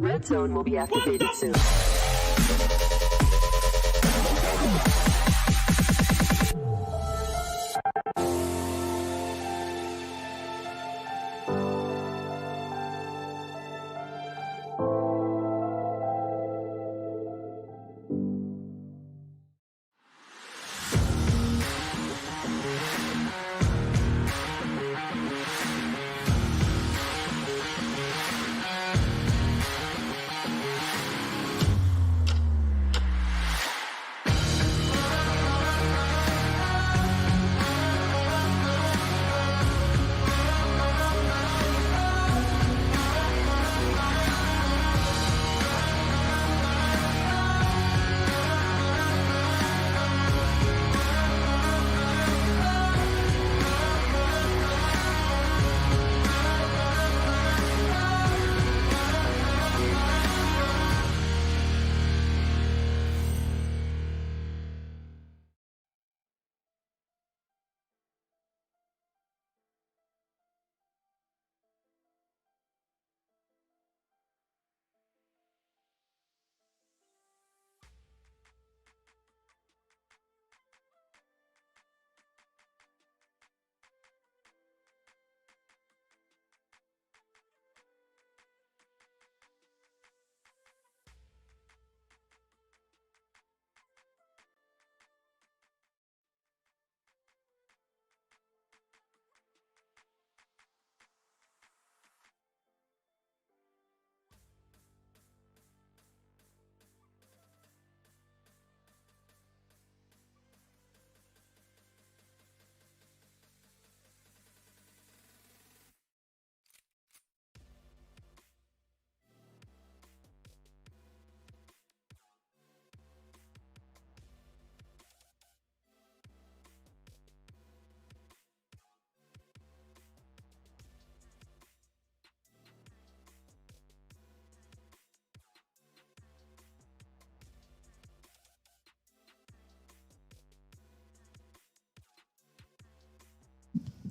Red zone will be activated soon.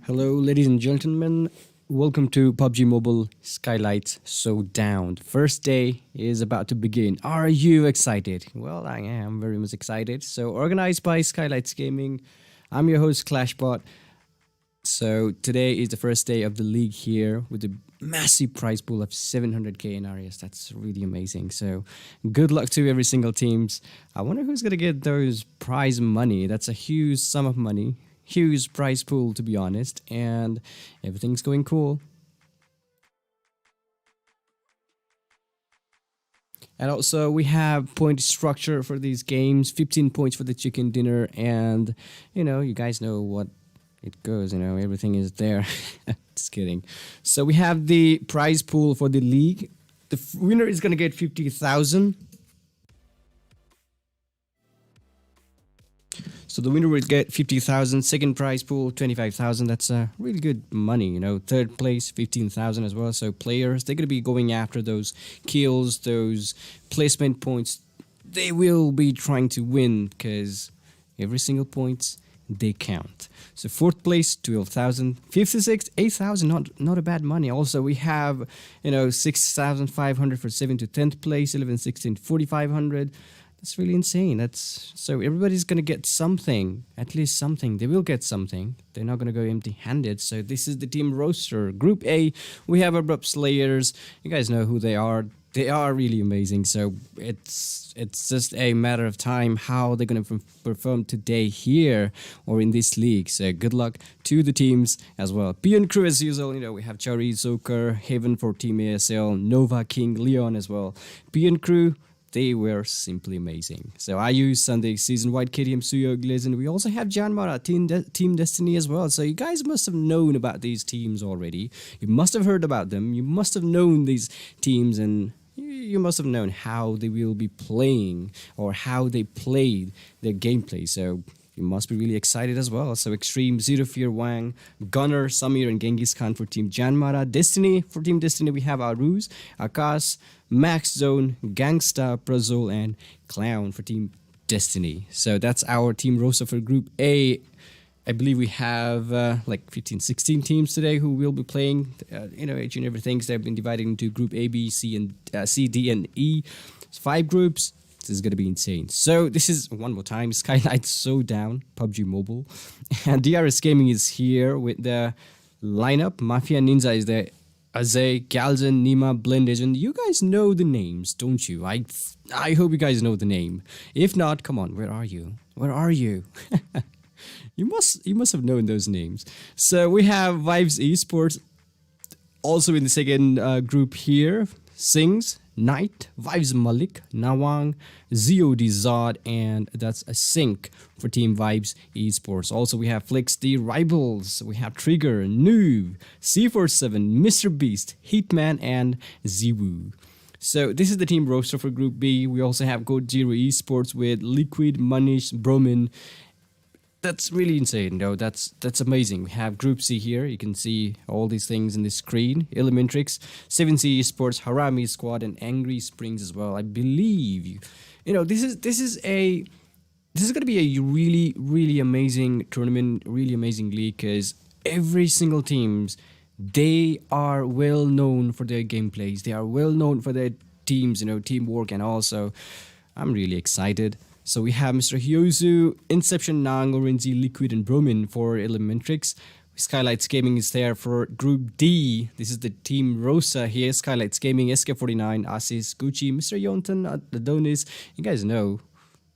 Hello, ladies and gentlemen. Welcome to PUBG Mobile Skylightz Showdown. The first day is about to begin. Are you excited? Well, I am very much excited. So, organized by Skylightz Gaming, I'm your host, Clashbot. So today is the first day of the league here with a massive prize pool of 700k in areas. That's really amazing. So good luck to every single teams. I wonder who's gonna get those prize money. That's a huge sum of money, huge prize pool to be honest, and everything's going cool. And also we have point structure for these games, 15 points for the chicken dinner, and you guys know what it goes, everything is there. Just kidding. So we have the prize pool for the league. The winner is going to get 50,000. So the winner will get 50,000. Second prize pool 25,000. That's really good money. Third place 15,000 as well. So players, they're gonna be going after those kills, those placement points. They will be trying to win because every single point they count. So fourth place 12,000. Fifth to sixth 8,000. Not a bad money. Also we have 6,500 for 7th to 10th place. 11, 16, 4,500. That's really insane. So everybody's gonna get something, at least something. They will get something. They're not gonna go empty-handed. So this is the team roster. Group A, we have ABRUPT Slayers. You guys know who they are. They are really amazing. So it's just a matter of time how they're gonna perform today here or in this league. So good luck to the teams as well. PN Crew as usual. We have Chari, Zoker, Haven for Team ASL, Nova, King, Leon as well. PN Crew. They were simply amazing. So I use Sunday, Season White, KTM, Suyo, Glazen. We also have JYANMAARA, Team Destiny as well. So you guys must have known about these teams already. You must have heard about them. You must have known these teams, and you must have known how they will be playing or how they played their gameplay. So you must be really excited as well. So Extreme, Zero Fear, Wang, Gunner, Samir, and Genghis Khan for Team JYANMAARA. Destiny, for Team Destiny, we have Aruz, Akash, Max Zone, Gangsta, Prazol, and Clown for Team Destiny. So that's our team roster for Group A. I believe we have like 15, 16 teams today who will be playing, each and everything. So they've been divided into Group A, B, C, and C, D, and E. It's 5 groups. This is going to be insane. So this is, one more time, Skylightz Showdown, PUBG Mobile. And DRS Gaming is here with the lineup. Mafia Ninja is there. Azay, Galzen, Nima, Blend Agent. You guys know the names, don't you? I hope you guys know the name. If not, come on, where are you? Where are you? You must have known those names. So we have Vibes Esports also in the second group here. Sings, Knight, Vibes Malik, Nawang, ZOD Zod, and that's a sync for Team Vibes Esports. Also, we have Flex D, Rivals, we have Trigger, Noob, C47, Mr. Beast, Hitman, and Ziwu. So this is the team roster for Group B. We also have CODEZERO Esports with Liquid, Manish, Bromin. That's really insane, though. That's amazing. We have Group C here. You can see all these things in the screen. ELEMENTRIX, 7C Esports, Harame Squad, and Angry Springs as well. I believe this is going to be a really amazing tournament, really amazing league, because every single teams, they are well known for their gameplays. They are well known for their teams, teamwork, and also I'm really excited. So we have Mr. Hyozu, Inception, Nang, Orenzi, Liquid, and Bromin for ELEMENTRIX. Skylightz Gaming is there for Group D. This is the team Rosa here. Skylightz Gaming, SK49, Asis, Gucci, Mr. Yonton, Adonis. You guys know.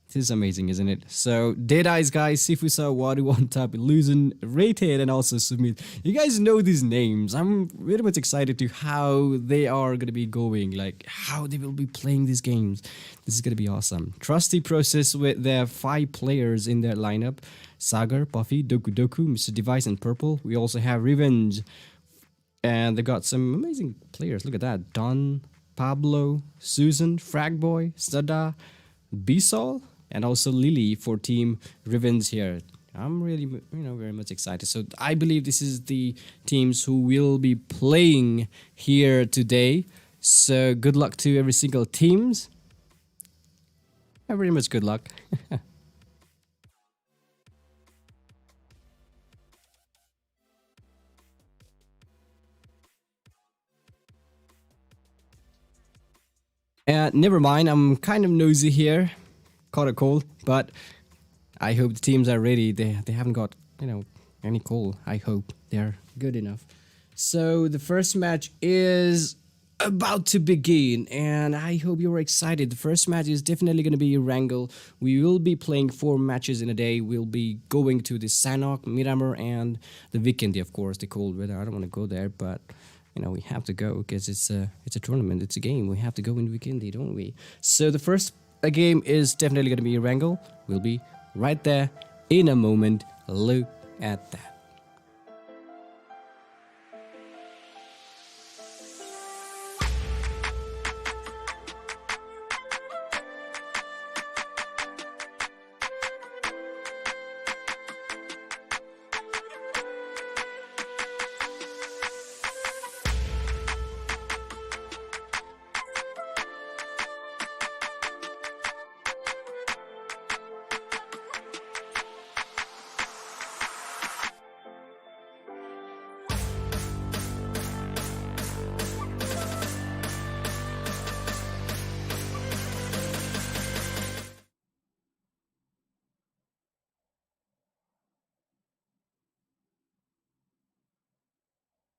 This is amazing, isn't it? So, Deadeyes, guys, Sifusa, Wadu on top, Illusion, Rated, and also Sumit. You guys know these names. I'm very much excited to how they are going to be going, like how they will be playing these games. This is going to be awesome. Trusty Process with their 5 players in their lineup. Sagar, Puffy, Doku Doku, Mr. Device, and Purple. We also have Revenge. And they got some amazing players. Look at that. Don, Pablo, Susan, Fragboy, Sada, Bisol, and also Lily for Team Revenge here. I'm really, very much excited. So I believe this is the teams who will be playing here today. So good luck to every single teams. Very much good luck. Never mind, I'm kind of nosy here. Caught a cold, but I hope the teams are ready. They haven't got, Any call. I hope they're good enough. So the first match is about to begin, and I hope you're excited. The first match is definitely going to be Erangel. We will be playing 4 matches in a day. We'll be going to the Sanhok, Miramar, and the Vikendi, of course, the cold weather. I don't want to go there, but we have to go because it's a tournament, it's a game. We have to go in Vikendi, don't we? So the first game is definitely going to be Erangel. We'll be right there in a moment. Look at that.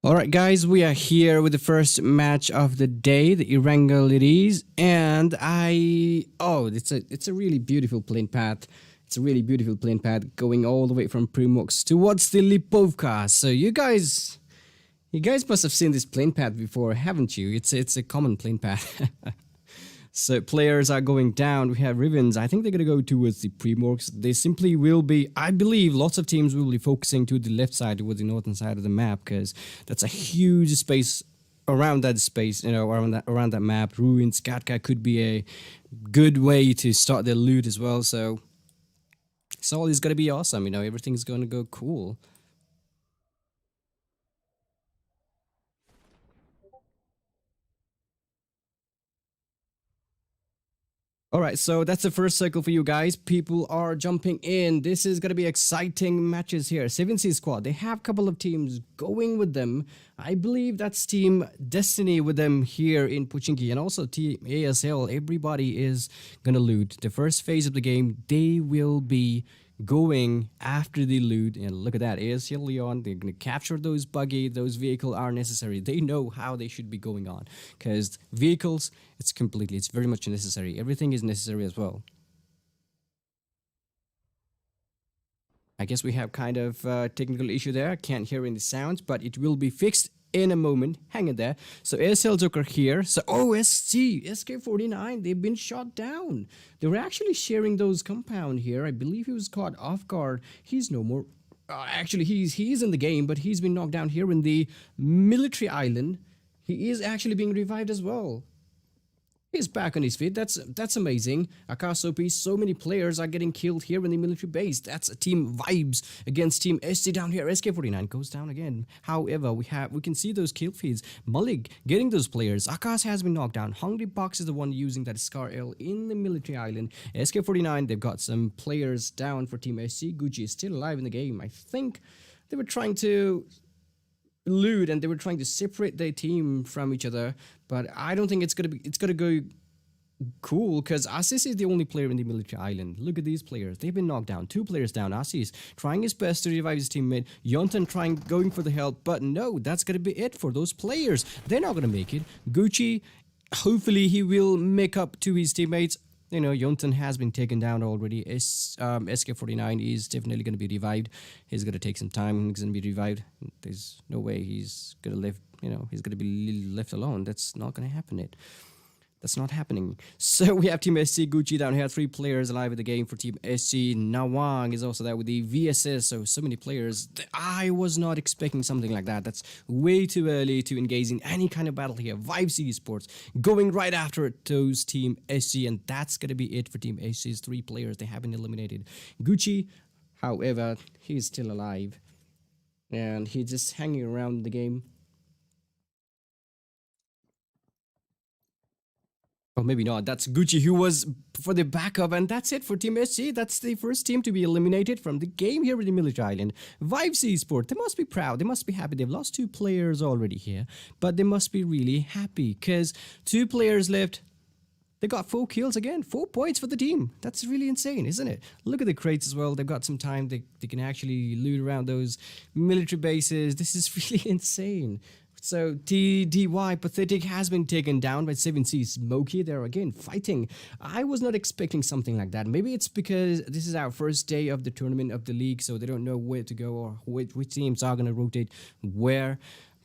Alright guys, we are here with the first match of the day, the Erangel it is, and it's a really beautiful plane path. It's a really beautiful plane path going all the way from Primox towards the Lipovka. So you guys must have seen this plane path before, haven't you? It's a common plane path. So players are going down. We have Ribbons. I think they're going to go towards the Primorks. They simply will be, I believe, lots of teams will be focusing to the left side, towards the northern side of the map, because that's a huge space around that space, around that map. Ruins, Katka could be a good way to start their loot as well. So it's all is going to be awesome. Everything's going to go cool. Alright, so that's the first circle for you guys. People are jumping in. This is going to be exciting matches here. 7C squad, they have a couple of teams going with them. I believe that's Team Destiny with them here in Pochinki, and also Team ASL. Everybody is going to loot. The first phase of the game, they will be going after the loot. And look at that, ASL Leon, they're going to capture those buggy. Those vehicles are necessary. They know how they should be going on, because vehicles, it's very much necessary. Everything is necessary as well. I guess we have kind of technical issue there. Can't hear any sounds, but it will be fixed in a moment. Hang in there. So ASL Joker here. So SK49, they've been shot down. They were actually sharing those compound here. I believe he was caught off guard. He's no more. Actually, he's in the game, but he's been knocked down here in the military island. He is actually being revived as well. He's back on his feet. That's amazing. Akasopi, so many players are getting killed here in the military base. That's a team vibes against Team SC down here. SK49 goes down again. However, we can see those kill feeds. Malik getting those players. Akash has been knocked down. Hungry Box is the one using that Scar L in the military island. SK49, they've got some players down for Team SC. Gucci is still alive in the game. I think they were trying to loot and they were trying to separate their team from each other, but I don't think it's gonna go cool, because Asis is the only player in the military island. Look at these players, they've been knocked down. 2 players down. Asis trying his best to revive his teammate. Yontan going for the help, but no, that's gonna be it for those players. They're not gonna make it. Gucci, hopefully he will make up to his teammates. Yontan has been taken down already. SK49 is definitely going to be revived. He's going to take some time. He's going to be revived. There's no way he's going to live. He's going to be left alone. That's not going to happen. That's not happening. So we have Team SC, Gucci down here. 3 players alive in the game for Team SC. Nawang is also there with the VSS. So many players. I was not expecting something like that. That's way too early to engage in any kind of battle here. Vibes Esports going right after those Team SC. And that's going to be it for Team SC's 3 players. They have been eliminated. Gucci, however, he's still alive. And he's just hanging around the game. Or maybe not. That's Gucci who was for the backup, and that's it for Team SC. That's the first team to be eliminated from the game here in the military island. Vibes Esports, they must be proud. They must be happy. They've lost 2 players already here, but they must be really happy because 2 players left. They got 4 kills again, 4 points for the team. That's really insane, isn't it? Look at the crates as well. They've got some time. They can actually loot around those military bases. This is really insane. So TDY Pathetic has been taken down by 7C Smokey. They're again fighting. I was not expecting something like that. Maybe it's because this is our first day of the tournament of the league, so they don't know where to go or which teams are going to rotate where.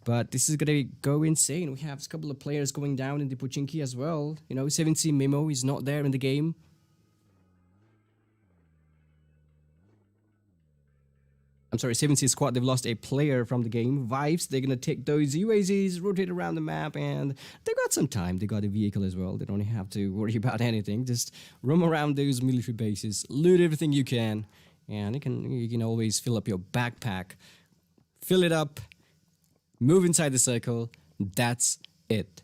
But this is going to go insane. We have a couple of players going down in the Pochinki as well. You know, 7C Memo is not there in the game. I'm sorry, 7C Squad, they've lost a player from the game. Vibes, they're going to take those UAZs, rotate around the map, and they got some time. They got a vehicle as well. They don't have to worry about anything. Just roam around those military bases, loot everything you can, and you can always fill up your backpack. Fill it up, move inside the circle. That's it.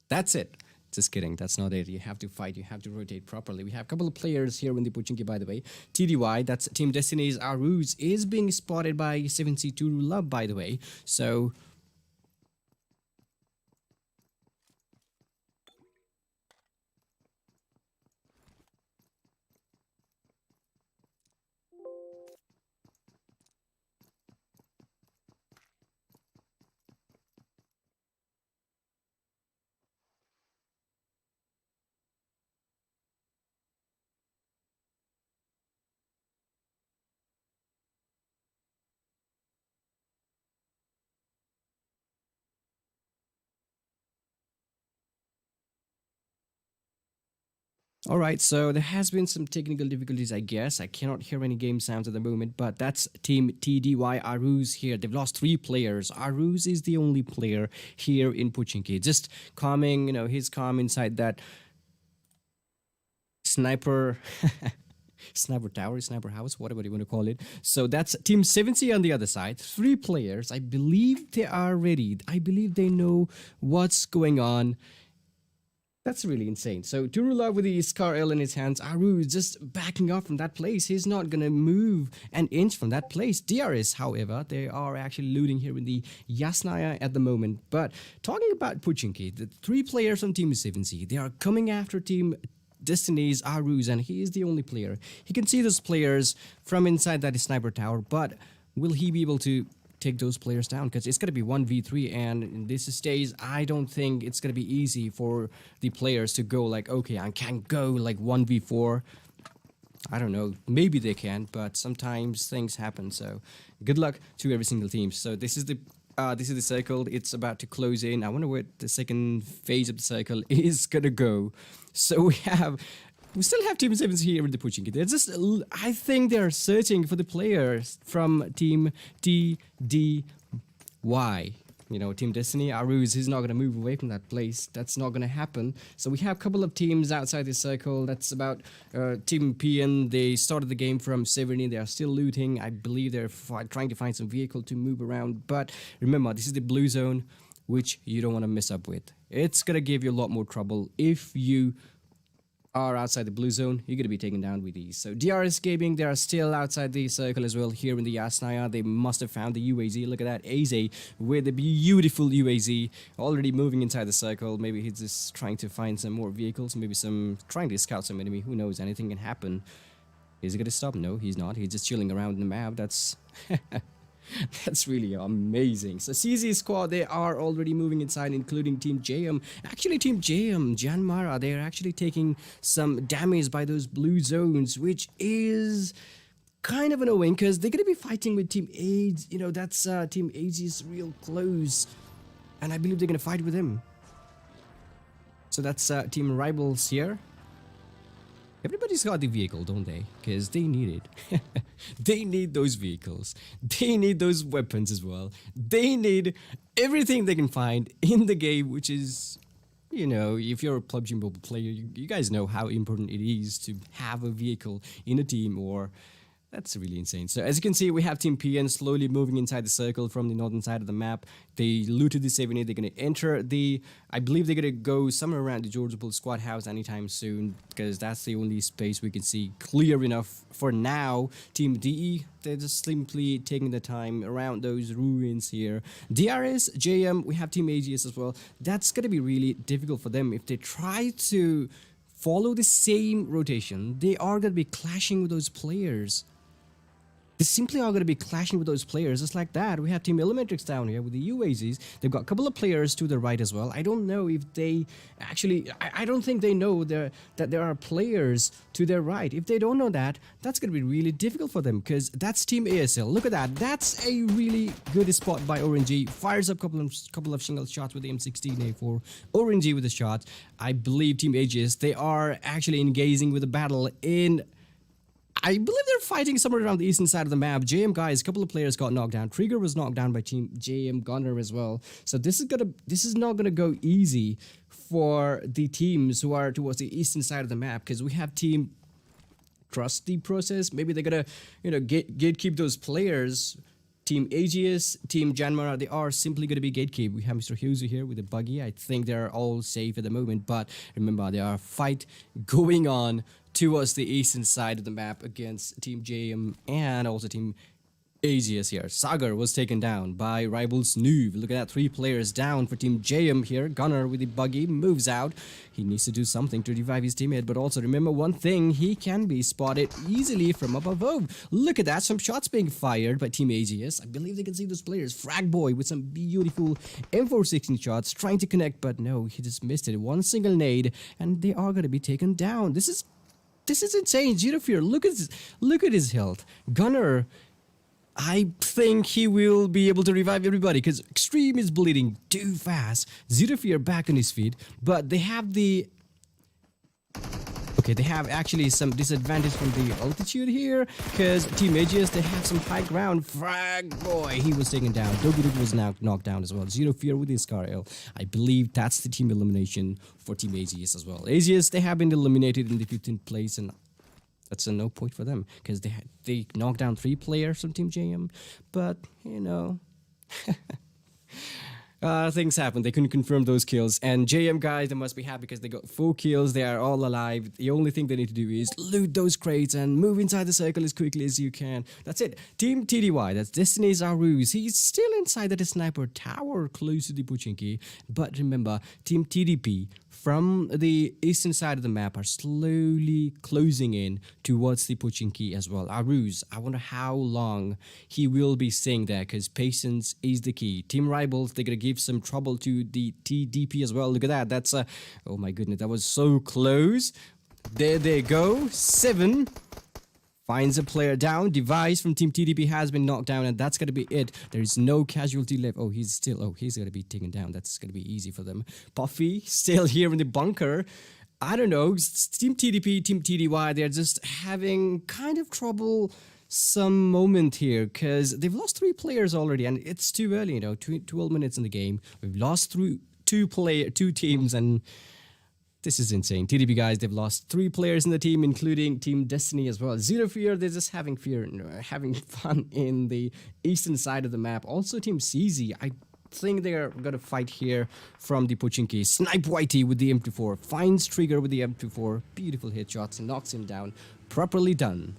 That's it. Just kidding, that's not it. You have to fight, you have to rotate properly. We have a couple of players here in the Pochinki, by the way. TDY, that's Team Destiny's Aruz, is being spotted by 7C Turu Love, by the way. So all right, so there has been some technical difficulties, I guess. I cannot hear any game sounds at the moment, but that's Team TDY Aruz here. They've lost 3 players. Aruz is the only player here in Pochinki. Just calming, he's calm inside that sniper... sniper tower, sniper house, whatever you want to call it. So that's Team 7C on the other side. 3 players. I believe they are ready. I believe they know what's going on. That's really insane. So Turula with the Scar L in his hands, Aru is just backing off from that place. He's not going to move an inch from that place. DRS, however, they are actually looting here in the Yasnaya at the moment. But talking about Pochinki, the 3 players from Team 7C, they are coming after Team Destiny's Aruz, and he is the only player. He can see those players from inside that sniper tower, but will he be able to take those players down? Because it's going to be 1v3, and in this stage I don't think it's going to be easy for the players to go like, okay, I can't go like 1v4. I don't know, maybe they can, but sometimes things happen. So good luck to every single team. So this is the circle. It's about to close in. I wonder where the second phase of the circle is gonna go. So we still have Team 7 here in the Pochinki. They're just, I think they're searching for the players from Team TDY. Team Destiny, Aruz is not going to move away from that place. That's not going to happen. So we have a couple of teams outside this circle. That's about Team PN. They started the game from 70. They are still looting. I believe they're trying to find some vehicle to move around. But remember, this is the blue zone, which you don't want to mess up with. It's going to give you a lot more trouble if you are outside the blue zone. You're going to be taken down with these. So DRS Gaming, they are still outside the circle as well here in the Yasnaya. They must have found the UAZ. Look at that, AZ with the beautiful UAZ already moving inside the circle. Maybe he's just trying to find some more vehicles, maybe trying to scout some enemy. Who knows, anything can happen. Is he going to stop? No, he's not. He's just chilling around the map. That's that's really amazing. So CZ squad, they are already moving inside, including Team JM. Actually, Team JM, JYANMAARA, they're actually taking some damage by those blue zones, which is kind of annoying because they're going to be fighting with Team AIDS. That's Team AIDS is real close, and I believe they're going to fight with him. So that's Team Rivals here. Everybody's got the vehicle, don't they? Because they need it. They need those vehicles. They need those weapons as well. They need everything they can find in the game, which is, if you're a PUBG Mobile player, you guys know how important it is to have a vehicle in a team, or that's really insane. So as you can see, we have Team PN slowly moving inside the circle from the northern side of the map. They looted the 70. They're going to enter I believe they're going to go somewhere around the Georgiapool squad house anytime soon, because that's the only space we can see clear enough for now. Team DE, they're just simply taking the time around those ruins here. DRS, JM, we have Team AGS as well. That's going to be really difficult for them if they try to follow the same rotation, they are going to be clashing with those players. They simply are going to be clashing with those players just like that. We have Team ELEMENTRIX down here with the UAZs. They've got a couple of players to the right as well. I don't know if they actually... I don't think they know that there are players to their right. If they don't know that, that's going to be really difficult for them because that's Team ASL. Look at that. That's a really good spot by Erangel. Fires up a couple of single shots with the M16A4. Erangel with the shot. I believe Team Aegis, they are actually engaging with a battle in... I believe they're fighting somewhere around the eastern side of the map. JM guys, a couple of players got knocked down. Trigger was knocked down by Team JM Gunner as well. So this is not gonna go easy for the teams who are towards the eastern side of the map because we have Team Trust the Process. Maybe they're gonna, gatekeep those players. Team Aegis, Team JYANMAARA, they are simply going to be gatekeep. We have Mr. Hughes here with a buggy. I think they're all safe at the moment, but remember, there are a fight going on towards the eastern side of the map against Team JM and also Team Aegis here. Sagar was taken down by Rivals Noob. Look at that, 3 players down for Team JM here. Gunner with the buggy moves out. He needs to do something to revive his teammate, but also remember one thing, he can be spotted easily from up above. Look at that, some shots being fired by Team Aegis. I believe they can see those players. Frag Boy with some beautiful M416 shots trying to connect, but no, he just missed it. One single nade, and they are going to be taken down. This is insane. Zero Fear, look at his health. Gunner, I think he will be able to revive everybody because Extreme is bleeding too fast. Zero Fear back on his feet, but they have the... Okay, they have actually some disadvantage from the altitude here because Team Aegis, they have some high ground. Frag Boy, he was taken down. Dogu was now knocked down as well. Zero Fear with his Scar L. I believe that's the team elimination for Team Aegis as well. Aegis, they have been eliminated in the 15th place and that's a no point for them because they knocked down 3 players from Team JM, but things happen. They couldn't confirm those kills, and JM guys, they must be happy because they got 4 kills. They are all alive. The only thing they need to do is loot those crates and move inside the circle as quickly as you can. That's it. Team TDY, that's Destiny's Arus. He's still inside that sniper tower close to the Pochinki, but remember, Team TDP from the eastern side of the map are slowly closing in towards the Pochinki as well. Aruz, I wonder how long he will be staying there because patience is the key. Team Rivals, they're going to give some trouble to the TDP as well. Look at that. That's oh my goodness, that was so close. There they go. 7. Finds a player down. Device from Team TDP has been knocked down, and that's going to be it. There is no casualty left. Oh, he's going to be taken down. That's going to be easy for them. Puffy still here in the bunker. I don't know. Team TDP, Team TDY, they're just having kind of trouble some moment here because they've lost 3 players already, and it's too early, 12 minutes in the game. We've lost through 2 teams, and this is insane. TDP guys, they've lost 3 players in the team, including Team Destiny as well. Zero Fear, they're just having having fun in the eastern side of the map. Also, Team CZ, I think they're gonna fight here from the Pochinki. Snipe Whitey with the M24, finds Trigger with the M24. Beautiful headshots, knocks him down. Properly done.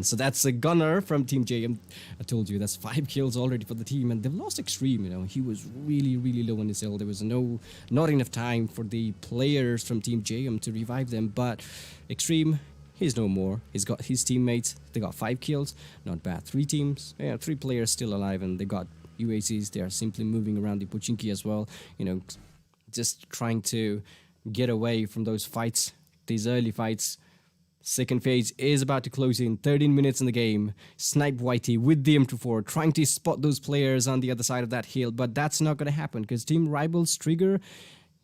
So that's a Gunner from Team JM. I told you that's 5 kills already for the team, and they've lost Extreme. He was really low on his hill. There was not enough time for the players from Team JM to revive them, but Extreme, he's no more. He's got his teammates. They got 5 kills. Not bad. 3 teams. 3 players still alive, and they got UACs. They are simply moving around the Pochinki as well. Just trying to get away from those fights, these early fights. Second phase is about to close in. 13 minutes in the game. Snipe Whitey with the M24 trying to spot those players on the other side of that hill, but that's not going to happen because Team Rivals Trigger,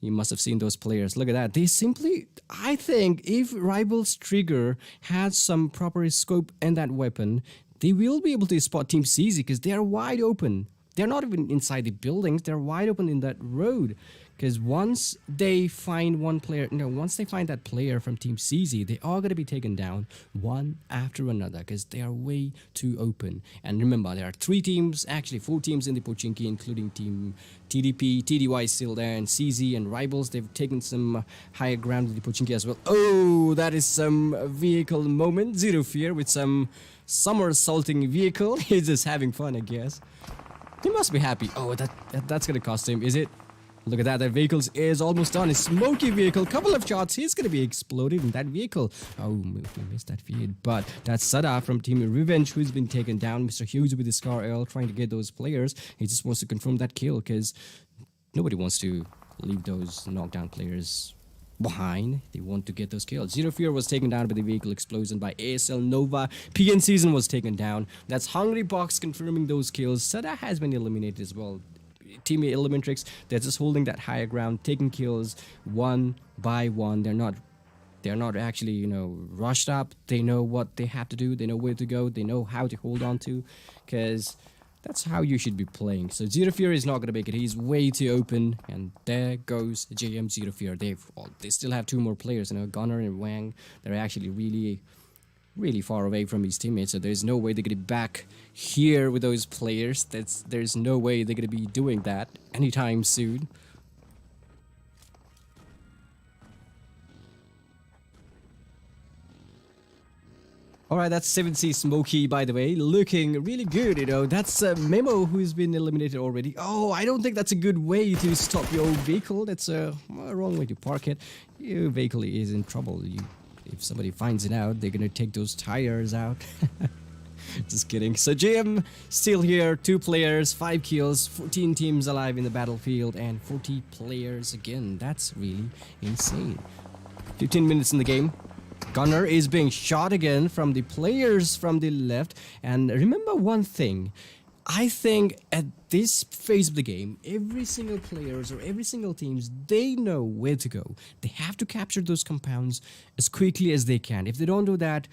you must have seen those players. Look at that. They simply, I think if Rivals Trigger has some proper scope in that weapon, they will be able to spot Team CZ because they are wide open. They're not even inside the buildings. They're wide open in that road. Because once they find once they find that player from Team CZ, they are going to be taken down one after another because they are way too open. And remember, there are 3 teams, actually 4 teams in the Pochinki, including Team TDP, TDY is still there, and CZ and Rivals. They've taken some higher ground in the Pochinki as well. Oh, that is some vehicle moment. Zero Fear with some somersaulting vehicle. He's just having fun, I guess. He must be happy. Oh, that's going to cost him, is it? Look at that, that vehicle is almost done. A smoky vehicle, couple of shots, he's going to be exploded in that vehicle. Oh, we missed that feed. But that's Sada from Team Revenge who's been taken down. Mr. Hughes with his Scar L trying to get those players. He just wants to confirm that kill because nobody wants to leave those knockdown players behind. They want to get those kills. Zero Fear was taken down by the vehicle explosion by ASL Nova. PN Season was taken down. That's Hungry Box confirming those kills. Sada has been eliminated as well. Team ELEMENTRIX, they're just holding that higher ground, taking kills one by one. They're not actually, you know, rushed up. They know what they have to do. They know where to go. They know how to hold on to, because that's how you should be playing. So Zero Fear is not going to make it. He's way too open, and there goes JM Zero Fear. They still have two more players, you know, Gunner and Wang. They're actually really far away from his teammates, so there's no way they're gonna be back here with those players. There's no way they're gonna be doing that anytime soon. Alright, that's 7C Smokey, by the way, looking really good, you know. That's Memo who's been eliminated already. Oh, I don't think that's a good way to stop your vehicle. That's a wrong way to park it. Your vehicle is in trouble. If somebody finds it out, they're gonna take those tires out. Just kidding. So JM still here, 2 players, 5 kills, 14 teams alive in the battlefield, and 40 players again. That's really insane. 15 minutes in the game. Gunner is being shot again from the players from the left. And remember one thing. I think at this phase of the game, every single players or every single teams, they know where to go. They have to capture those compounds as quickly as they can. If they don't do that,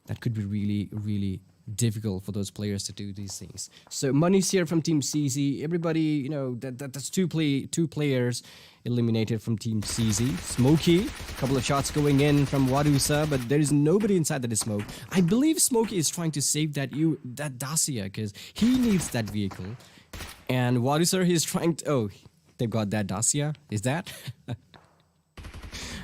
that could be really difficult for those players to do these things. So money's here from Team CZ. Everybody, you know, that's two players eliminated from Team CZ. Smokey, a couple of shots going in from Wadusa, but there is nobody inside that is smoke. I believe Smokey is trying to save that Dacia because he needs that vehicle. And Wadusa, he's trying to... Oh, they've got that Dacia. Is that?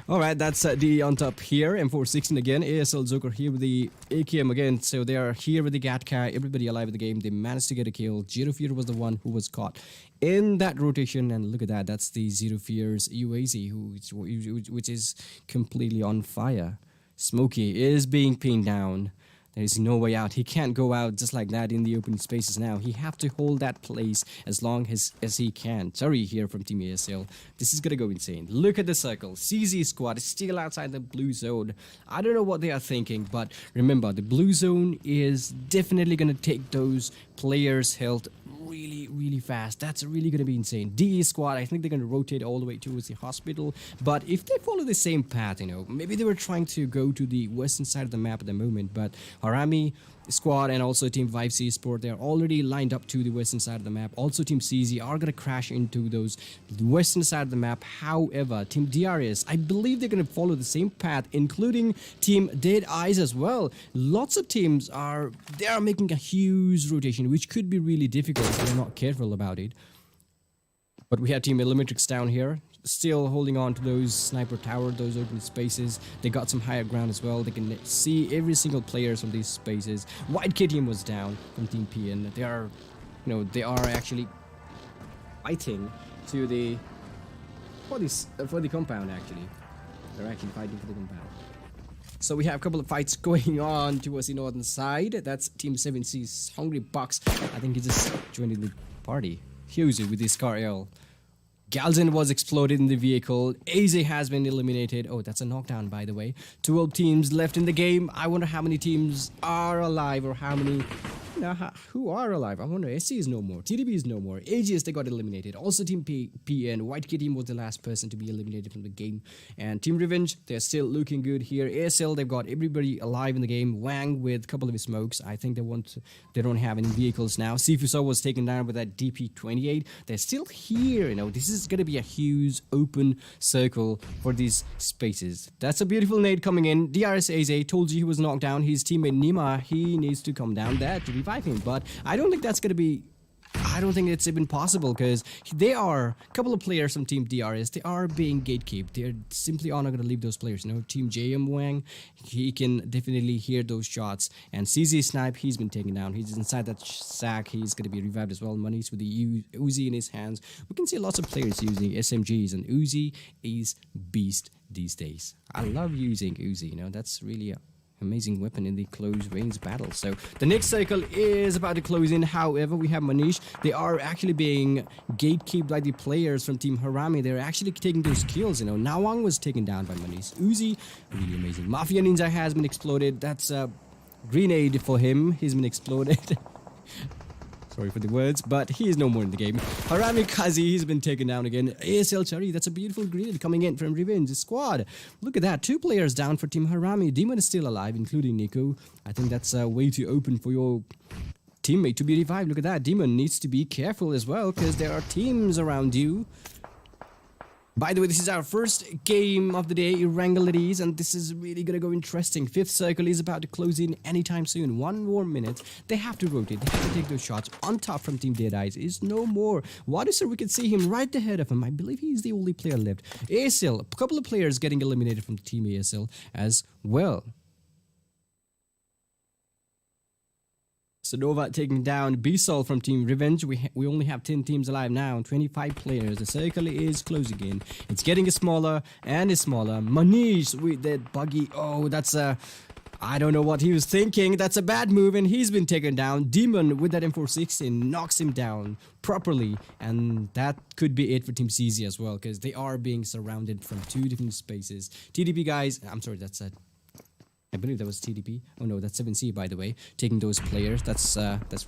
Alright, that's D on top here. M416 again. ASL Joker here with the AKM again. So they are here with the Gatka. Everybody alive in the game. They managed to get a kill. Zero Fear was the one who was caught in that rotation. And look at that. That's the Zero Fear's UAZ, which is completely on fire. Smokey is being pinned down. There is no way out. He can't go out just like that in the open spaces now. He have to hold that place as long as he can. Sorry here from Team ASL. This is gonna go insane. Look at the circle. CZ squad is still outside the blue zone. I don't know what they are thinking, but remember, the blue zone is definitely gonna take those players' health really fast. That's really gonna be insane. DE squad, I think they're gonna rotate all the way towards the hospital, but if they follow the same path, you know, maybe they were trying to go to the western side of the map at the moment, but HARAME squad and also Team 5C Sport, they're already lined up to the western side of the map. Also Team CZ are gonna crash into those western side of the map. However, Team DRS, I believe they're gonna follow the same path, including Team Deadeyes as well. Lots of teams are making a huge rotation, which could be really difficult if they're not careful about it. But we have Team ELEMENTRIX down here, still holding on to those sniper tower, those open spaces. They got some higher ground as well. They can see every single players from these spaces. White K team was down from Team PN. They are, you know, they are actually fighting to the for the compound. Actually, they're actually fighting for the compound. So we have a couple of fights going on towards the northern side. That's Team 7C's Hungry Box. I think he just joined in the party. Hughes with his Scar L. Galzen was exploded in the vehicle. AZ has been eliminated. Oh, that's a knockdown, by the way. 12 teams left in the game. I wonder how many teams are alive, or how many... who are alive? I wonder. SC is no more. TDB is no more. AGS, they got eliminated. Also Team PN. White K team was the last person to be eliminated from the game. And Team Revenge, they're still looking good here. ASL, they've got everybody alive in the game. Wang with a couple of his smokes. I think they don't have any vehicles now. Sifuso was taken down with that DP28. They're still here. You know, this is going to be a huge open circle for these spaces. That's a beautiful nade coming in. DRS AZ told you he was knocked down. His teammate Nima, he needs to come down there to revive him, but I don't think that's going to be I don't think it's even possible because they are a couple of players from Team DRS. They are being gatekept. They're simply are not going to leave those players. You know, Team JM Wang, he can definitely hear those shots. And CZ Snipe, he's been taken down. He's inside that sack. He's going to be revived as well. Manish with the Uzi in his hands. We can see lots of players using SMGs, and Uzi is beast these days. I love using Uzi. You know, that's really a amazing weapon in the close range battle. So the next cycle is about to close in. However, we have Manish. They are actually being gatekept by the players from Team Harame. They're actually taking those kills. You know, Nawang was taken down by Manish. Uzi, really amazing. Mafia Ninja has been exploded. That's a grenade for him. He's been exploded. Sorry for the words, but he is no more in the game. Harame Kazi, he's been taken down again. ASL Chari, that's a beautiful grenade coming in from Revenge Squad. Look at that, 2 players down for Team Harame. Demon is still alive, including Nico. I think that's way too open for your teammate to be revived. Look at that, Demon needs to be careful as well, because there are teams around you. By the way, this is our first game of the day, Erangel it is, and this is really gonna go interesting. 5th circle is about to close in anytime soon. 1 more minute. They have to rotate. They have to take those shots. On top from Team Deadeyes is no more. Waduser, we can see him right ahead of him. I believe he's the only player left. ASL, a couple of players getting eliminated from Team ASL as well. Sonova taking down Bisol from Team Revenge. We only have 10 teams alive now, 25 players. The circle is closing in. It's getting smaller and smaller. Manish with that buggy. Oh, that's a... I don't know what he was thinking. That's a bad move, and he's been taken down. Demon with that M416 knocks him down properly, and that could be it for Team CZ as well, because they are being surrounded from 2 different spaces. TDP guys, I'm sorry, that's a... I believe that was TDP. Oh no, that's 7C by the way. Taking those players, that's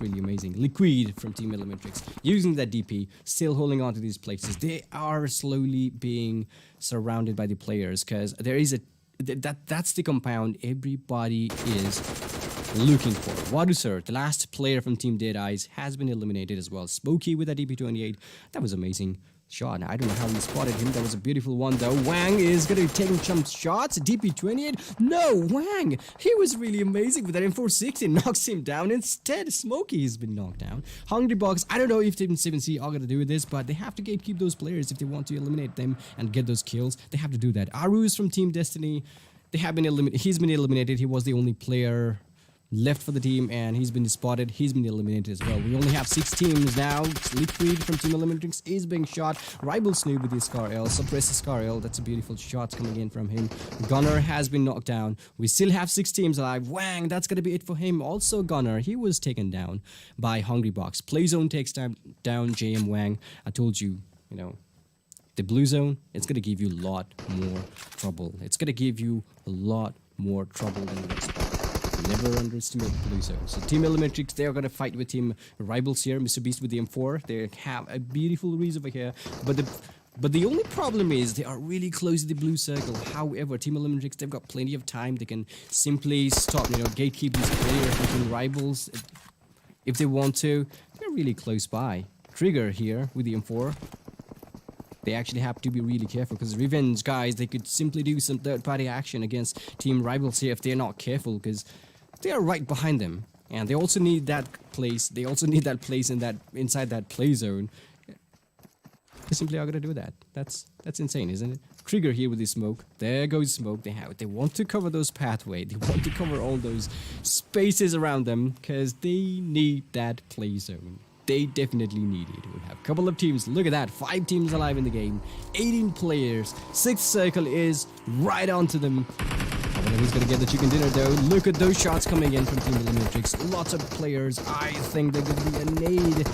really amazing. Liquid from Team ELEMENTRIX using that DP, still holding on to these places. They are slowly being surrounded by the players because there is a that's the compound everybody is looking for. Waduser, the last player from Team Deadeyes, has been eliminated as well. Smokey with that DP28, that was amazing shot. I don't know how he spotted him. That was a beautiful one though. Wang is going to be taking some shots. DP28. No, Wang. He was really amazing with that M460. Knocks him down. Instead, Smokey has been knocked down. Hungry Box. I don't know if Team 7C are going to do this, but they have to gatekeep those players if they want to eliminate them and get those kills. They have to do that. Aru is from Team Destiny. They have been eliminated. He's been eliminated. He was the only player left for the team, and he's been spotted. He's been eliminated as well. We only have 6 teams now. Liquid from Team ELEMENTRIX is being shot. Rival Snoop with his Scar L. Suppress the Scar L. That's a beautiful shot coming in from him. Gunner has been knocked down. We still have 6 teams alive. Wang, that's gonna be it for him. Also Gunner, he was taken down by Hungry Box. Playzone takes down JM Wang. I told you, you know, the blue zone, it's gonna give you a lot more trouble. It's gonna give you a lot more trouble than the next spot. Never underestimate blue zone. So Team ELEMENTRIX, they are going to fight with Team Rivals here. Mr. Beast with the M4. They have a beautiful Reese over here. But the only problem is they are really close to the blue circle. However, Team ELEMENTRIX, they've got plenty of time. They can simply stop, you know, gatekeep these players between Rivals if they want to. They're really close by. Trigger here with the M4. They actually have to be really careful because Revenge guys, they could simply do some third-party action against Team Rivals here if they're not careful, because they are right behind them, and they also need that place. They also need that place inside that play zone. They simply are gonna do that. That's insane, isn't it? Trigger here with the smoke. There goes smoke. They want to cover those pathways. They want to cover all those spaces around them because they need that play zone. They definitely need it. We have a couple of teams. Look at that. 5 teams alive in the game. 18 players. 6th circle is right onto them. I don't know who's going to get the chicken dinner though. Look at those shots coming in from Team ELEMENTRIX. Lots of players. I think they're going to be a nade.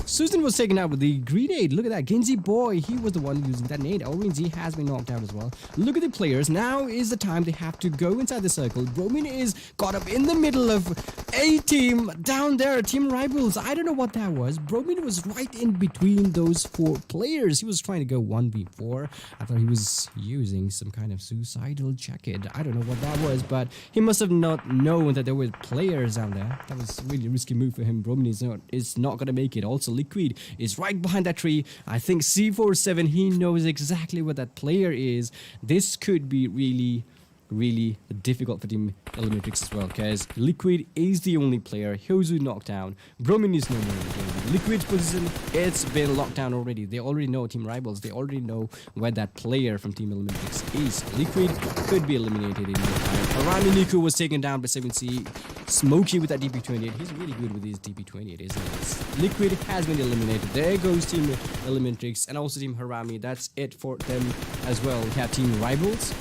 Susan was taken out with the grenade. Look at that. Genji boy, he was the one using that nade. Orange has been knocked out as well. Look at the players. Now is the time they have to go inside the circle. Bromin is caught up in the middle of a team down there. Team Rivals. I don't know what that was. Bromin was right in between those 4 players. He was trying to go 1v4. I thought he was using some kind of suicidal jacket. I don't know what that was, but he must have not known that there were players down there. That was a really risky move for him. Bromin is not going to make it. Also, Liquid is right behind that tree. I think C47, he knows exactly what that player is. This could be really really difficult for Team ELEMENTRIX as well, because Liquid is the only player. Hyozu knocked down. Bromin is no more in the game. Liquid's position, it's been locked down already. They already know Team Rivals. They already know where that player from Team ELEMENTRIX is. Liquid could be eliminated in no time. HARAME Niku was taken down by 7C. Smokey with that DP28. He's really good with his DP28, isn't he? Liquid has been eliminated. There goes Team ELEMENTRIX and also Team HARAME. That's it for them as well. We have Team Rivals.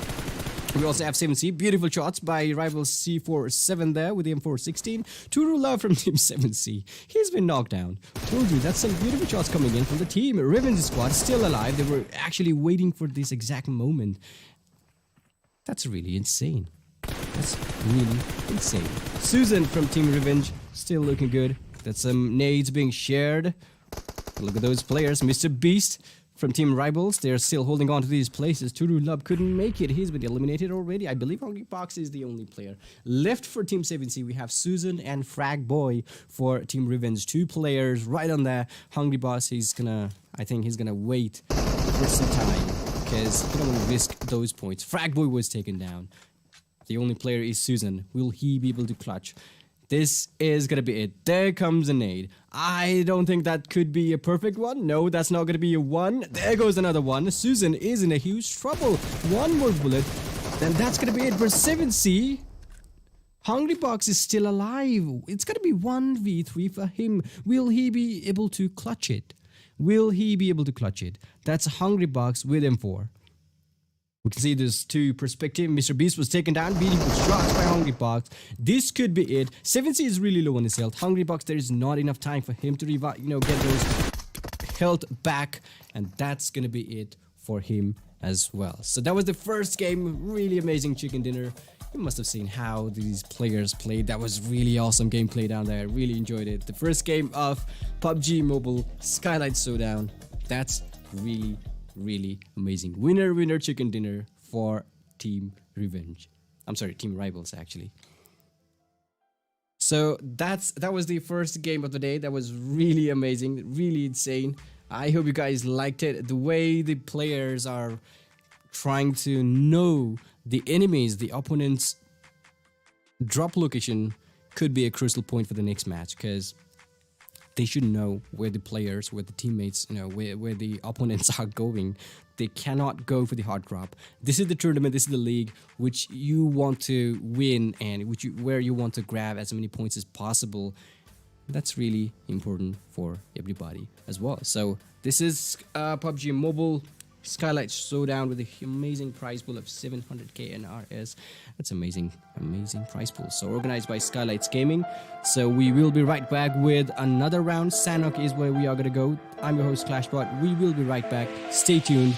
We also have 7C. Beautiful shots by Rivals C47 there with the M416. True love from Team 7C. He's been knocked down. Told you, that's some beautiful shots coming in from the team. Revenge squad still alive. They were actually waiting for this exact moment. That's really insane. That's really insane. Susan from Team Revenge still looking good. That's some nades being shared. Look at those players. Mr. Beast from Team Rivals, they're still holding on to these places. Turu Lub couldn't make it. He's been eliminated already. I believe Hungry Box is the only player left for Team 7C. We have Susan and Frag Boy for Team Revenge. 2 players right on there. Hungry Boss, I think he's gonna wait for some time because he don't want to risk those points. Frag Boy was taken down. The only player is Susan. Will he be able to clutch? This is gonna be it. There comes a nade. I don't think that could be a perfect one. No, that's not gonna be a one. There goes another one. Susan is in a huge trouble. One more bullet. Then that's gonna be it for 7C. Hungry Box is still alive. It's gonna be 1v3 for him. Will he be able to clutch it? Will he be able to clutch it? That's Hungry Box with M4. We can see there's 2 perspective. Mr. Beast was taken down. Beautiful shots by Hungry Box. This could be it. 7C is really low on his health. Hungry Box, there is not enough time for him to revive, get those health back. And that's gonna be it for him as well. So that was the first game. Really amazing chicken dinner. You must have seen how these players played. That was really awesome gameplay down there. Really enjoyed it. The first game of PUBG Mobile Skylightz Showdown. That's really amazing. Winner chicken dinner for Team Revenge. I'm sorry, Team Rivals actually. So that was the first game of the day. That was really amazing, really insane. I hope you guys liked it. The way the players are trying to know the enemies, the opponents' drop location could be a crucial point for the next match, because they should know where the players, where the teammates, where the opponents are going. They cannot go for the hard drop. This is the tournament, this is the league which you want to win and where you want to grab as many points as possible. That's really important for everybody as well. So this is PUBG Mobile Skylightz Showdown with the amazing prize pool of 700k NRS. That's amazing prize pool. So organized by Skylightz Gaming. So we will be right back with another round. Sanhok is where we are gonna go. I'm your host Clashbot. We will be right back. Stay tuned.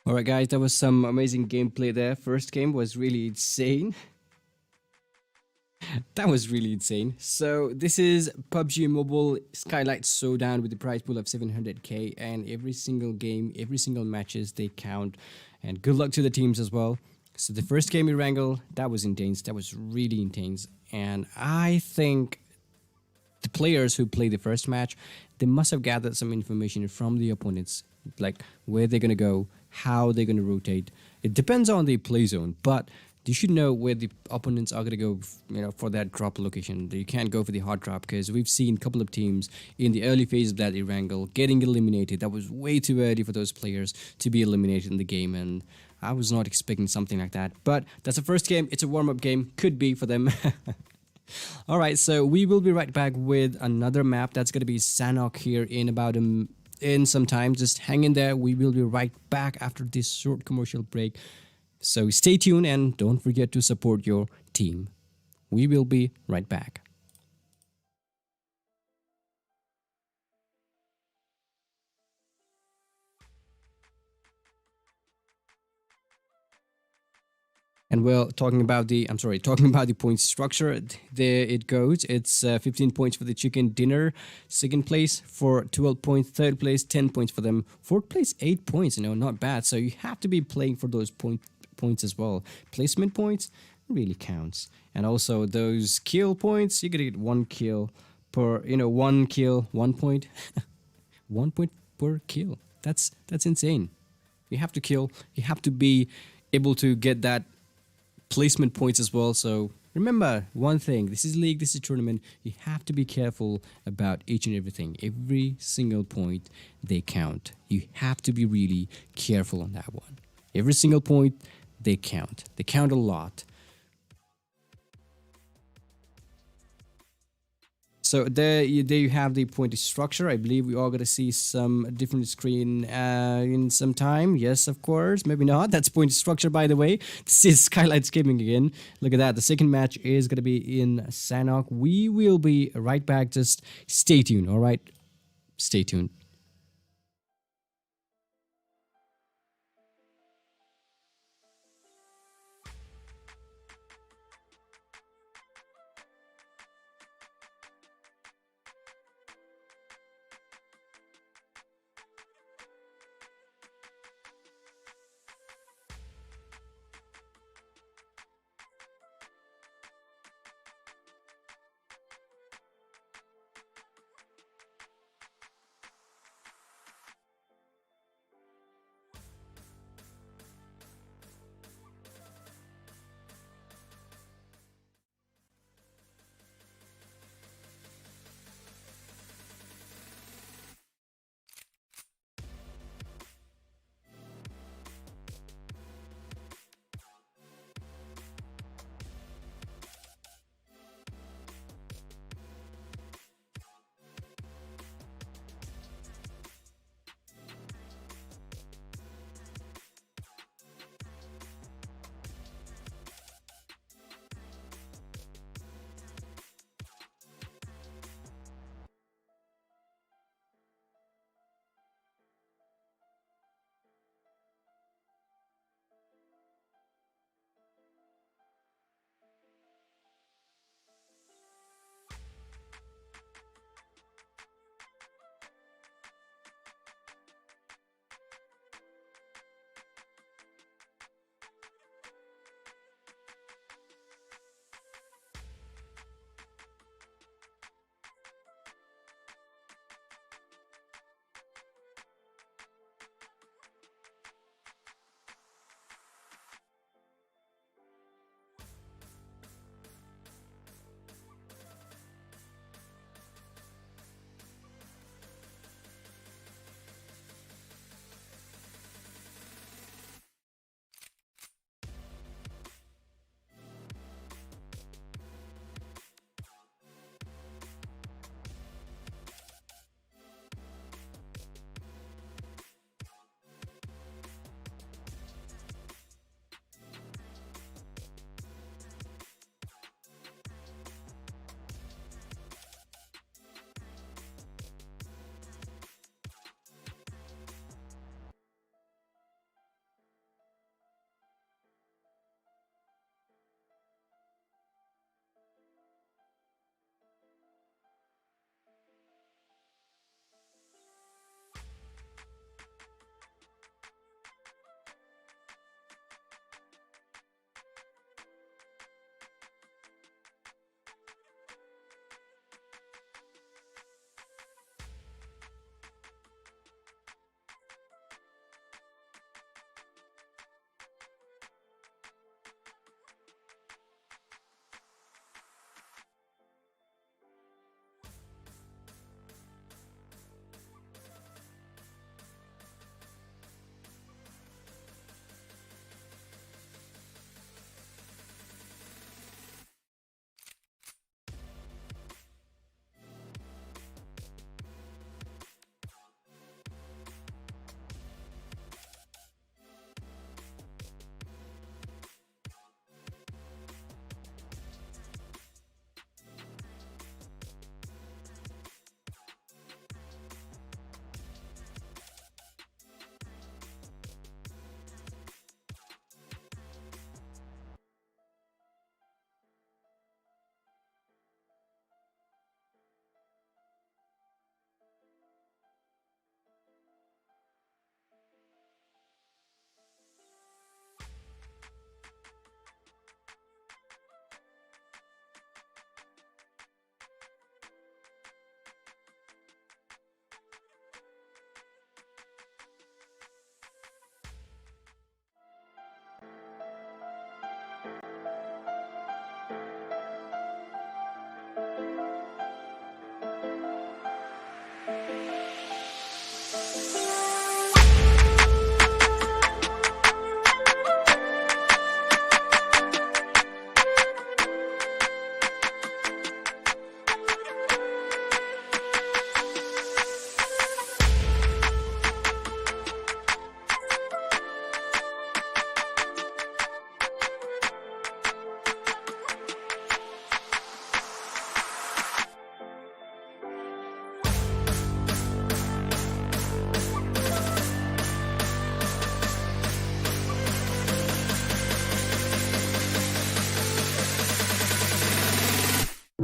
All right, guys, that was some amazing gameplay there. First game was really insane. That was really insane. So this is PUBG Mobile Skylightz Showdown with the prize pool of 700k, and every single game, every single matches, they count. And good luck to the teams as well. So the first game Erangel, that was intense. That was really intense. And I think the players who played the first match, they must have gathered some information from the opponents, like where they're gonna go, how they're gonna rotate. It depends on the play zone, but you should know where the opponents are gonna go, for that drop location. You can't go for the hard drop because we've seen a couple of teams in the early phase of that Erangel getting eliminated. That was way too early for those players to be eliminated in the game, and I was not expecting something like that. But that's the first game. It's a warm-up game. Could be for them. All right, so we will be right back with another map. That's going to be Sanhok here in about in some time. Just hang in there. We will be right back after this short commercial break. So stay tuned and don't forget to support your team. We will be right back. And well, talking about the point structure, there it goes. It's 15 points for the chicken dinner. Second place for 12 points. Third place, 10 points for them. Fourth place, 8 points. Not bad. So you have to be playing for those points as well. Placement points really counts. And also those kill points, you're gonna get 1 kill per, 1 kill, 1 point. 1 point per kill. That's insane. You have to kill. You have to be able to get that placement points as well. So remember one thing, this is league, this is tournament. You have to be careful about each and everything. Every single point, they count. You have to be really careful on that one. Every single point, they count. They count a lot. So there you have the point structure. I believe we are going to see some different screen in some time. Yes, of course. Maybe not. That's point structure, by the way. This is Skylightz Gaming again. Look at that. The second match is going to be in Sanhok. We will be right back. Just stay tuned, all right? Stay tuned.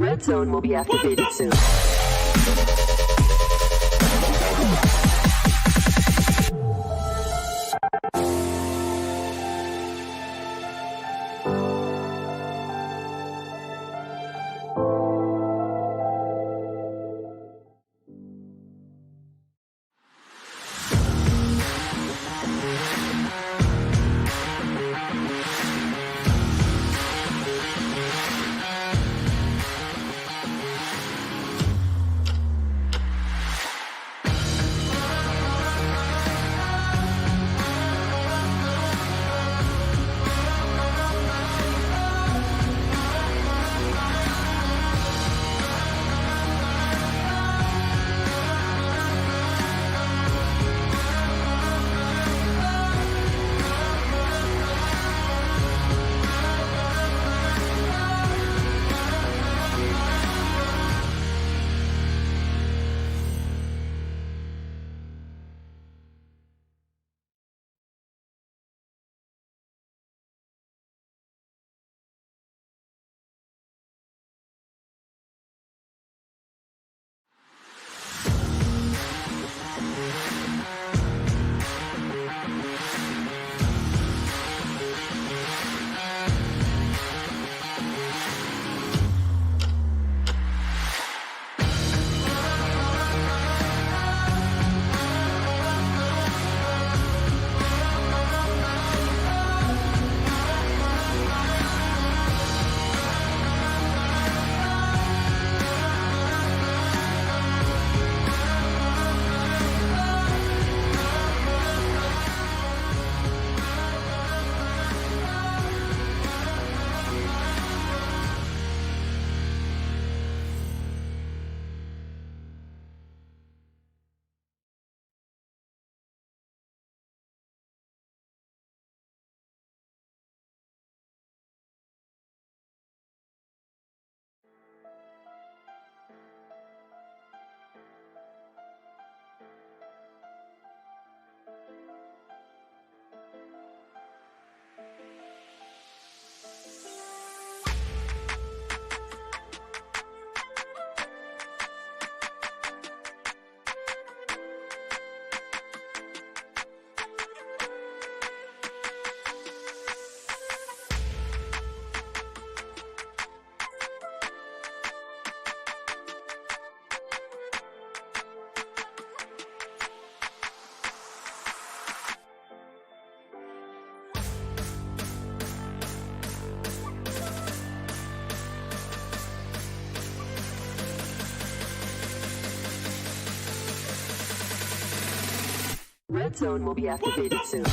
Red zone will be activated soon. Red zone will be activated soon.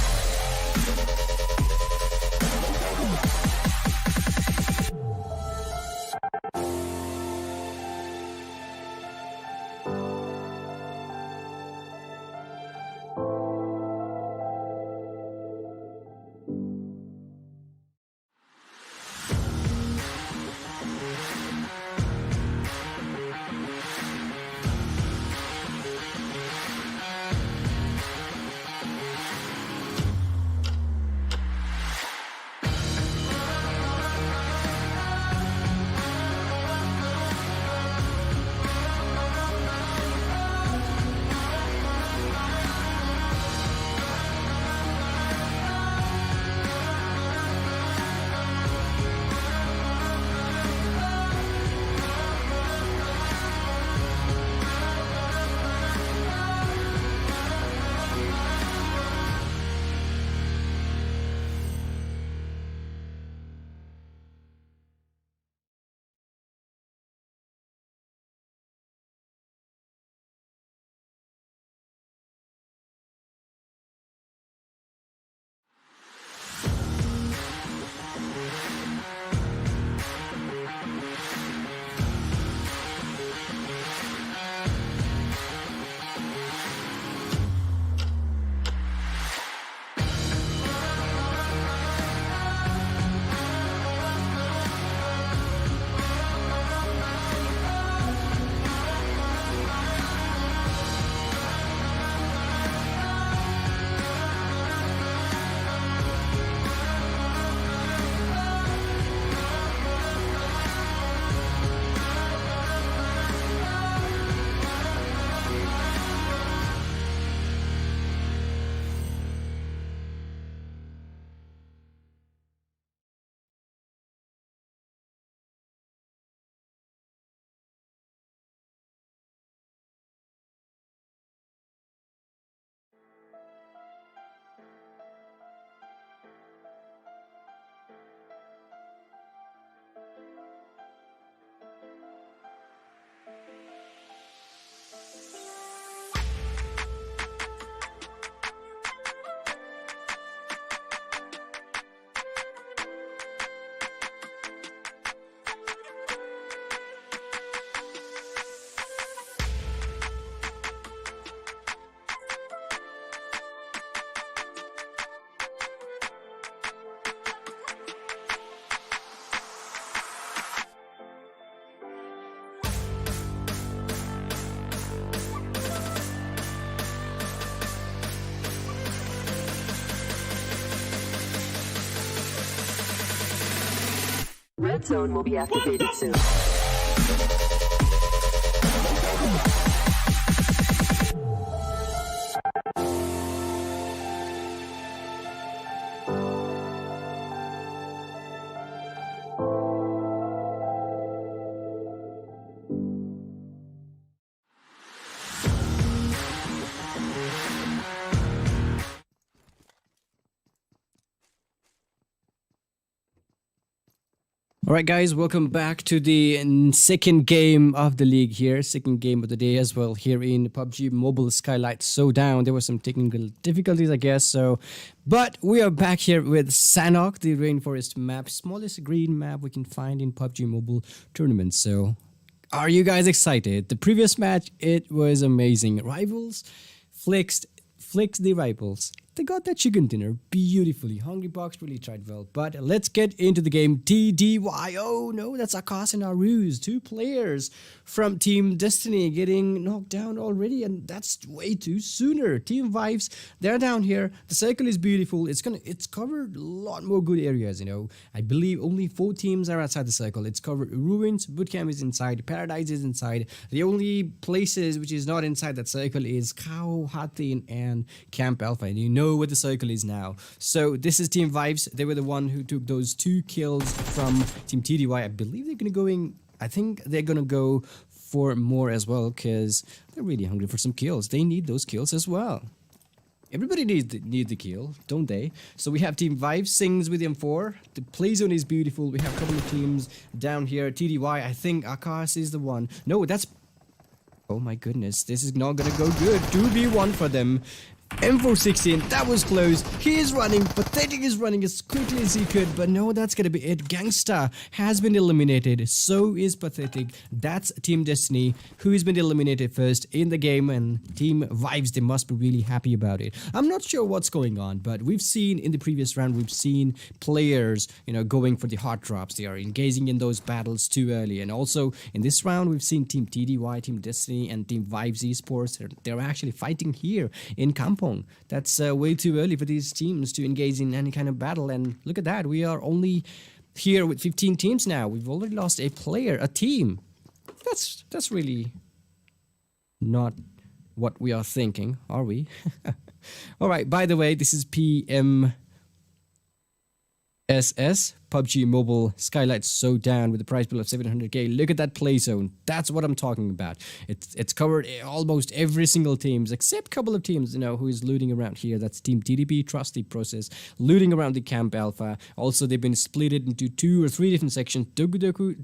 Red zone will be activated soon. All right, guys, welcome back to the second game of the league here. Second game of the day as well here in PUBG Mobile Skylightz Showdown. There were some technical difficulties, I guess, but we are back here with Sanhok, the rainforest map, smallest green map we can find in PUBG Mobile tournaments. So, are you guys excited? The previous match, it was amazing. Rivals flexed the rivals. They got that chicken dinner beautifully. Hungry Box really tried well. But let's get into the game. TDY. Oh no, that's Akash and Aruz. Two players from Team Destiny getting knocked down already. And that's way too sooner. Team Vibes, they're down here. The circle is beautiful. It's covered a lot more good areas, you know. I believe only 4 teams are outside the circle. It's covered Ruins, Bootcamp is inside, Paradise is inside. The only places which is not inside that circle is Khao, Hatin, and Camp Alpha. And you know where the circle is now. So this is Team Vibes. They were the one who took those 2 kills from Team TDY. I believe they're gonna go for more as well, because they're really hungry for some kills. They need those kills as well. Everybody need the kill, don't they? So we have Team Vibes sings with M4. The play zone is beautiful. We have a couple of teams down here. TDY, I think Akash is the one. No, that's... Oh my goodness, this is not gonna go good. 2v1 for them. M416, that was close. He is running. Pathetic is running as quickly as he could, but no, that's gonna be it. Gangsta has been eliminated. So is Pathetic. That's Team Destiny, who has been eliminated first in the game, and Team Vibes, they must be really happy about it. I'm not sure what's going on, but we've seen in the previous round, we've seen players, you know, going for the hot drops. They are engaging in those battles too early. And also in this round, we've seen Team TDY, Team Destiny, and Team Vibes Esports. They're actually fighting here in Kampong. That's way too early for these teams to engage in any kind of battle. And look at that, we are only here with 15 teams now. We've already lost a player, a team. That's really not what we are thinking, are we? All right, by the way, this is PMSS, PUBG Mobile Skylightz Showdown with a prize pool of 700k. Look at that play zone. That's what I'm talking about. It's covered almost every single teams, except a couple of teams, you know, who is looting around here. That's Team TDP, Trust the Process, looting around the Camp Alpha. Also, they've been split into 2 or 3 different sections. Doku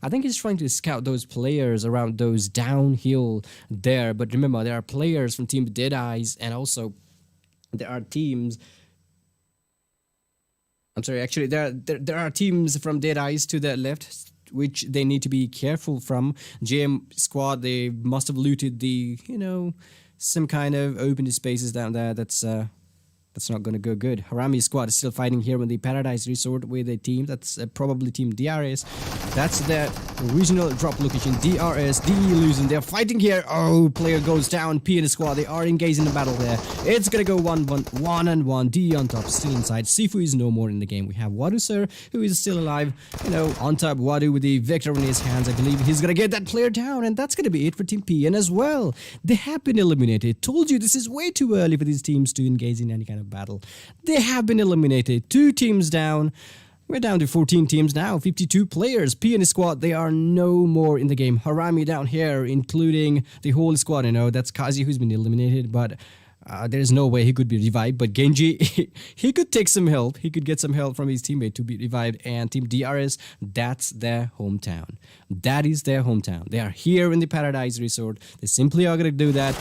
I think he's trying to scout those players around those downhill there. But remember, there are players from Team Deadeyes, and also there are teams... I'm sorry, actually, there are teams from Deadeyes to the left, which they need to be careful from. JM squad, they must have looted the, you know, some kind of open spaces down there. That's not going to go good. Harame squad is still fighting here in the Paradise Resort with a team. That's probably Team DRS. That's the original drop location. DRS, DE losing. They're fighting here. Oh, player goes down. P in the squad. They are engaged in the battle there. It's going to go 1-1. DE on top, still inside. Sifu is no more in the game. We have Wadu Sir, who is still alive. You know, on top, Wadu with the vector in his hands. I believe he's going to get that player down. And that's going to be it for Team PN as well. They have been eliminated. Told you this is way too early for these teams to engage in any kind of battle. They have been eliminated. 2 teams down. We're down to 14 teams now, 52 players. P and his squad, they are no more in the game. Harame down here, including the whole squad. You know, that's Kazi who's been eliminated, but there's no way he could be revived. But Genji, he could take some help. He could get some help from his teammate to be revived. And Team DRS, that's their hometown. That is their hometown. They are here in the Paradise Resort. They simply are going to do that.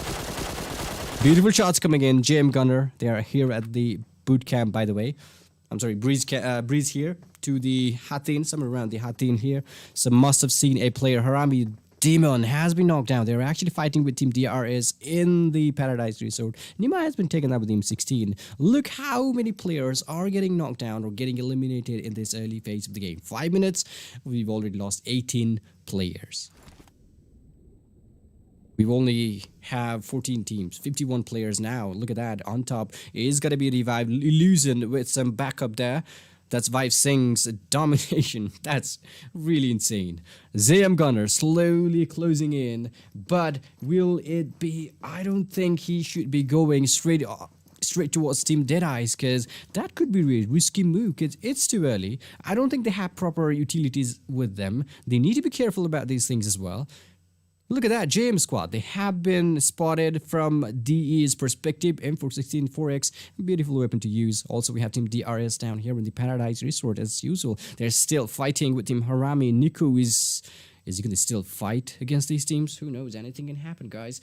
Beautiful shots coming in. JM Gunner, they are here at the boot camp, by the way. I'm sorry, Breeze here to the Hatin, somewhere around the Hatin here. So must have seen a player. Harame Demon has been knocked down. They're actually fighting with Team DRS in the Paradise Resort. Nima has been taken out with Team 16. Look how many players are getting knocked down or getting eliminated in this early phase of the game. 5 minutes, we've already lost 18 players. We only have 14 teams, 51 players now. Look at that. On top is going to be revived. Illusion with some backup there. That's VIVESX's domination. That's really insane. ZM Gunner slowly closing in, but will it be? I don't think he should be going straight towards Team Deadeyes, because that could be a really risky move, because it's too early. I don't think they have proper utilities with them. They need to be careful about these things as well. Look at that, JM squad. They have been spotted from DE's perspective. M416 4X, beautiful weapon to use. Also, we have Team DRS down here in the Paradise Resort as usual. They're still fighting with Team HARAME. Niku is he going to still fight against these teams? Who knows? Anything can happen, guys.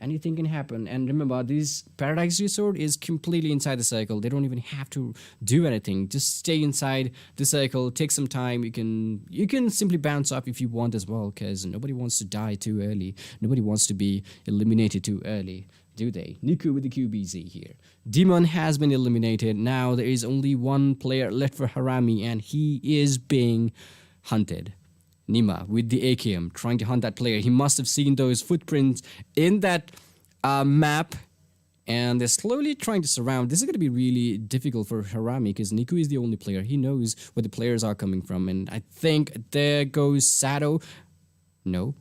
Anything can happen. And remember, this Paradise Resort is completely inside the circle. They don't even have to do anything. Just stay inside the circle, take some time. You can simply bounce off if you want as well, because nobody wants to die too early. Nobody wants to be eliminated too early, do they? Niku with the QBZ here. Demon has been eliminated. Now there is only one player left for HARAME, and he is being hunted. Nima with the AKM trying to hunt that player. He must have seen those footprints in that map, and they're slowly trying to surround. This is going to be really difficult for HARAME, because Niku is the only player. He knows where the players are coming from, and I think there goes Sado. No,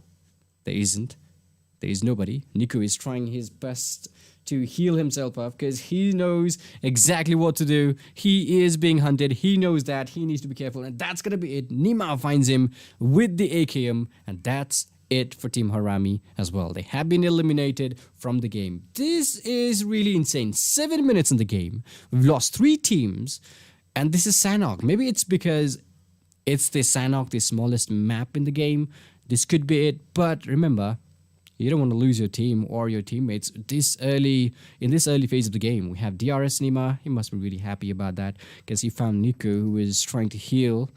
there isn't. There is nobody. Niku is trying his best to heal himself up, because he knows exactly what to do. He is being hunted. He knows that. He needs to be careful, and that's going to be it. Nima finds him with the AKM, and that's it for Team HARAME as well. They have been eliminated from the game. This is really insane. 7 minutes in the game. We've lost 3 teams, and this is Sanhok. Maybe it's because it's the Sanhok, the smallest map in the game. This could be it, but remember, you don't want to lose your team or your teammates in this early phase of the game. We have DRS Nima. He must be really happy about that, because he found Niku, who is trying to heal.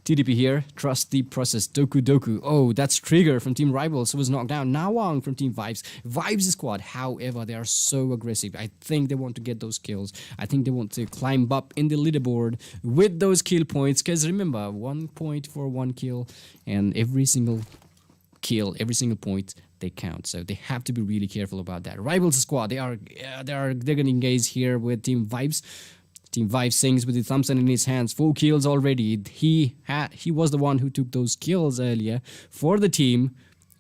TDP here. Trust the process. Doku Doku. Oh, that's Trigger from Team Rivals, who was knocked down. Nawang from Team Vibes. Vibes squad, however, they are so aggressive. I think they want to get those kills. I think they want to climb up in the leaderboard with those kill points, because remember, 1 point for 1 kill, and every single kill, every single point, they count. So they have to be really careful about that. Rivals squad, they're gonna engage here with Team Vibes. Team VIVESX's with the Thompson in his hands. 4 kills already. He was the one who took those kills earlier for the team.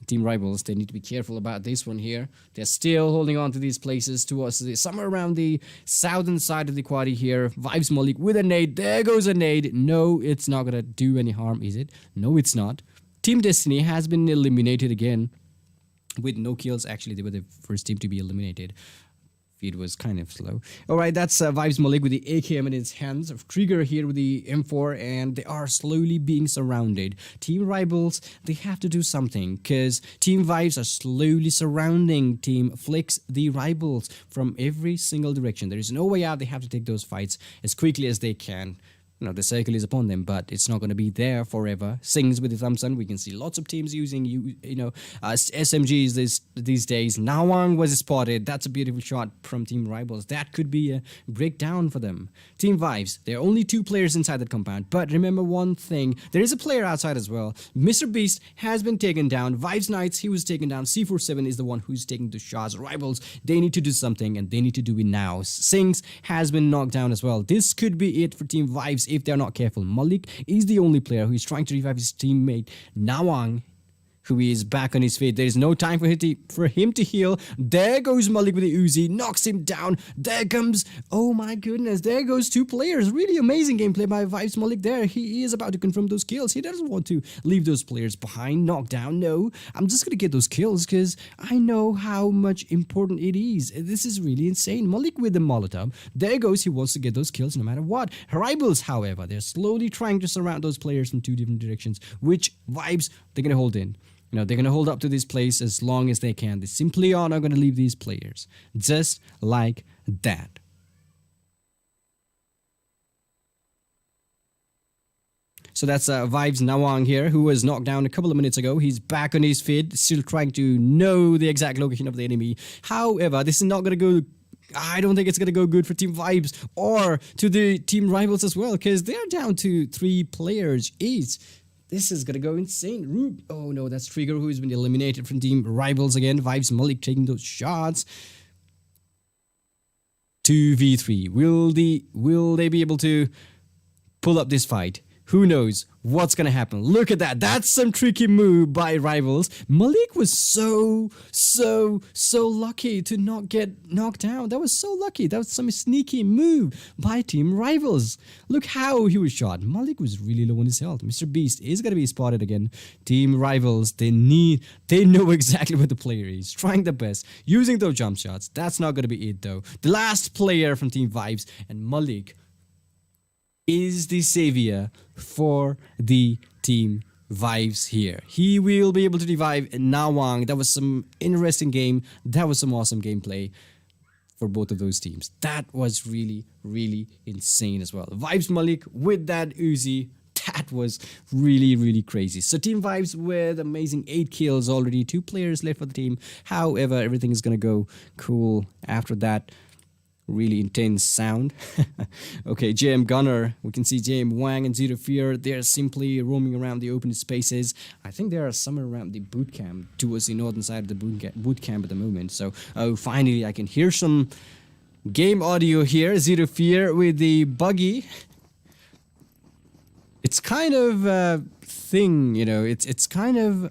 Team Rivals, they need to be careful about this one here. They're still holding on to these places towards somewhere around the southern side of the quaddy here. Vibes Malik with a nade. There goes a nade. No, it's not gonna do any harm, is it? No, it's not. Team Destiny has been eliminated again with no kills. Actually, they were the first team to be eliminated. Feed was kind of slow. Alright, that's Vibes Malik with the AKM in his hands. Trigger here with the M4, and they are slowly being surrounded. Team Rivals, they have to do something, because Team Vibes are slowly surrounding Team Flix, the Rivals, from every single direction. There is no way out. They have to take those fights as quickly as they can. You know, the circle is upon them, but it's not going to be there forever. Sings with the Thompson. We can see lots of teams using SMGs these days. Nawang was spotted. That's a beautiful shot from Team Rivals. That could be a breakdown for them. Team Vibes, there are only 2 players inside that compound, but remember one thing, there is a player outside as well. Mr. Beast has been taken down. Vibes Knights, he was taken down. C47 is the one who's taking the shots. Rivals, they need to do something, and they need to do it now. Sings has been knocked down as well. This could be it for Team Vibes if they're not careful. Malik is the only player who is trying to revive his teammate Nawang, who is back on his feet. There is no time for him to heal. There goes Malik with the Uzi, knocks him down. There comes, oh my goodness, there goes 2 players. Really amazing gameplay by Vibes Malik there. He is about to confirm those kills. He doesn't want to leave those players behind, knocked down. No, I'm just gonna get those kills, because I know how much important it is. This is really insane. Malik with the Molotov. There goes, he wants to get those kills no matter what. Rivals, however, they're slowly trying to surround those players from 2 different directions, which Vibes, they're gonna hold in. You know, they're going to hold up to this place as long as they can. They simply are not going to leave these players. Just like that. So that's Vibes Nawang here, who was knocked down a couple of minutes ago. He's back on his feet, still trying to know the exact location of the enemy. However, this is not going to go... I don't think it's going to go good for Team Vibes or to the Team Rivals as well, because they're down to 3 players each. This is gonna go insane. Oh no, that's Trigger, who's been eliminated from Team Rivals again. Vibes Malik taking those shots. 2v3. Will they be able to pull up this fight? Who knows what's gonna happen? Look at that. That's some tricky move by Rivals. Malik was so lucky to not get knocked down. That was so lucky. That was some sneaky move by Team Rivals. Look how he was shot. Malik was really low on his health. Mr. Beast is gonna be spotted again. Team Rivals, they know exactly where the player is. Trying their best. Using those jump shots. That's not gonna be it though. The last player from Team Vibes, and Malik is the savior for the Team Vibes here. He will be able to revive Nawang. That was some interesting game. That was some awesome gameplay for both of those teams. That was really insane as well. Vibes Malik with that Uzi. That was really crazy. So Team Vibes with amazing 8 kills already. 2 players left for the team. However, everything is gonna go cool after that. Really intense sound. Okay, JM Gunner, we can see JM Wang and Zero Fear. They're simply roaming around the open spaces. I think they are somewhere around the boot camp, towards the northern side of the boot camp at the moment. So, oh, finally I can hear some game audio here. Zero Fear with the buggy. It's kind of a thing, you know, it's kind of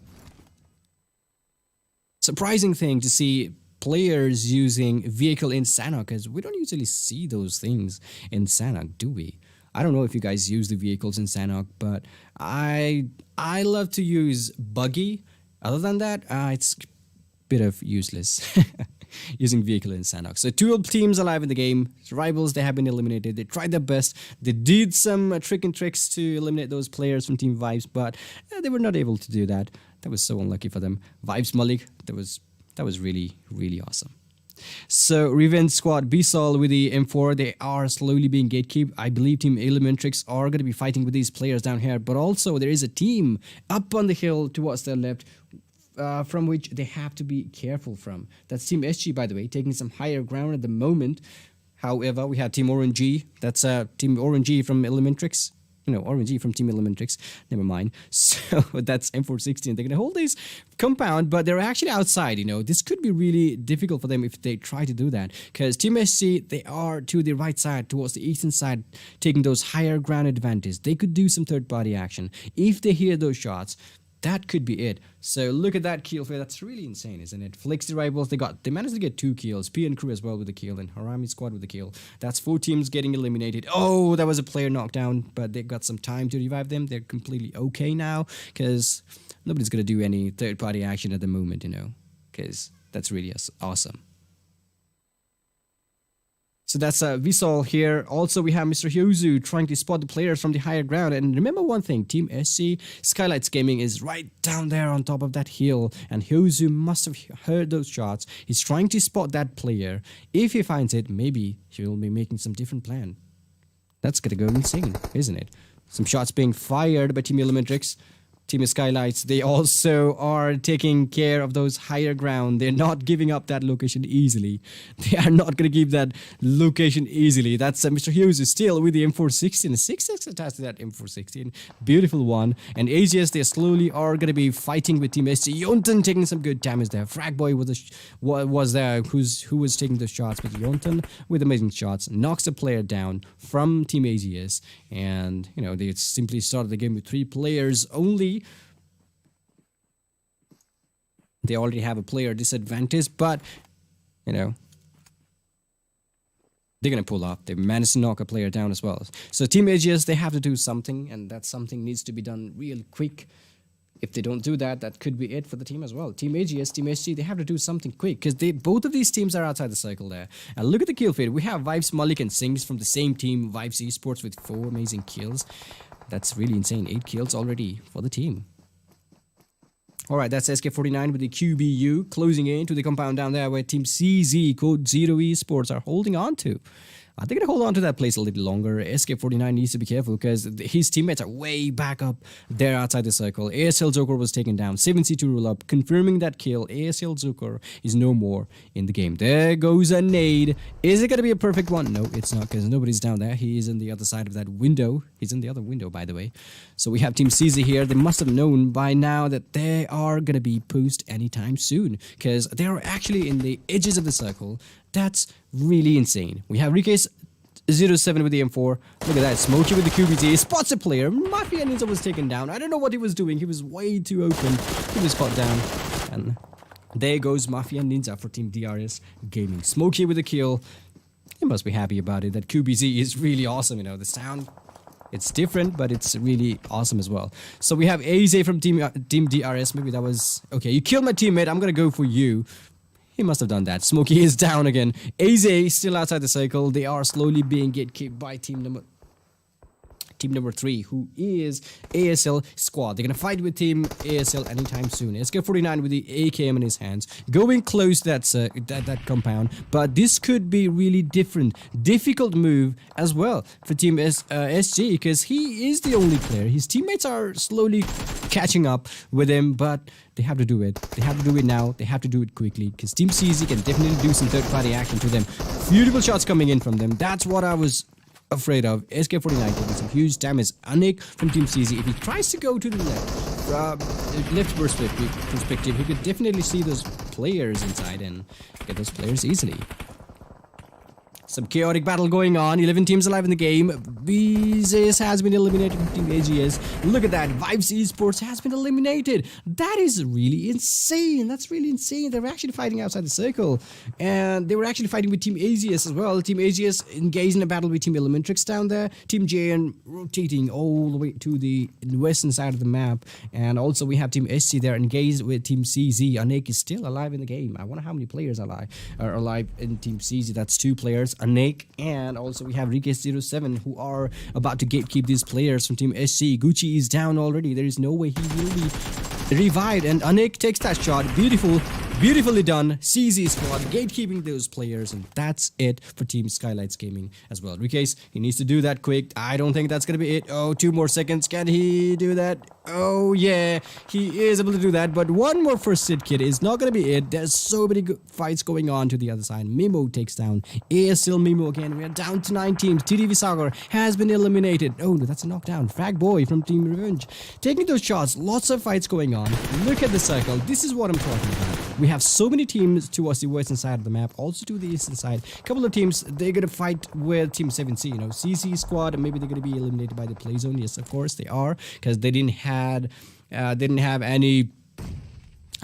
surprising thing to see players using vehicle in Sanhok, because we don't usually see those things in Sanhok, do we? I don't know if you guys use the vehicles in Sanhok, but I love to use buggy. Other than that, it's a bit of useless using vehicle in Sanhok. So 2 teams alive in the game. Rivals, they have been eliminated. They tried their best. They did some trick and tricks to eliminate those players from Team Vibes, but they were not able to do that. That was so unlucky for them. Vibes Malik, that was really awesome. So Revenge Squad B-Sol with the M4, they are slowly being gatekept. I believe Team ELEMENTRIX are going to be fighting with these players down here, but also there is a team up on the hill towards their left, from which they have to be careful from. That's Team SG, by the way, taking some higher ground at the moment. However, we have Team Orange. That's Team Orange from ELEMENTRIX. You know, Orange from Team ELEMENTRIX. Never mind. So that's M416. They're going to hold this compound, but they're actually outside, you know. This could be really difficult for them if they try to do that. Because Team SC, they are to the right side, towards the eastern side, taking those higher ground advantage. They could do some third-party action. If they hear those shots, that could be it. So look at that kill. That's really insane, isn't it? Flex the Rivals, they managed to get 2 kills. PN Crew as well with the kill, and Harame Squad with the kill. That's 4 teams getting eliminated. Oh, that was a player knocked down, but they got some time to revive them. They're completely okay now, because nobody's gonna do any third-party action at the moment, you know, because that's really awesome. So that's Visol here. Also, we have Mr. Hyozu trying to spot the players from the higher ground. And remember one thing, Team SC Skylightz Gaming is right down there on top of that hill. And Hyozu must have heard those shots. He's trying to spot that player. If he finds it, maybe he'll be making some different plan. That's gonna go insane, isn't it? Some shots being fired by Team ELEMENTRIX. Team Skylightz, they also are taking care of those higher ground. They're not giving up that location easily. They are not going to give that location easily. That's Mr. Hughes is still with the M416. 6x attached to that M416. Beautiful one. And AGS, they slowly are going to be fighting with Team SC. Yonton taking some good damage there. Fragboy was there, who was taking the shots. But Yonton with amazing shots knocks the player down from Team AGS. And, you know, they simply started the game with 3 players only. They already have a player disadvantage, but, you know, they're going to pull off. They managed to knock a player down as well. So Team AGS, they have to do something, and that something needs to be done real quick. If they don't do that, that could be it for the team as well. Team AGS, Team SG, they have to do something quick, because both of these teams are outside the circle there. And look at the kill feed. We have Vibes, Malik, and Sings from the same team, Vibes Esports, with 4 amazing kills. That's really insane. 8 kills already for the team. Alright, that's SK49 with the QBU closing in to the compound down there where Team CZ, CODEZERO ESPORTS, are holding on to. They're going to hold on to that place a little longer. SK49 needs to be careful because his teammates are way back up there outside the circle. ASL Joker was taken down. 7C2 roll up, confirming that kill. ASL Joker is no more in the game. There goes a nade. Is it going to be a perfect one? No, it's not, because nobody's down there. He is in the other side of that window. He's in the other window, by the way. So we have Team CZ here. They must have known by now that they are going to be pushed anytime soon, because they are actually in the edges of the circle. That's really insane. We have Rikes 07 with the M4. Look at that. Smokey with the QBT. Spots a player. Mafia Ninja was taken down. I don't know what he was doing. He was way too open. He was caught down. And there goes Mafia Ninja for Team DRS Gaming. Smokey with the kill. He must be happy about it. That QBZ is really awesome. You know, the sound, it's different, but it's really awesome as well. So we have AZ from Team DRS. Maybe that was... Okay, you killed my teammate. I'm going to go for you. He must have done that. Smokey is down again. AZ still outside the circle. They are slowly being gatekept by team number 3, who is ASL squad. They're gonna fight with team ASL anytime soon. SK49 with the AKM in his hands, going close to that compound. But this could be really difficult move as well for team SG, because he is the only player. His teammates are slowly catching up with him, but they have to do it. They have to do it now. They have to do it quickly, because Team CZ can definitely do some third-party action to them. Beautiful shots coming in from them. That's what I was afraid of. SK49 taking some huge damage. Anik from Team CZ, if he tries to go to the left perspective, he could definitely see those players inside and get those players easily. Some chaotic battle going on. 11 teams alive in the game. BZS has been eliminated from Team AGS. Look at that. Vibes Esports has been eliminated. That is really insane. That's really insane. They were actually fighting outside the circle. And they were actually fighting with Team AGS as well. Team AGS engaged in a battle with Team ELEMENTRIX down there. Team JN rotating all the way to the western side of the map. And also we have Team SC there engaged with Team CZ. Anek is still alive in the game. I wonder how many players are alive in Team CZ. That's 2 players. Anek, and also we have Rikes07 who are about to gatekeep these players from Team SC. Gucci is down already. There is no way he will be revived, and Anek takes that shot. Beautifully done. CZ squad gatekeeping those players, and that's it for Team Skylightz Gaming as well. Rikes, he needs to do that quick. I don't think that's gonna be it. Oh, 2 more seconds. Can he do that? Oh yeah, he is able to do that, but 1 more first hit kid is not gonna be it. There's so many fights going on to the other side. Mimo takes down ASL Mimo again. We are down to 9 teams. TDV Sagar has been eliminated. Oh no, that's a knockdown. Frag Boy from Team Revenge taking those shots. Lots of fights going on. Look at the circle. This is what I'm talking about. We have so many teams towards the western side of the map, also to the eastern side. A couple of teams, they're gonna fight with Team 7C, you know, CC squad, and maybe they're gonna be eliminated by the play zone. Yes, of course they are, because they didn't have any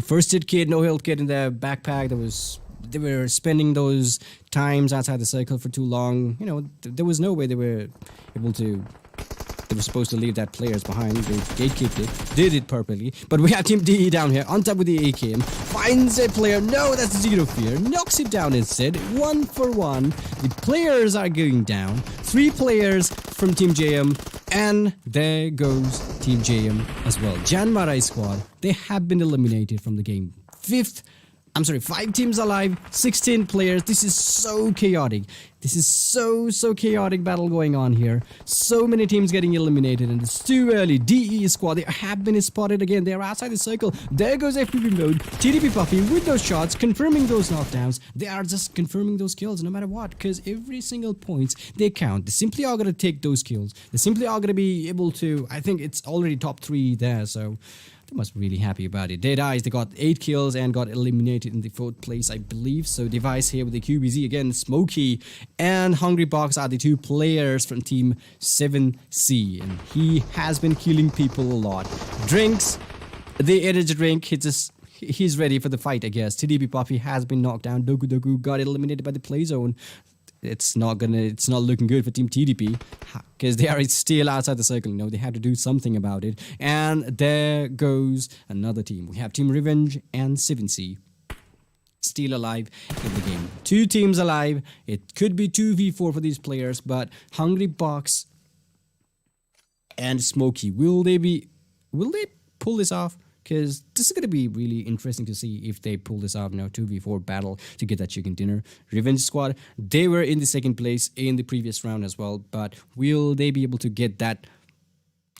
first aid kit, no health kit in their backpack. They were spending those times outside the circle for too long. You know, there was no way they were able to. They were supposed to leave that players behind. They gatekeeped it. Did it perfectly. But we have Team DE down here on top with the AKM. Finds a player. No, that's Zero Fear. Knocks it down instead. 1 for 1. The players are going down. 3 players from Team JM. And there goes Team JM as well. JYANMAARA squad. They have been eliminated from the game. 5 teams alive, 16 players. This is so chaotic. This is so chaotic battle going on here. So many teams getting eliminated, and it's too early. DE squad, they have been spotted again. They are outside the circle. There goes FPV mode. TDP Puffy with those shots, confirming those knockdowns. They are just confirming those kills no matter what, because every single points, they count. They simply are going to take those kills. They simply are going to be able to, I think it's already top 3 there, so they must be really happy about it. DEADEYES, they got 8 kills and got eliminated in the 4th place, I believe. So Device here with the QBZ again. Smokey and Hungry Box are the 2 players from Team 7C. And he has been killing people a lot. Drinks, the energy drink, he's ready for the fight, I guess. TDP Puffy has been knocked down. Doku got eliminated by the play zone. It's not looking good for Team TDP, because they are still outside the circle. You know, they have to do something about it. And there goes another team. We have Team Revenge and 7C still alive in the game. 2 teams alive. It could be 2v4 for these players, but Hungry Box and Smokey, will they pull this off? Because this is going to be really interesting to see if they pull this off now. 2v4 battle to get that chicken dinner. Revenge squad, they were in the 2nd place in the previous round as well, but will they be able to get that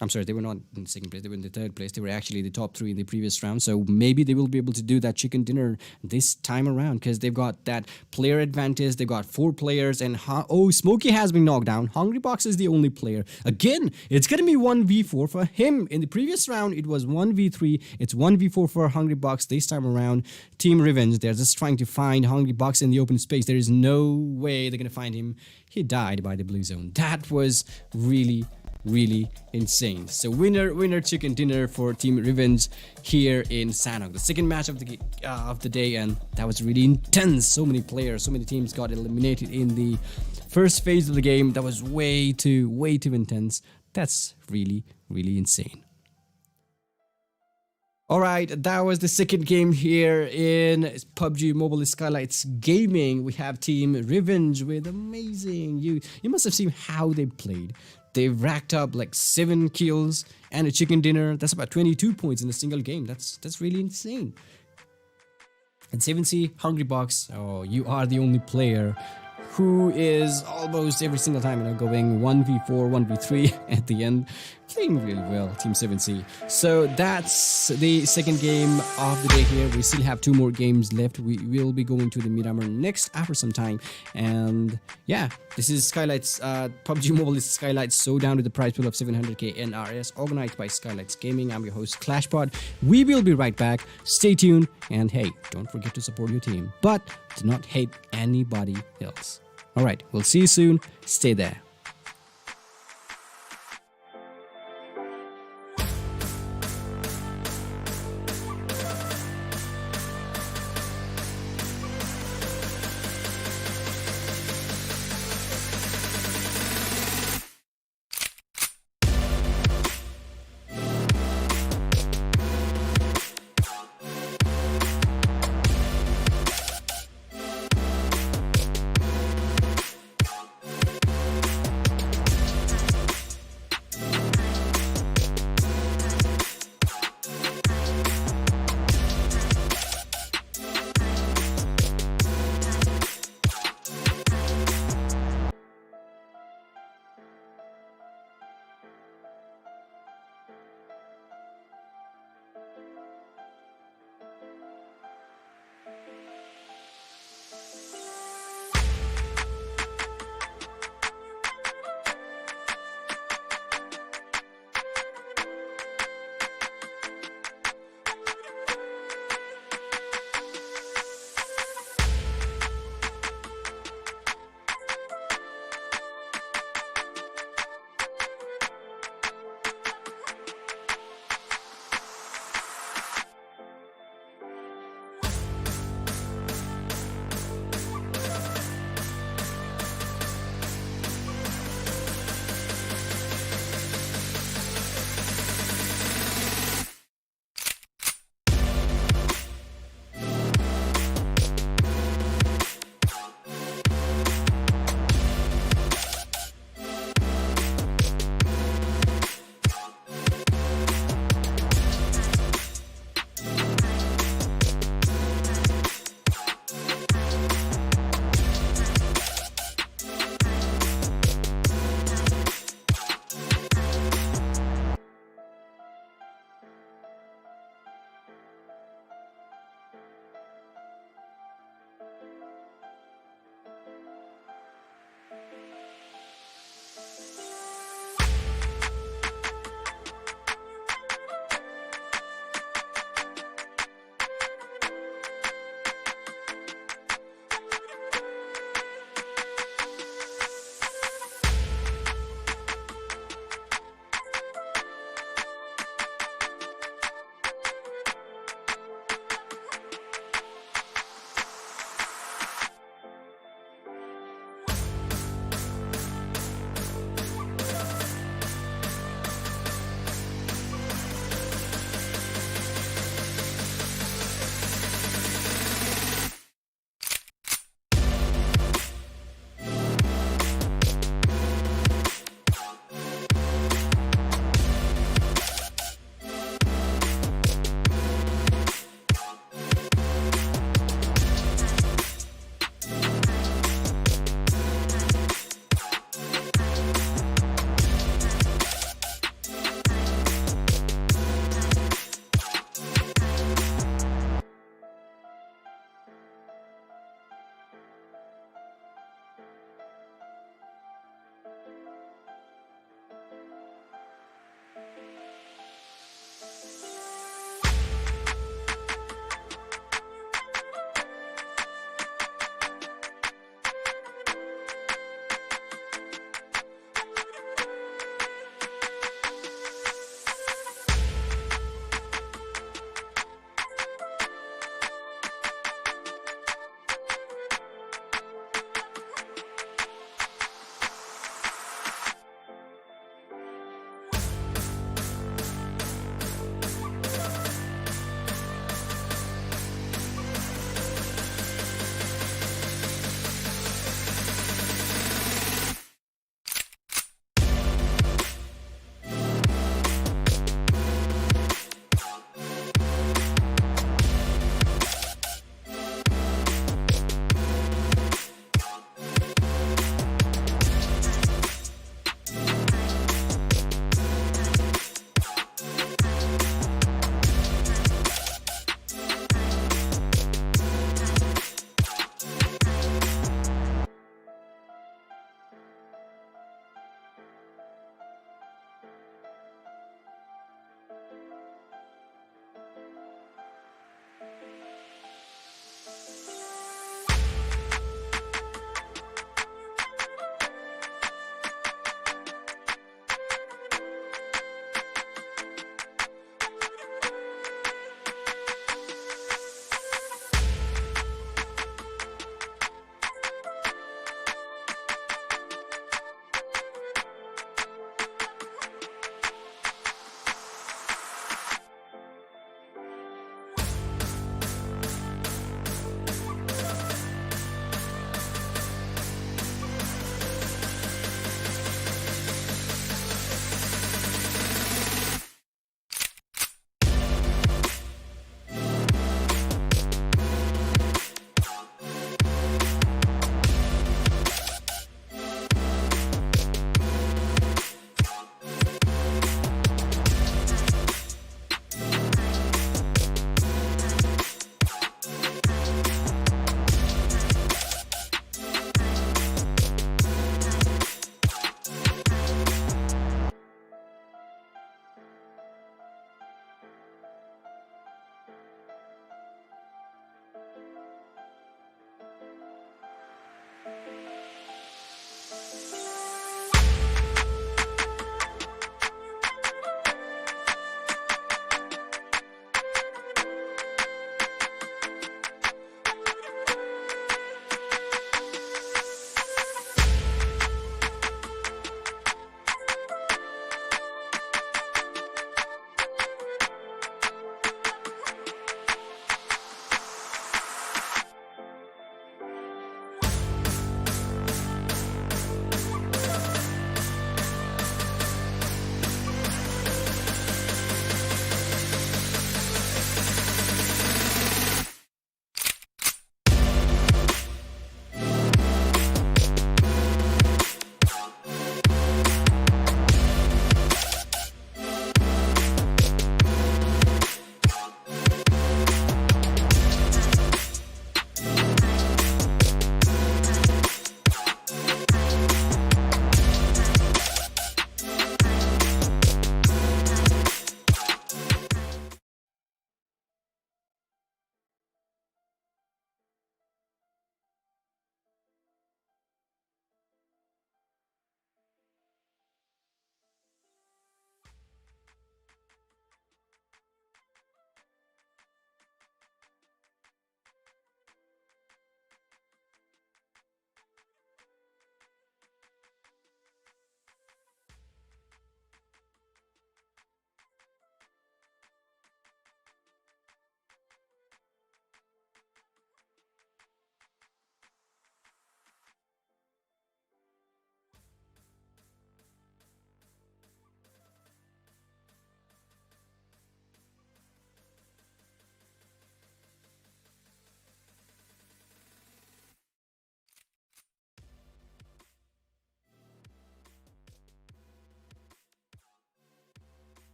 I'm sorry, they were not in second place. They were in the third place. They were actually the top three in the previous round. So maybe they will be able to do that chicken dinner this time around because they've got that player advantage. They've got 4 players. And Smokey has been knocked down. Hungrybox is the only player. Again, it's going to be 1v4 for him. In the previous round, it was 1v3. It's 1v4 for Hungrybox this time around. Team Revenge, they're just trying to find Hungrybox in the open space. There is no way they're going to find him. He died by the blue zone. That was really insane. So winner chicken dinner for Team Revenge here in Sanhok, the second match of the day, and that was really intense. So many players, so many teams got eliminated in the first phase of the game. That was way too intense. That's really insane. Alright, that was the second game here in PUBG Mobile Skylightz Gaming. We have Team Revenge with amazing. You must have seen how they played. They've racked up like 7 kills and a chicken dinner. That's about 22 points in a single game. That's really insane. And 7C, Hungrybox, oh, you are the only player who is almost every single time, going 1v4, 1v3 at the end. Playing really well, Team 7C. So that's the second game of the day here. We still have 2 more games left. We will be going to the Miramar next after some time. And yeah, this is Skylightz, PUBG Mobile Skylightz Showdown with the prize pool of 700k NRS, organized by Skylightz Gaming. I'm your host, ClashPod. We will be right back. Stay tuned. And hey, don't forget to support your team, but do not hate anybody else. Alright, we'll see you soon. Stay there.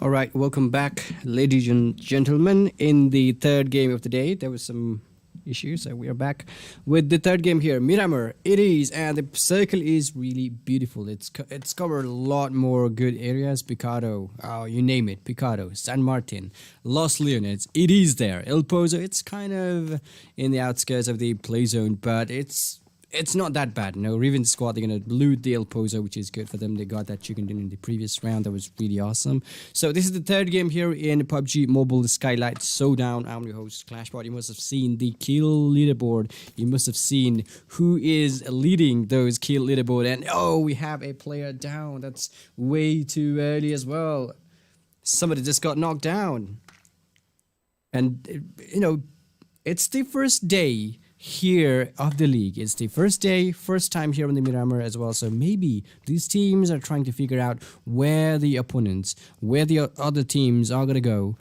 All right, welcome back, ladies and gentlemen. In the third game of the day, there was some issues, so we are back with the third game here. Miramar, it is, and the circle is really beautiful. It's covered a lot more good areas. Picado, you name it, Picado, San Martin, Los Leones. It is there. El Pozo, it's kind of in the outskirts of the play zone, but it's not that bad. No, Riven squad, they're going to loot the El Pozo, which is good for them. They got that chicken dinner in the previous round. That was really awesome. So this is the third game here in PUBG Mobile Skylightz Showdown. I'm your host, Clashbot. You must have seen the kill leaderboard. You must have seen who is leading those kill leaderboard. And oh, we have a player down. That's way too early as well. Somebody just got knocked down. And, it's the first day here of the league. It's the first day, first time here on the Miramar as well. So maybe these teams are trying to figure out where the opponents, where the other teams are going to go.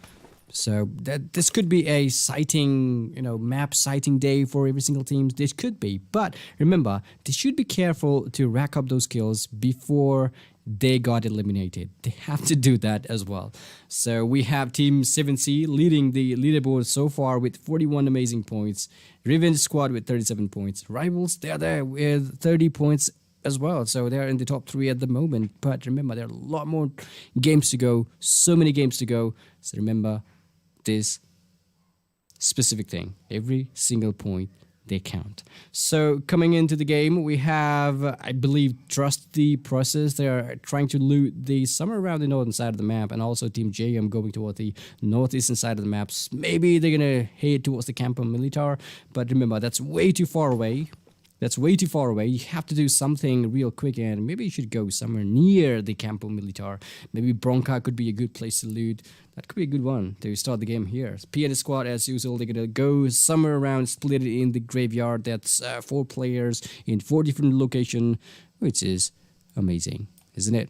So that this could be a sighting, map sighting day for every single team. This could be. But remember, they should be careful to rack up those kills before they got eliminated. They have to do that as well. So we have Team 7C leading the leaderboard so far with 41 amazing points. Revenge Squad with 37 points. Rivals, they're there with 30 points as well. So they're in the top 3 at the moment. But remember, there are a lot more games to go. So many games to go. So remember this specific thing. Every single point, they count. So coming into the game, we have, I believe, Trust the Process. They are trying to loot the somewhere around the northern side of the map, and also Team JM going toward the northeastern side of the maps. Maybe they're gonna head towards the Campo Militar, but remember, that's way too far away. That's way too far away. You have to do something real quick, and maybe you should go somewhere near the Campo Militar. Maybe Bronca could be a good place to loot. That could be a good one to start the game here. PN squad, as usual, they're going to go somewhere around, split it in the graveyard. That's 4 players in 4 different locations, which is amazing, isn't it?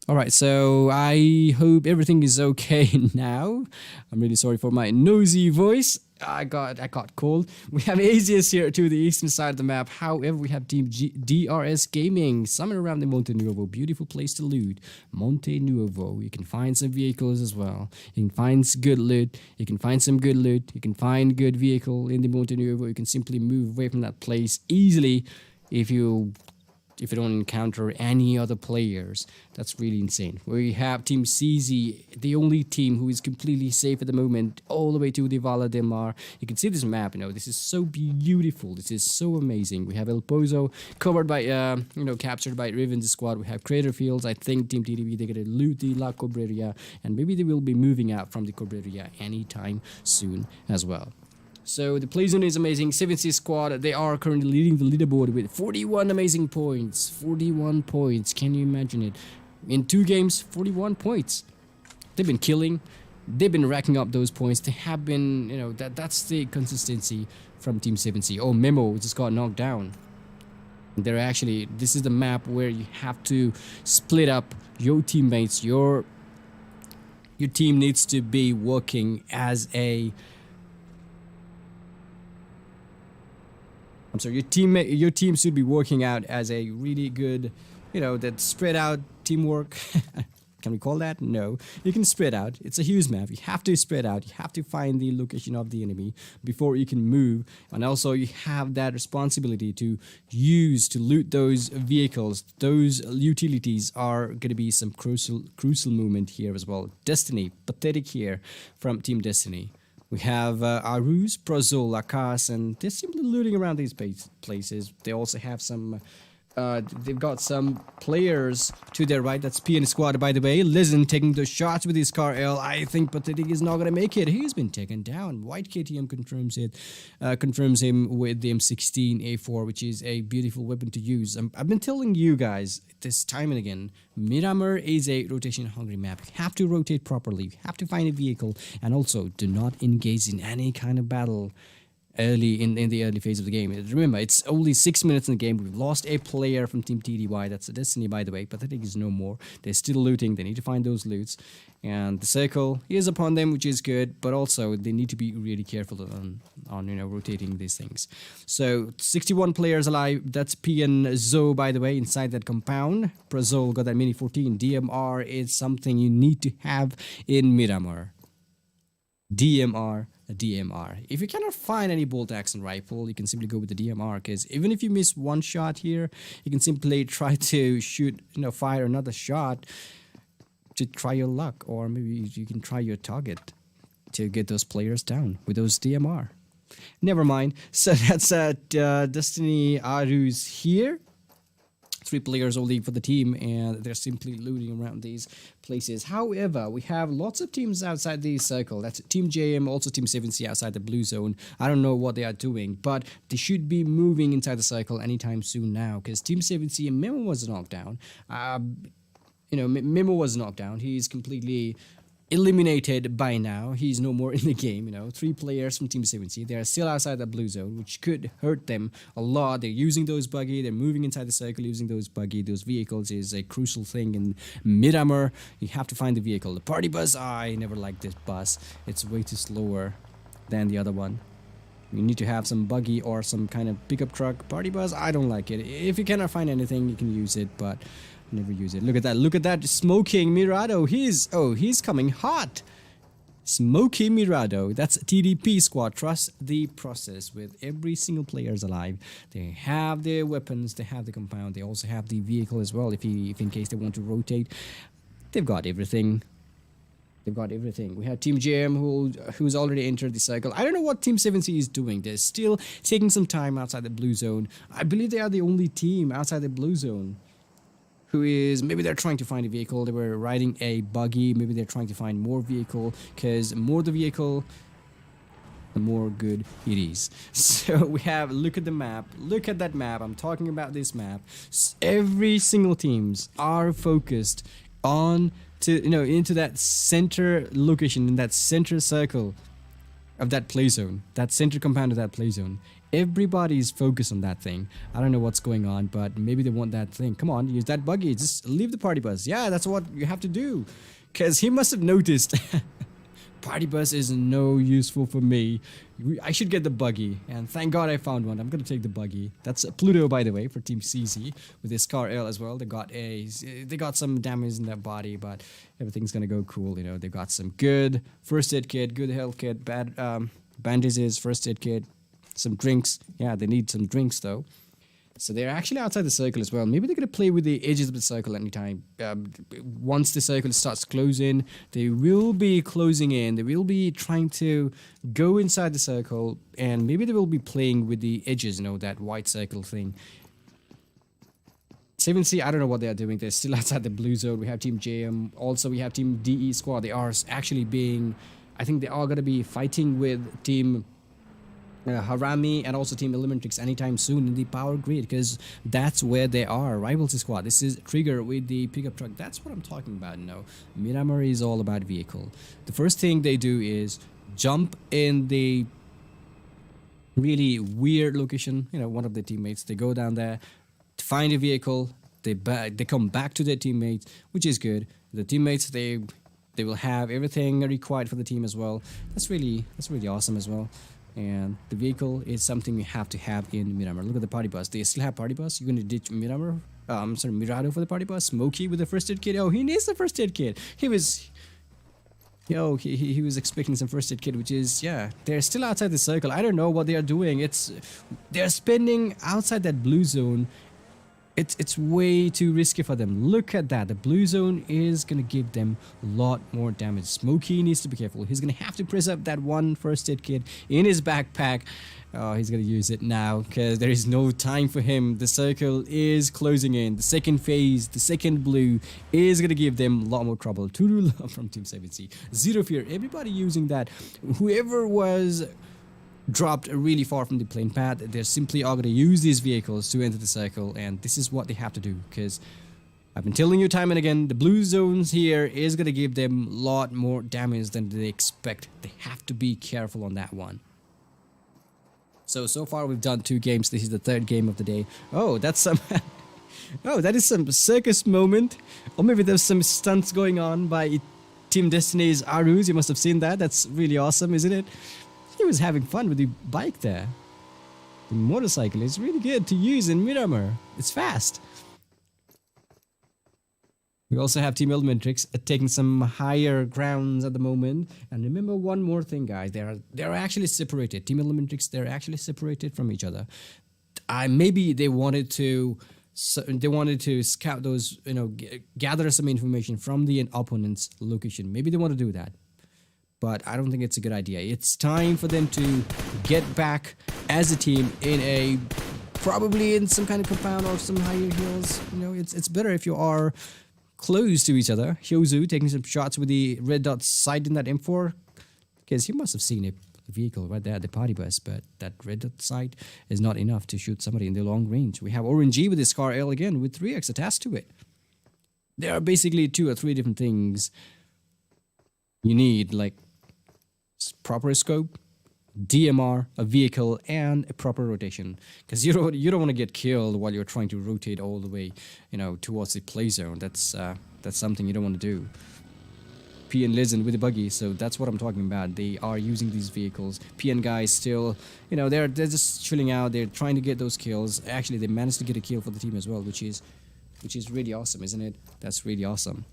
All right, so I hope everything is okay now. I'm really sorry for my nosy voice. I got cold. We have AZS here to the eastern side of the map. However, we have Team DRS Gaming somewhere around the Monte Nuevo. Beautiful place to loot. Monte Nuevo. You can find some vehicles as well. You can find good loot. You can find some good loot. You can find good vehicle in the Monte Nuevo. You can simply move away from that place easily if you don't encounter any other players. That's really insane. We have Team CZ, the only team who is completely safe at the moment, all the way to the Vala de Mar. You can see this map, this is so beautiful. This is so amazing. We have El Pozo covered by, captured by Riven's squad. We have Crater Fields. I think Team TDV, they're going to loot the La Cobreria, and maybe they will be moving out from the Cobreria anytime soon as well. So the play zone is amazing. 7C squad, they are currently leading the leaderboard with 41 amazing points. 41 points. Can you imagine it? In 2 games, 41 points. They've been killing. They've been racking up those points. They have been, that's the consistency from Team 7C. Oh, Memo just got knocked down. This is the map where you have to split up your teammates. Your team needs to be working as a... your team should be working out as a really good, that spread out teamwork. Can we call that? No. You can spread out. It's a huge map. You have to spread out. You have to find the location of the enemy before you can move. And also you have that responsibility to loot those vehicles. Those utilities are going to be some crucial movement here as well. Destiny, pathetic here from Team Destiny. We have Aruz, Prozol, Lakhs, and they're simply looting around these places. They also have some... they've got some players to their right. That's PN squad, by the way. Lizen taking the shots with his car L. I think Pathetic is not going to make it. He's been taken down. White KTM confirms it. Confirms him with the M16A4, which is a beautiful weapon to use. I've been telling you guys this time and again, Miramar is a rotation-hungry map. You have to rotate properly. You have to find a vehicle. And also, do not engage in any kind of battle early in the early phase of the game. Remember, it's only 6 minutes in the game. We've lost a player from Team TDY. That's a Destiny, by the way. Pathetic is no more. They're still looting. They need to find those loots. And the circle is upon them, which is good. But also, they need to be really careful on rotating these things. So, 61 players alive. That's PNZO, by the way, inside that compound. Prazol got that mini 14. DMR is something you need to have in Miramar. DMR. If you cannot find any bolt action rifle, you can simply go with the DMR, because even if you miss one shot here, you can simply try to shoot, fire another shot to try your luck, or maybe you can try your target to get those players down with those DMR. Never mind. So that's Destiny Aru's here. 3 players only for the team, and they're simply looting around these places. However, we have lots of teams outside the circle. That's Team JM, also Team 7C outside the blue zone. I don't know what they are doing, but they should be moving inside the circle anytime soon now, because Team 7C and Memo was knocked down. Memo was knocked down. He's completely eliminated by now. He's no more in the game. 3 players from Team 7C. They are still outside the blue zone, which could hurt them a lot. They're using those buggy. They're moving inside the circle using those buggy. Those vehicles is a crucial thing in Miramar. You have to find the vehicle. The party bus, I never liked this bus. It's way too slower than the other one. You need to have some buggy or some kind of pickup truck. Party bus, I don't like it. If you cannot find anything, you can use it, but never use it. Look at that smoking Mirado. He's coming hot. Smoky Mirado. That's TDP squad. Trust the process. With every single player's alive, they have their weapons, they have the compound, they also have the vehicle as well. If in case they want to rotate, they've got everything. They've got everything. We have Team JM who's already entered the cycle. I don't know what Team 7C is doing. They're still taking some time outside the blue zone. I believe they are the only team outside the blue zone who is, maybe they're trying to find a vehicle. They were riding a buggy. Maybe they're trying to find more vehicle, because more the vehicle, the more good it is. So we have, look at the map. Look at that map. I'm talking about this map. Every single teams are focused on into that center location, in that center circle of that play zone, that center compound of that play zone. Everybody's focused on that thing. I don't know what's going on, but maybe they want that thing. Come on, use that buggy. Just leave the party bus. Yeah, that's what you have to do. Because he must have noticed. Party bus is no useful for me. I should get the buggy. And thank God I found one. I'm going to take the buggy. That's Pluto, by the way, for Team CZ. With his Scar L as well. They got some damage in their body, but everything's going to go cool. They got some good first aid kit, good health kit, bad bandages, first aid kit. Some drinks. Yeah, they need some drinks though. So they're actually outside the circle as well. Maybe they're going to play with the edges of the circle anytime. Once the circle starts closing, they will be closing in. They will be trying to go inside the circle, and maybe they will be playing with the edges, that white circle thing. 7C, I don't know what they are doing. They're still outside the blue zone. We have Team JM. Also, we have Team DE squad. They are actually I think they are going to be fighting with Team HARAME and also Team ELEMENTRIX anytime soon in the power grid, because that's where they are. RIVALSX squad. This is Trigger with the pickup truck. That's what I'm talking about. Miramar is all about vehicle. The first thing they do is jump in the really weird location. One of the teammates. They go down there to find a vehicle. They come back to their teammates, which is good. The teammates they will have everything required for the team as well. That's really awesome as well. And the vehicle is something you have to have in Miramar. Look at the party bus. They still have party bus. You're going to ditch Miramar? Mirado for the party bus. Smokey with the first aid kit. Oh, he needs the first aid kit. He was expecting some first aid kit, which is, yeah, they're still outside the circle. I don't know what they are doing. They're spending outside that blue zone. It's way too risky for them. Look at that. The blue zone is going to give them a lot more damage. Smokey needs to be careful. He's going to have to press up that one first aid kit in his backpack. Oh, he's going to use it now because there is no time for him. The circle is closing in. The second phase, the second blue, is going to give them a lot more trouble. Turu from Team 7C. Zero fear. Everybody using that. Whoever was dropped really far from the plane path, they simply are going to use these vehicles to enter the circle, and this is what they have to do, because I've been telling you time and again, the blue zones here is going to give them a lot more damage than they expect. They have to be careful on that one. So far we've done 2 games. This is the 3rd game of the day. Oh, that's some... oh, that is some circus moment. Or maybe there's some stunts going on by Team Destiny's Aruz. You must have seen that. That's really awesome, isn't it? He was having fun with the bike there. The motorcycle is really good to use in Miramar. It's fast. We also have Team ELEMENTRIX taking some higher grounds at the moment. And remember one more thing, guys. They're actually separated. Team ELEMENTRIX, they're actually separated from each other. Maybe they wanted to scout those, gather some information from the opponent's location. Maybe they want to do that. But I don't think it's a good idea. It's time for them to get back as a team probably in some kind of compound or some higher hills. It's better if you are close to each other. Hyozu taking some shots with the red dot sight in that M4. Because you must have seen a vehicle right there, the party bus, but that red dot sight is not enough to shoot somebody in the long range. We have Erangel with his Scar L again with 3x attached to it. There are basically 2 or 3 different things you need, like proper scope, DMR, a vehicle, and a proper rotation. Because you don't want to get killed while you're trying to rotate all the way, towards the play zone. That's something you don't want to do. PN Legend with the buggy, so that's what I'm talking about. They are using these vehicles. PN guys still, they're just chilling out. They're trying to get those kills. Actually, they managed to get a kill for the team as well, which is really awesome, isn't it? That's really awesome.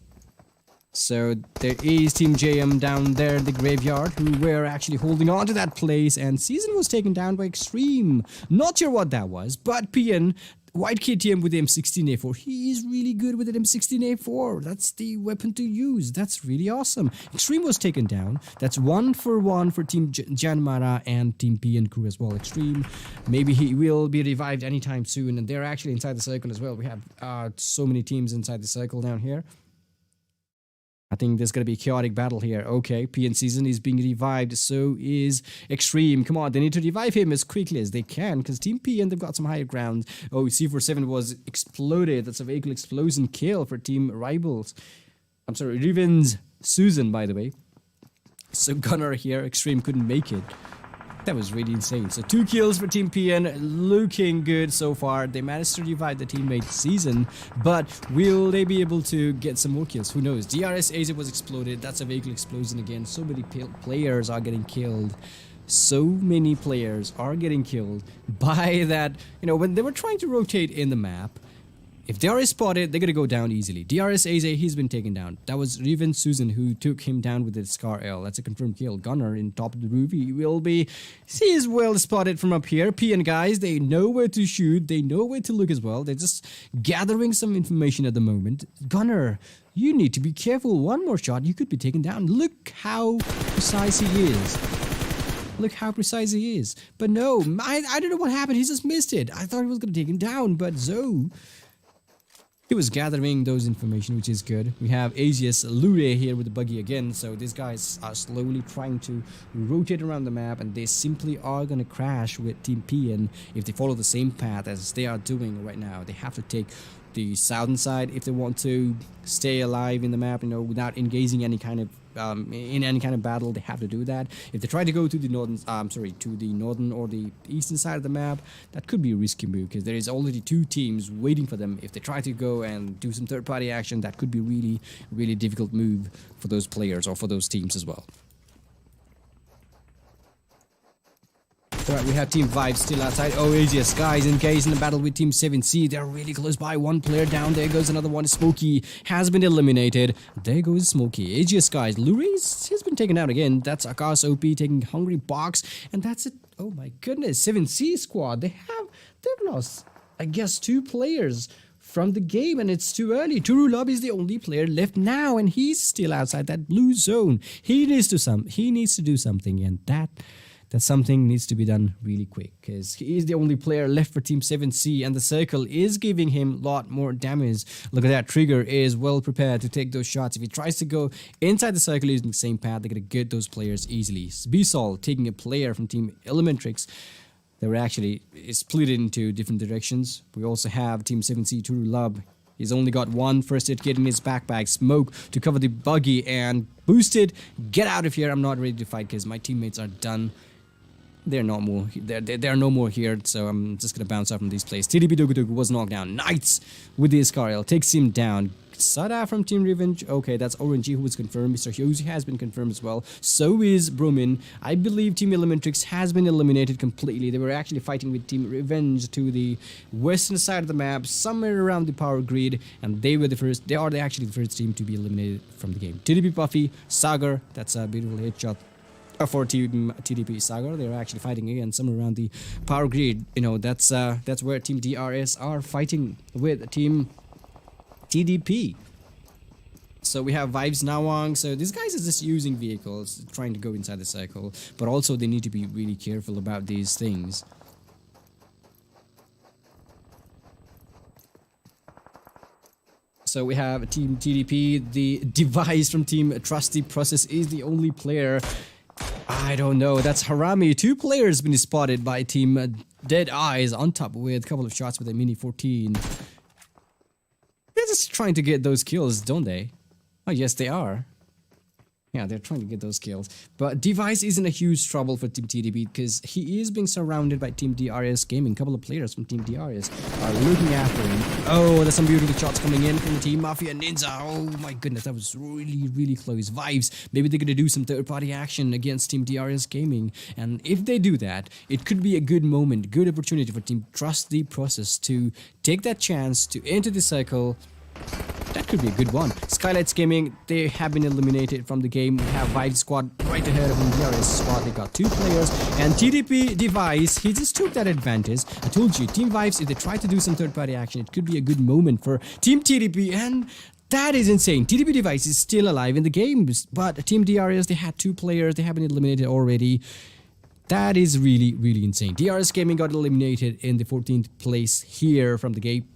So there is Team JM down there in the graveyard who were actually holding on to that place, and Season was taken down by Extreme. Not sure what that was, but PN, White KTM with the M16A4, he is really good with the M16A4. That's the weapon to use. That's really awesome. Extreme was taken down. That's 1 for 1 for Team JYANMAARA and Team PN crew as well. Extreme, maybe he will be revived anytime soon, and they're actually inside the circle as well. We have so many teams inside the circle down here. I think there's going to be a chaotic battle here. Okay, PN Season is being revived. So is Extreme. Come on, they need to revive him as quickly as they can because Team PN, they've got some higher ground. Oh, C47 was exploded. That's a vehicle explosion kill for Team Rivals. I'm sorry, Riven's Susan, by the way. So Gunnar here, Extreme couldn't make it. That was really insane. So 2 kills for Team PN, looking good so far. They managed to revive the teammate Season, but will they be able to get some more kills? Who knows? DRS AZ was exploded. That's a vehicle explosion again. So many players are getting killed. So many players are getting killed by that. When they were trying to rotate in the map, if they are spotted, they're going to go down easily. DRS AZ, he's been taken down. That was Riven Susan who took him down with the Scar L. That's a confirmed kill. Gunnar in top of the roof. He is well spotted from up here. PN guys, they know where to shoot. They know where to look as well. They're just gathering some information at the moment. Gunnar, you need to be careful. One more shot, you could be taken down. Look how precise he is. Look how precise he is. But no, I don't know what happened. He just missed it. I thought he was going to take him down, but Zoe, he was gathering those information, which is good. We have Asius Lure here with the buggy again. So these guys are slowly trying to rotate around the map, and they simply are going to crash with Team PN if they follow the same path as they are doing right now. They have to take the southern side if they want to stay alive in the map, without engaging any kind of in any kind of battle. They have to do that. If they try to go to the northern or the eastern side of the map, that could be a risky move because there is already 2 teams waiting for them. If they try to go and do some third-party action, that could be really, really difficult move for those players or for those teams as well. Alright, we have Team Vibe still outside. Oh, AGS guys engaged in a battle with Team 7C. They're really close by. 1 player down. There goes another one. Smokey has been eliminated. There goes Smokey. AGS guys. Luris has been taken out again. That's Akash OP taking Hungry Box. And that's it. Oh my goodness. 7C squad. They've lost, I guess, 2 players from the game, and it's too early. Turulab is the only player left now, and he's still outside that blue zone. He needs to do something, and that something needs to be done really quick because he is the only player left for Team 7C, and the circle is giving him a lot more damage. Look at that. Trigger is well prepared to take those shots. If he tries to go inside the circle using the same path, they're going to get those players easily. Bisol taking a player from Team ELEMENTRIX. They were actually split into different directions. We also have Team 7C Turulab. He's only got 1 first aid kit in his backpack. Smoke to cover the buggy and boosted. Get out of here. I'm not ready to fight because my teammates are done. They're not more. They're no more here, so I'm just gonna bounce off from this place. TDP Dogu was knocked down. Knights with the Iscariel takes him down. Sada from Team Revenge. Okay, that's Erangel who was confirmed. Mr. Hyozi has been confirmed as well. So is Brumin. I believe Team ELEMENTRIX has been eliminated completely. They were actually fighting with Team Revenge to the western side of the map, somewhere around the power grid, and they were the first. They are actually the first team to be eliminated from the game. TDP Puffy, Sagar. That's a beautiful headshot for Team TDP Sagar. They're actually fighting again somewhere around the power grid. You know, that's where Team DRS are fighting with Team TDP. So we have Vibes Nawang. So these guys are just using vehicles, trying to go inside the circle, but also they need to be really careful about these things. So we have Team TDP. The device from Team Trusty Process is the only player. I don't know. That's Harame. 2 players been spotted by Team Deadeyes on top with a couple of shots with a Mini 14. They're just trying to get those kills, don't they? Oh, yes, they are. Yeah, they're trying to get those kills. But Device is in a huge trouble for Team TDP because he is being surrounded by Team DRS Gaming. A couple of players from Team DRS are looking after him. Oh, there's some beautiful shots coming in from the Team Mafia Ninja. Oh my goodness, that was really, really close. Vibes. Maybe they're going to do some third-party action against Team DRS Gaming. And if they do that, it could be a good moment, good opportunity for Team Trust the Process to take that chance to enter the circle. That could be a good one. Skylightz Gaming, they have been eliminated from the game. We have Vibe Squad right ahead of them. DRS Squad, they got 2 players. And TDP Device, he just took that advantage. I told you, Team Vibes, if they try to do some third-party action, it could be a good moment for Team TDP. And that is insane. TDP Device is still alive in the game. But Team DRS, they had 2 players. They have been eliminated already. That is really, really insane. DRS Gaming got eliminated in the 14th place here from the game.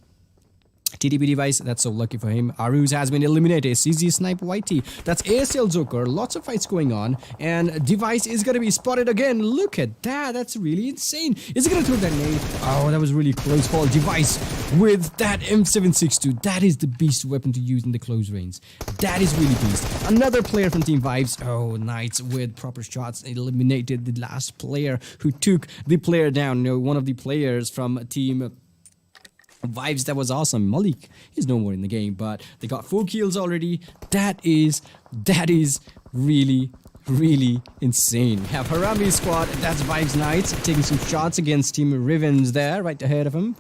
TDP Device, that's so lucky for him. Aruz has been eliminated. CZ Snipe YT. That's ASL Joker. Lots of fights going on. And Device is going to be spotted again. Look at that. That's really insane. Is he going to throw that nade? Oh, that was really close call. Device with that M762. That is the beast weapon to use in the close range. That is really beast. Another player from Team Vibes. Oh, Knights with proper shots eliminated the last player who took the player down. No, one of the players from Team Vibes, that was awesome. Malik is no more in the game, but they got 4 kills already. That is really, really insane. We have Harame Squad, that's Vibes Knights, taking some shots against Team Rivens there, right ahead of him.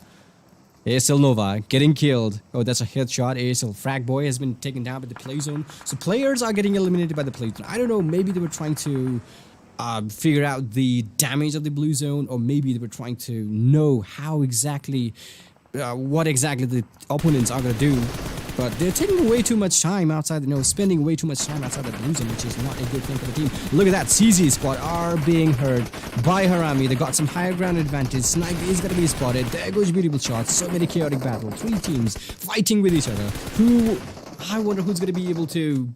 ASL Nova getting killed. Oh, that's a headshot. ASL Frag Boy has been taken down by the play zone. So players are getting eliminated by the play zone. I don't know, maybe they were trying to figure out the damage of the blue zone, or maybe they were trying to know how exactly what exactly the opponents are going to do. But they're taking way too much time outside, spending way too much time outside the blue zone, which is not a good thing for the team. Look at that, CZ Squad are being hurt by Harame. They got some higher ground advantage. Snipe is going to be spotted. There goes beautiful shots. So many chaotic battle. 3 teams fighting with each other. I wonder who's going to be able to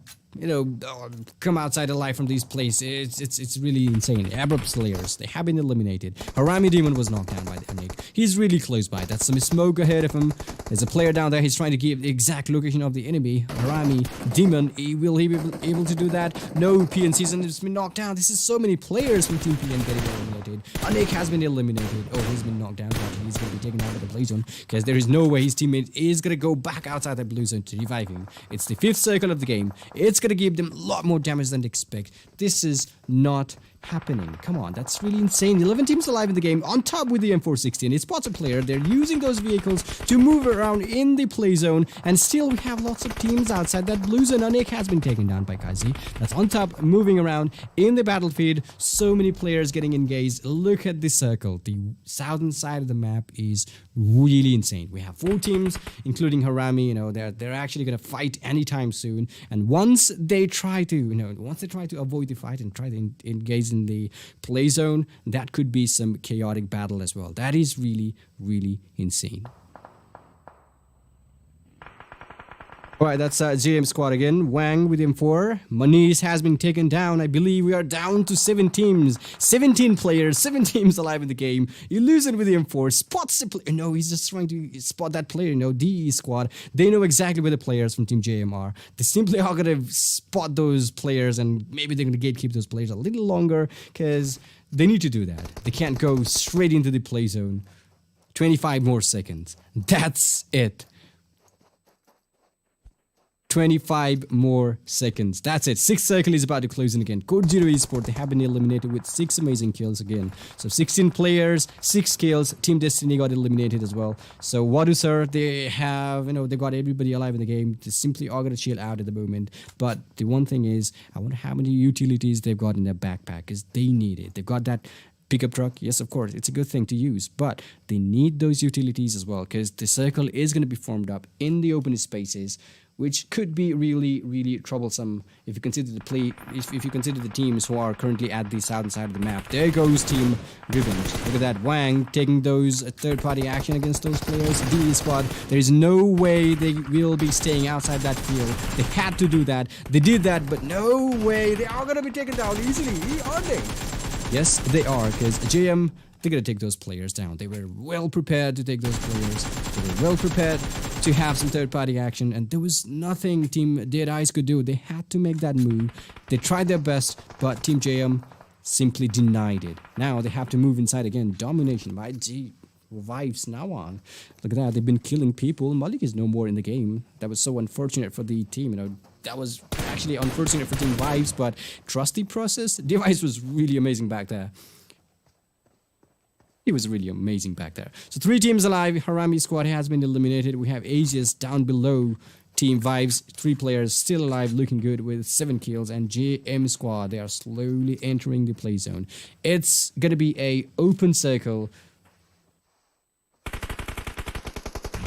come outside alive from these places. It's really insane. ABRUPT Slayers, they have been eliminated. Harame Demon was knocked down by the Anik. He's really close by. That's some smoke ahead of him. There's a player down there. He's trying to give the exact location of the enemy. Harame Demon, will he be able to do that? No, PNC's has been knocked down. This is so many players from Team PN getting eliminated. Anik has been eliminated. Oh, he's been knocked down. He's going to be taken out of the blue zone because there is no way his teammate is going to go back outside the blue zone to revive him. It's the 5th circle of the game. It's going to give them a lot more damage than they expect. This is not happening. Come on, that's really insane. 11 teams alive in the game, on top with the M416. It's spots a player. They're using those vehicles to move around in the play zone, and still we have lots of teams outside that blue zone. Anik has been taken down by Kazi. That's on top, moving around in the battlefield. So many players getting engaged. Look at this circle. The southern side of the map is really insane. We have 4 teams, including Harame. They're actually going to fight anytime soon. And once they try to avoid the fight and try to engage in the play zone, that could be some chaotic battle as well. That is really, really insane. Alright, that's JM Squad again. Wang with M4. Manish has been taken down. I believe we are down to 7 teams. 17 players, 7 teams alive in the game. Illusion with the M4. Spots the player. No, he's just trying to spot that player. DE Squad. They know exactly where the players from Team JM are. They simply are going to spot those players, and maybe they're going to gatekeep those players a little longer because They need to do that. They can't go straight into the play zone. 25 more seconds. That's it. 25 more seconds. That's it. Sixth circle is about to close in again. CODEZERO Esports, they have been eliminated with 6 amazing kills again. So 16 players, 6 kills. Team Destiny got eliminated as well. So Wadusar, they have, they got everybody alive in the game. They simply are going to chill out at the moment. But the one thing is, I wonder how many utilities they've got in their backpack, because they need it. They've got that pickup truck. Yes, of course, it's a good thing to use, but they need those utilities as well, because the circle is going to be formed up in the open spaces, which could be really, really troublesome if you consider if you consider the teams who are currently at the southern side of the map. There goes Team Revenge. Look at that, Wang taking those third-party action against those players. DE squad, there is no way they will be staying outside that field. They had to do that. They did that, but no way. They are gonna be taken down easily, aren't they? Yes, they are, because JM, they're going to take those players down. They were well prepared to take those players. They were well prepared to have some third-party action, and there was nothing Team DEADEYES could do. They had to make that move. They tried their best, but Team JM simply denied it. Now they have to move inside again. Domination by Vibes now on. Look at that. They've been killing people. Malik is no more in the game. That was so unfortunate for the team, That was actually unfortunate for Team Vibes, but trust the process. Device was really amazing back there. He was really amazing back there. So 3 teams alive. HARAME squad has been eliminated. We have Aegis down below. Team Vibes, 3 players still alive, looking good with 7 kills. And JM squad, they are slowly entering the play zone. It's going to be a open circle.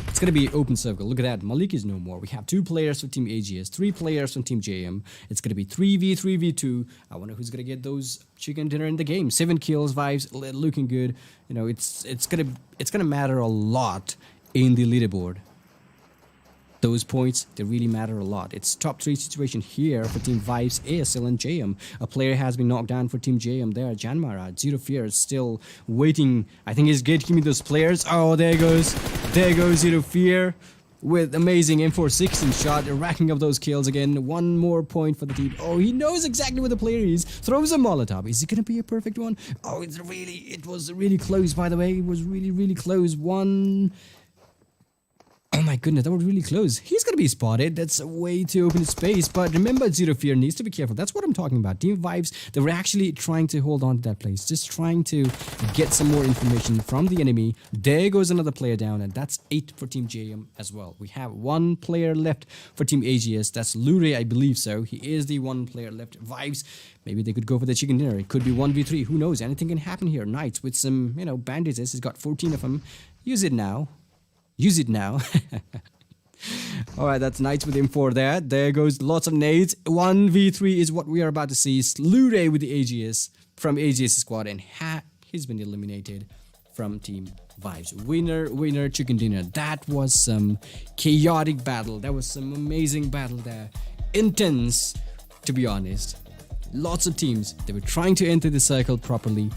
It's going to be open circle. Look at that. Malik is no more. We have 2 players for Team AGS, 3 players from Team JM. It's going to be 3v2. I wonder who's going to get those chicken dinner in the game. 7 kills, Vibes looking good. It's going to matter a lot in the leaderboard. Those points, they really matter a lot. It's top 3 situation here for Team Vibes, ASL and JM. A player has been knocked down for Team JM there. JYANMAARA, Zero Fear is still waiting. I think he's getting me those players. Oh, there goes Zero Fear with amazing M416 shot, racking up those kills again. 1 more point for the team. Oh, he knows exactly where the player is. Throws a Molotov. Is it going to be a perfect one? Oh, it was really close, by the way. It was really, really close. Oh my goodness, that was really close. He's going to be spotted. That's a way too open space. But remember, Zero Fear needs to be careful. That's what I'm talking about. Team Vibes, they were actually trying to hold on to that place. Just trying to get some more information from the enemy. There goes another player down. And that's 8 for Team JM as well. We have 1 player left for Team AGS. That's Lure, I believe so. He is the 1 player left. Vibes, maybe they could go for the chicken dinner. It could be 1v3. Who knows? Anything can happen here. Knights with some, bandages. He's got 14 of them. Use it now. Use it now. Alright, that's Knights with M4 there. There goes lots of nades. 1v3 is what we are about to see. Lure with the AGS from AGS squad. And he's been eliminated from Team Vibes. Winner, chicken dinner. That was some chaotic battle. That was some amazing battle there. Intense, to be honest. Lots of teams. They were trying to enter the circle properly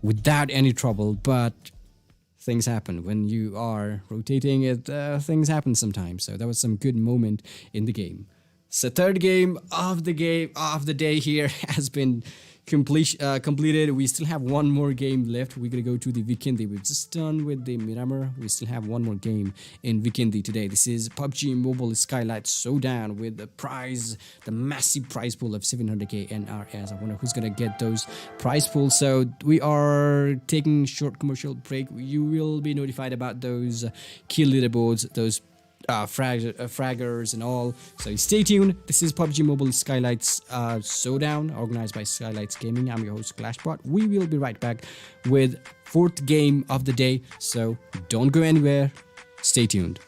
without any trouble, but things happen when you are rotating it. Things happen sometimes. So that was some good moment in the game. So 3rd game of the day here has been completed. We still have 1 more game left. We're gonna go to the Vikendi. We're just done with the Miramar. We still have 1 more game in Vikendi today. This is PUBG Mobile Skylightz Showdown with the massive prize pool of 700k NRS. I wonder who's gonna get those prize pools. So we are taking short commercial break. You will be notified about those kill leaderboards, those fraggers and all. So stay tuned. This is PUBG Mobile Skylightz Showdown, organized by Skylightz Gaming. I'm your host Clashbot. We will be right back with 4th game of the day. So don't go anywhere. Stay tuned.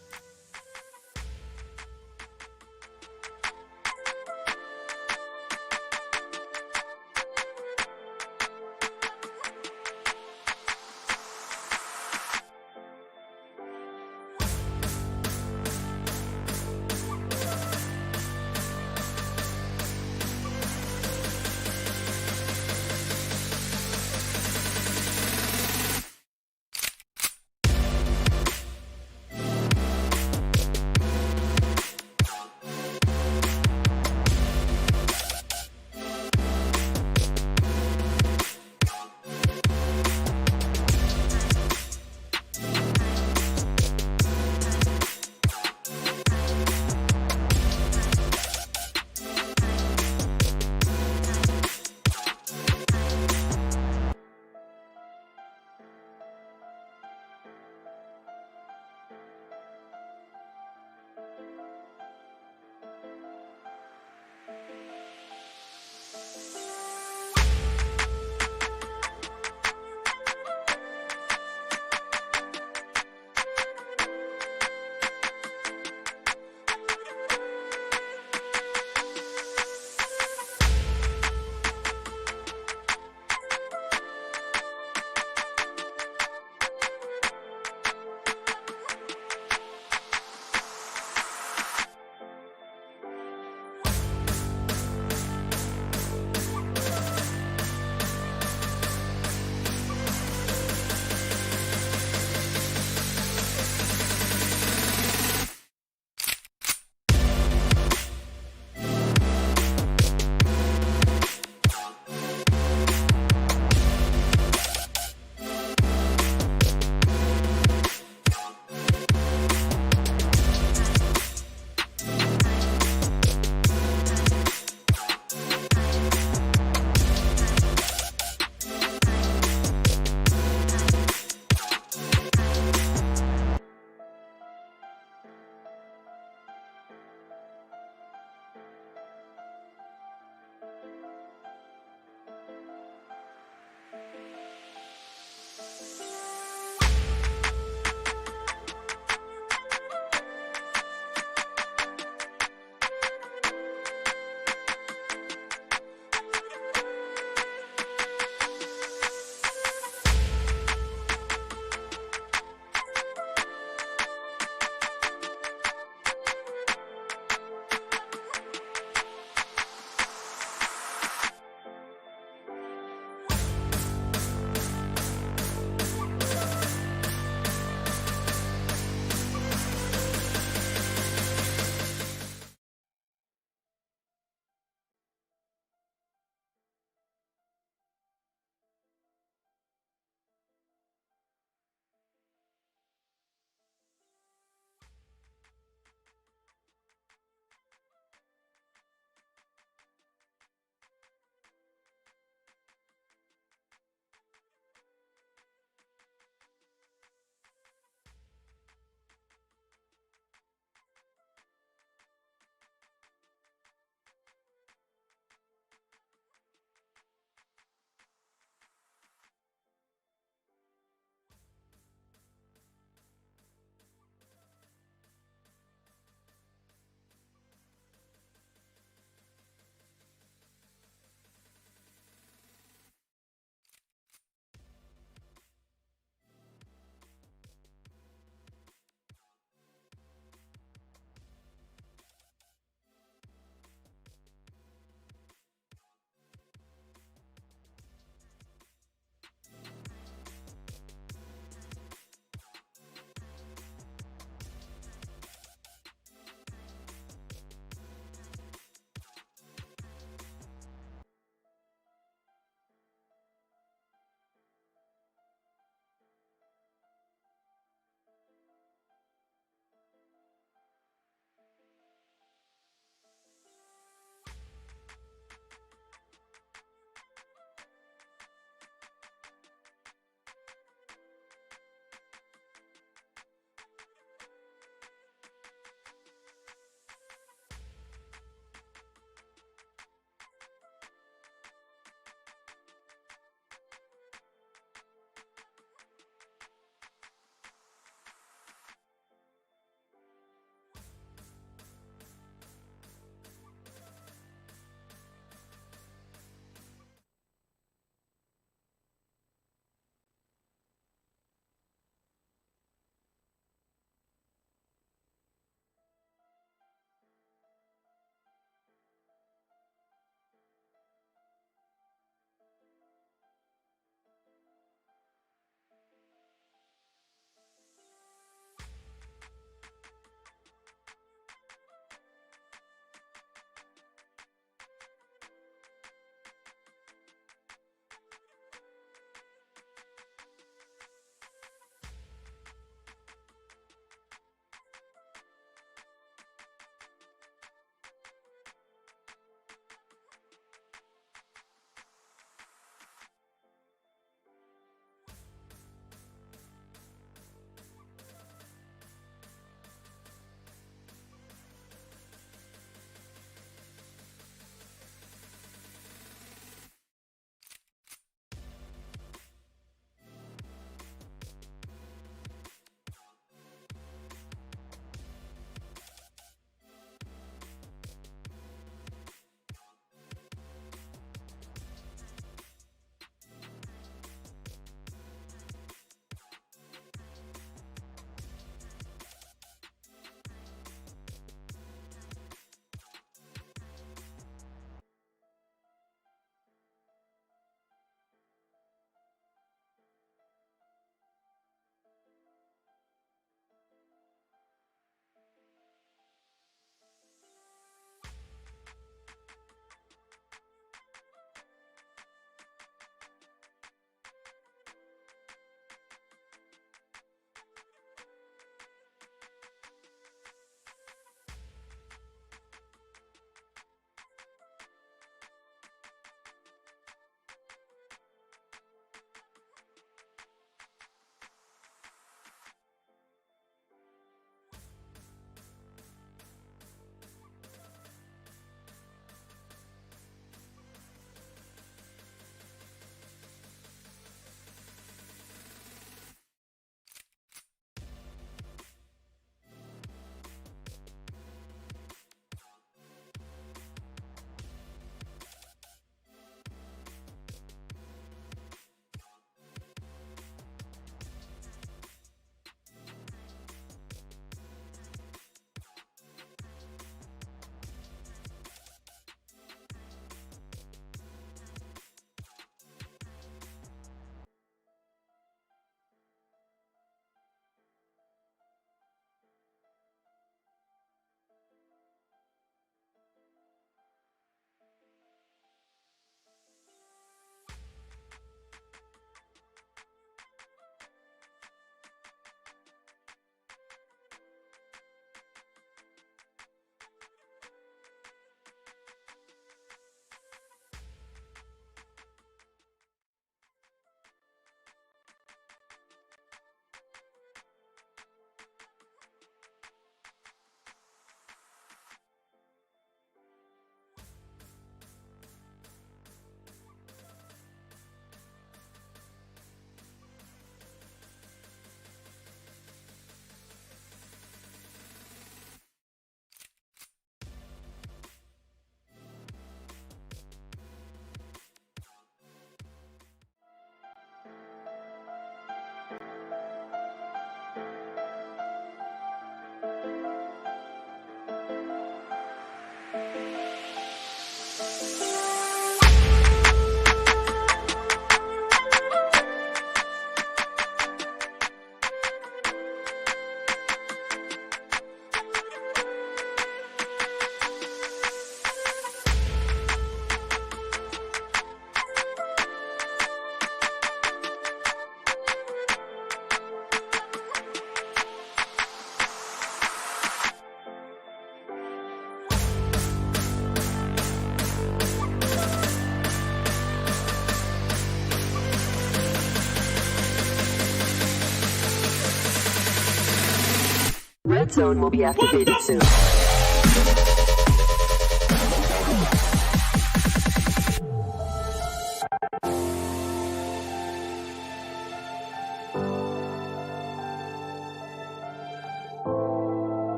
Red zone will be activated soon.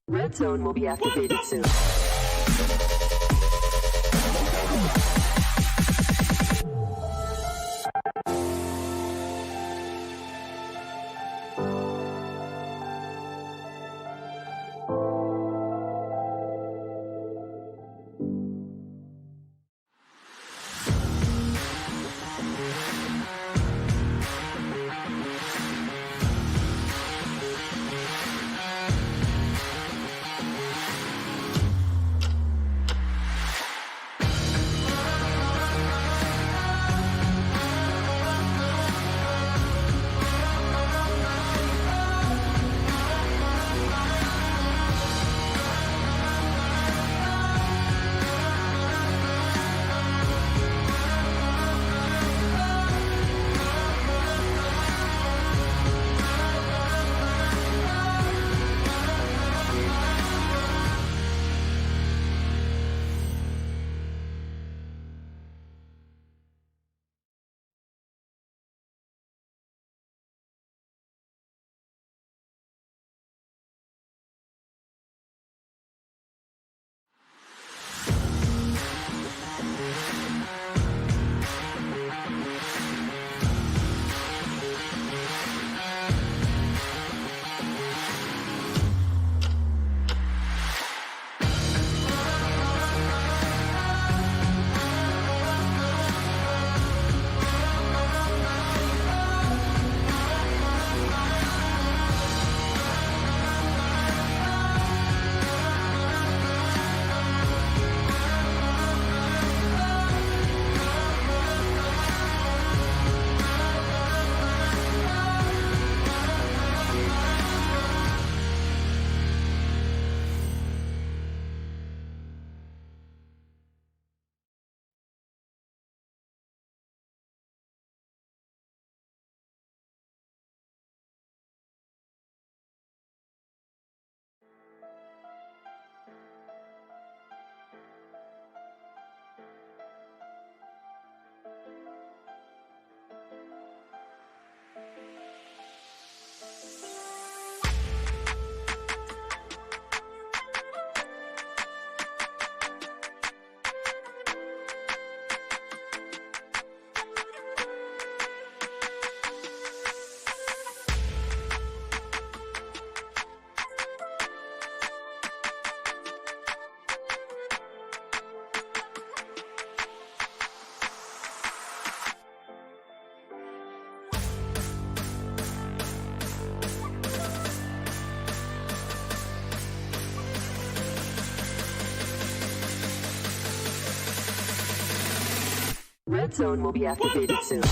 Red zone will be activated soon. Red zone will be activated soon.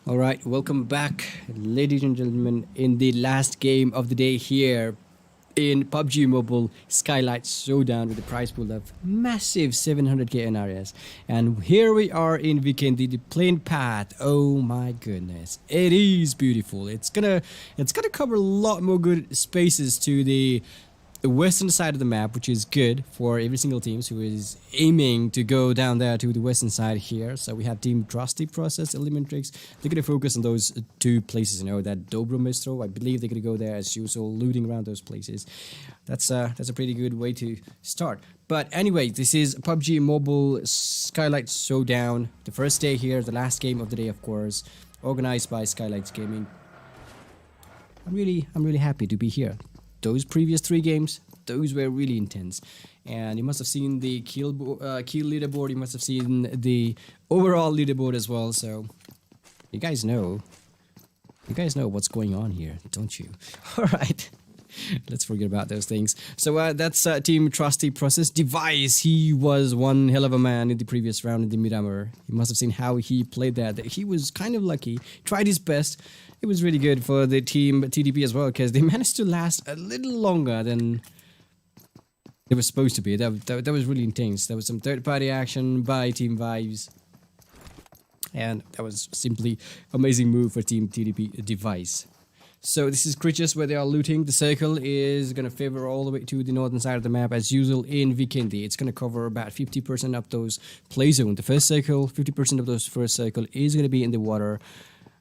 All right, welcome back, ladies and gentlemen, in the last game of the day here in PUBG Mobile Skylightz Showdown with the prize pool of massive 700k NRS. And here we are in Vikendi, the plain path. Oh my goodness, it is beautiful. It's gonna cover a lot more good spaces to the western side of the map, which is good for every single team who is aiming to go down there to the western side here. So we have Team Trusty Process, ELEMENTRIX. They're going to focus on those two places, you know, that Dobro Mistro. I believe they're going to go there as usual, looting around those places. That's a pretty good way to start. But anyway, this is PUBG Mobile Skylightz Showdown. The first day here, the last game of the day, of course, organized by Skylightz Gaming. I'm really happy to be here. Those previous 3 games, those were really intense, and you must have seen the kill leaderboard. You must have seen the overall leaderboard as well. So you guys know what's going on here, don't you? All right, let's forget about those things. So that's Team Trusty Process. Device, he was one hell of a man in the previous round in the Miramar. You must have seen how he played that. He was kind of lucky, tried his best. It was really good for the team TDP as well, because they managed to last a little longer than they were supposed to be. That was really intense. There was some third-party action by Team Vibes, and that was simply amazing move for Team TDP Device. So this is creatures where they are looting. The circle is going to favor all the way to the northern side of the map as usual in Vikendi. It's going to cover about 50% of those play zone. The first circle, 50% of those first circle is going to be in the water,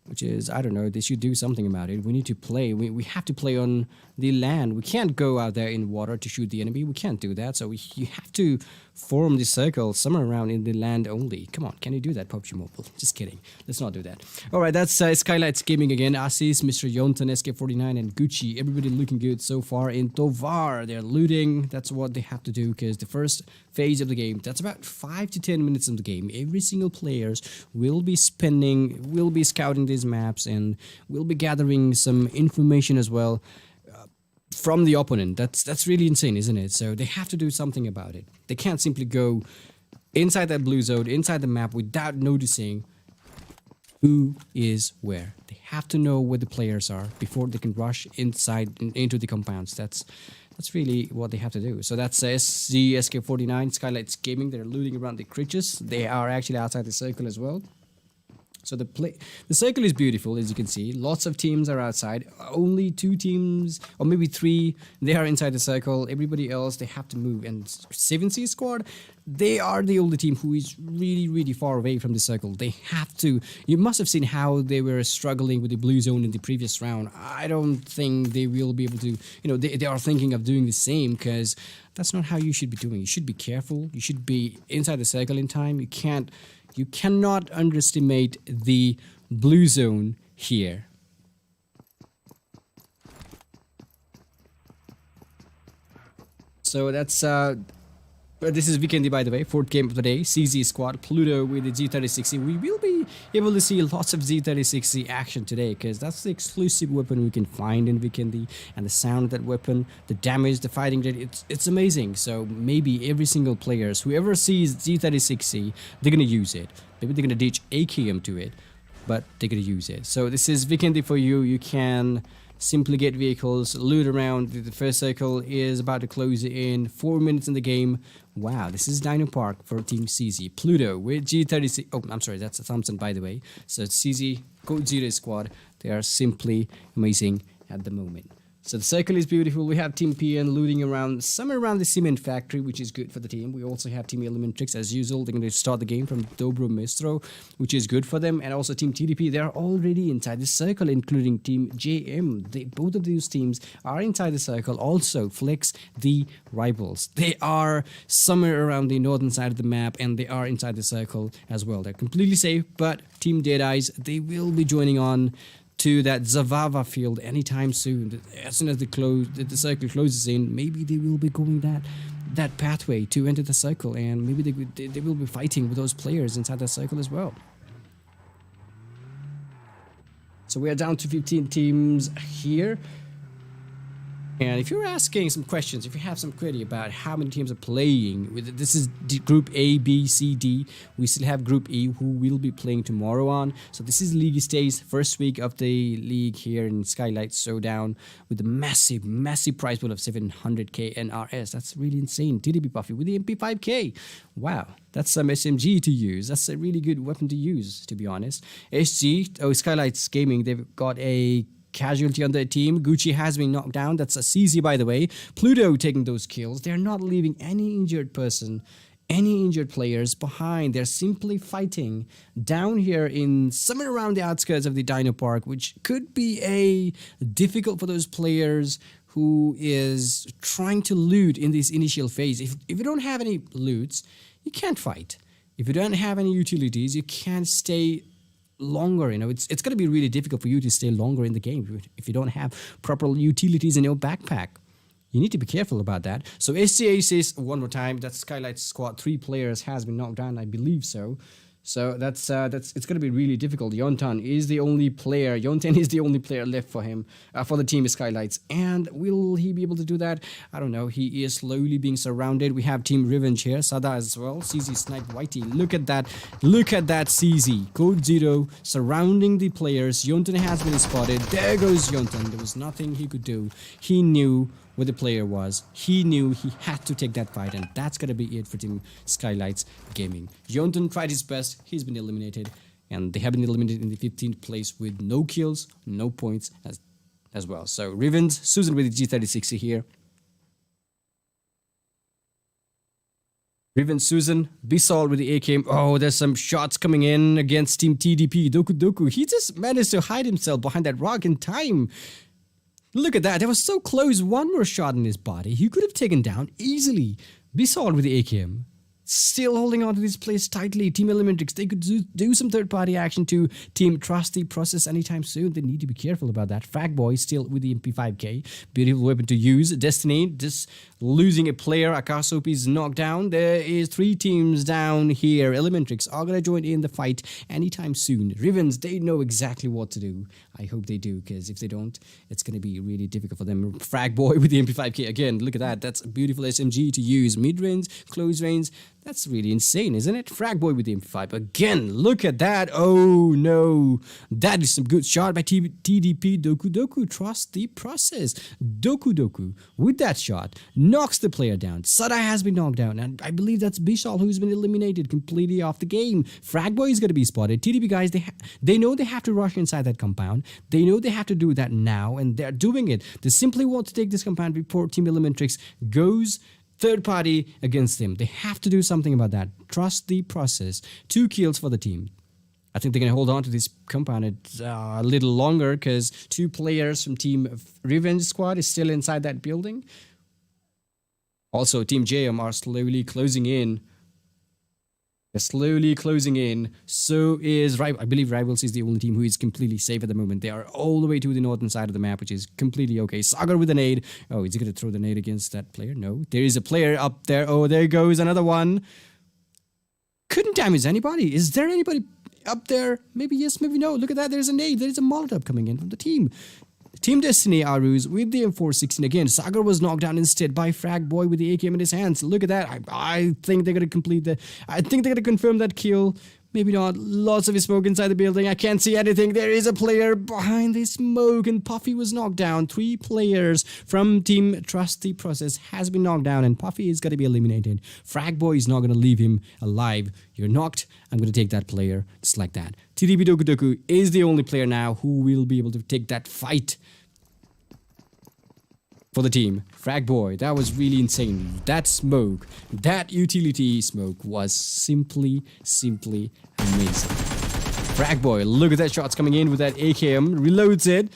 which is, I don't know, they should do something about it. We need to play. We have to play on the land. We can't go out there in water to shoot the enemy. We can't do that. So you have to form the circle somewhere around in the land only. Come on, can you do that, PUBG Mobile? Just kidding. Let's not do that. All right, that's Skylightz Gaming again. Asis, Mr. Yonton, SK49, and Gucci. Everybody looking good so far in Tovar. They're looting. That's what they have to do, because the first phase of the game, that's about 5 to 10 minutes of the game. Every single players will be scouting these maps, and will be gathering some information as well from the opponent. That's really insane, isn't it? So they have to do something about it. They can't simply go inside that blue zone, inside the map, without noticing who is where. They have to know where the players are before they can rush inside into the compounds. That's really what they have to do. So that's SK49, Skylightz Gaming. They're looting around the creatures. They are actually outside the circle as well. So the circle is beautiful, as you can see. Lots of teams are outside. Only 2 teams, or maybe 3, they are inside the circle. Everybody else, they have to move. And 7C squad, they are the only team who is really far away from the circle. They have to. You must have seen how they were struggling with the blue zone in the previous round. I don't think they will be able to, you know, they are thinking of doing the same, because that's not how you should be doing. You should be careful. You should be inside the circle in time. You cannot underestimate the blue zone here. So that's this is Vikendi, by the way, 4th game of the day. CZ squad, Pluto with the G36C. We will be able to see lots of Z36C action today, because that's the exclusive weapon we can find in Vikendi, and the sound of that weapon, the damage, the fighting rate, it's amazing. So maybe every single players, whoever sees Z36C, they're gonna use it. Maybe they're gonna ditch AKM to it, but they're gonna use it. So this is Vikendi for you. You can simply get vehicles, loot around. The first circle is about to close in 4 minutes in the game. Wow, this is Dino Park for Team CZ. Pluto with G36. Oh, I'm sorry, that's a Thompson, by the way. So CZ, CODEZERO squad, they are simply amazing at the moment. So the circle is beautiful. We have Team PN looting around, somewhere around the cement factory, which is good for the team. We also have Team ELEMENTRIX, as usual. They're going to start the game from Dobro Mestro, which is good for them. And also Team TDP, they're already inside the circle, including Team JM. Both of these teams are inside the circle. Also, Flex, the rivals. They are somewhere around the northern side of the map, and they are inside the circle as well. They're completely safe, but Team DEADEYES, they will be joining on to that Zavava field anytime soon. As soon as the circle closes in, maybe they will be going that pathway to enter the circle, and maybe they will be fighting with those players inside that circle as well. So we are down to 15 teams here. And if you're asking some questions, if you have some query about how many teams are playing, this is Group A, B, C, D. We still have Group E, who will be playing tomorrow on. So this is League Stage, first week of the league here in Skylightz Showdown, with a massive, massive prize pool of 700k NRS. That's really insane. TDP Puffy with the MP5k. Wow, that's some SMG to use. That's a really good weapon to use, to be honest. Skylightz Gaming, they've got a casualty on their team. Gucci has been knocked down. That's a CZ, by the way. Pluto taking those kills. They're not leaving any injured person, any injured players behind. They're simply fighting down here in somewhere around the outskirts of the Dino Park, which could be difficult for those players who is trying to loot in this initial phase. If you don't have any loots, you can't fight. If you don't have any utilities, you can't stay longer. It's going to be really difficult for you to stay longer in the game if you don't have proper utilities in your backpack. You need to be careful about that. So SCA says one more time that Skylightz squad 3 players has been knocked down. I believe so. So that's it's going to be really difficult. Yontan is the only player. Yontan is the only player left for him, for the team Skylightz. And will he be able to do that? I don't know. He is slowly being surrounded. We have Team Revenge here, Sada as well. CZ Snipe Whitey. Look at that. Look at that CZ. CODEZERO surrounding the players. Yontan has been spotted. There goes Yontan. There was nothing he could do. He knew where the player was. He knew he had to take that fight, and that's gonna be it for Team Skylightz Gaming. Yontan tried his best. He's been eliminated, and they have been eliminated in the 15th place with no kills, no points as well. So Revenge, Susan with the G36 here. Revenge, Susan, Bisol with the AKM. Oh, there's some shots coming in against Team TDP. Doku. He just managed to hide himself behind that rock in time. Look at that. That was so close. One more shot in his body. He could have taken down easily. Bisol with the AKM. Still holding on to this place tightly. Team ELEMENTRIX, they could do some third-party action to Team Trust the Process anytime soon. They need to be careful about that. Fragboy still with the MP5K. Beautiful weapon to use. Destiny just losing a player. Akasop is knocked down. There is 3 teams down here. ELEMENTRIX are going to join in the fight anytime soon. Rivens, they know exactly what to do. I hope they do, because if they don't, it's going to be really difficult for them. Fragboy with the MP5K. Again, look at that. That's a beautiful SMG to use. Mid-range, close range. That's really insane, isn't it? Fragboy with the MP5. Again, look at that. Oh, no. That is some good shot by TDP. Doku. Trust the process. Doku with that shot knocks the player down. Sada has been knocked down, and I believe that's Bishal who's been eliminated completely off the game. Fragboy is going to be spotted. TDP guys, they know they have to rush inside that compound. They know they have to do that now, and they're doing it. They simply want to take this compound before Team ELEMENTRIX goes third party against them. They have to do something about that. Trust the process. 2 kills for the team. I think they're going to hold on to this compound a little longer, because 2 players from Team Revenge Squad is still inside that building. Also, Team JM are slowly closing in. They're slowly closing in. So is I believe Rivals is the only team who is completely safe at the moment. They are all the way to the northern side of the map, which is completely okay. Sagar with a nade. Oh, is he going to throw the nade against that player? No. There is a player up there. Oh, there goes another one. Couldn't damage anybody. Is there anybody up there? Maybe yes, maybe no. Look at that. There's a nade. There's a Molotov coming in from the team. Team Destiny Arus with the M416 again. Sagar was knocked down instead by Fragboy with the AKM in his hands. Look at that. I think they're going to complete I think they're going to confirm that kill. Maybe not. Lots of smoke inside the building. I can't see anything. There is a player behind the smoke, and Puffy was knocked down. 3 players from Team Trust the Process has been knocked down, and Puffy is going to be eliminated. Fragboy is not going to leave him alive. You're knocked. I'm going to take that player just like that. TDP Doku Doku is the only player now who will be able to take that fight for the team. Fragboy, that was really insane. That smoke, that utility smoke was simply amazing. Fragboy, look at that shots coming in with that AKM, reloads it.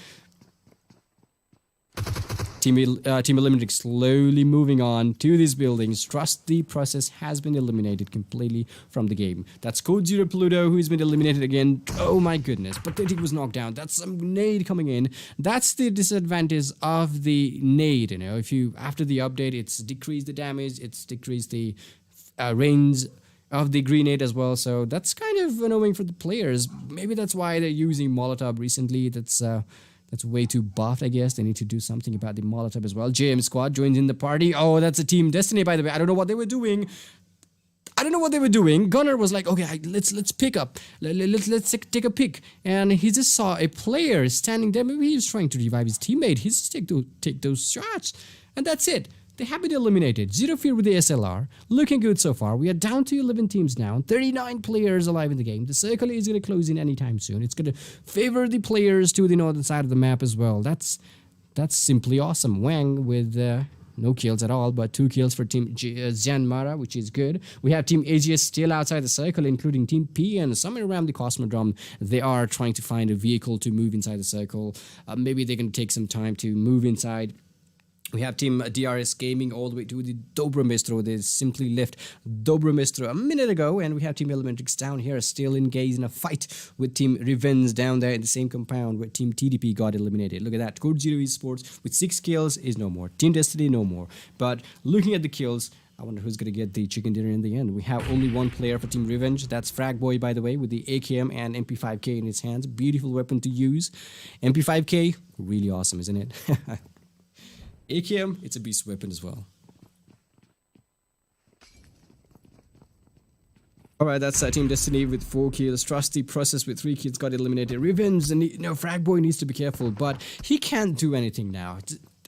Team ELEMENTRIX slowly moving on to these buildings. Trust the Process has been eliminated completely from the game. That's CODEZERO Pluto who's been eliminated again. Oh my goodness, Pathetic was knocked down. That's some nade coming in. That's the disadvantage of the nade, you know. If you, after the update, it's decreased the damage, it's decreased the range of the grenade as well, so that's kind of annoying for the players. Maybe that's why they're using Molotov recently. That's way too buffed, I guess. They need to do something about the Molotov as well. JM Squad joins in the party. Oh, that's a Team Destiny, by the way. I don't know what they were doing. Gunnar was like, okay, let's pick up. Let's take a pick. And he just saw a player standing there. Maybe he was trying to revive his teammate. He just take those shots. And that's it. They have been eliminated. Zero Fear with the SLR. Looking good so far. We are down to 11 teams now. 39 players alive in the game. The circle is going to close in anytime soon. It's going to favor the players to the northern side of the map as well. That's simply awesome. Wang with no kills at all, but 2 kills for Team JYANMAARA, which is good. We have Team AGS still outside the circle, including Team P, and somewhere around the Cosmodrome, they are trying to find a vehicle to move inside the circle. Maybe they can take some time to move inside. We have Team DRS Gaming all the way to the Dobromistro. They simply left Dobromistro a minute ago. And we have Team ELEMENTRIX down here still engaged in a fight with Team Revenge down there in the same compound where Team TDP got eliminated. Look at that. CODEZERO ESPORTS with 6 kills is no more. Team Destiny no more. But looking at the kills, I wonder who's going to get the chicken dinner in the end. We have only 1 player for Team Revenge. That's Fragboy, by the way, with the AKM and MP5K in his hands. Beautiful weapon to use. MP5K, really awesome, isn't it? AKM, it's a beast weapon as well. Alright, that's Team Destiny with 4 kills. Trust the Process with 3 kills got eliminated. Revenge, and Fragboy needs to be careful, but he can't do anything now.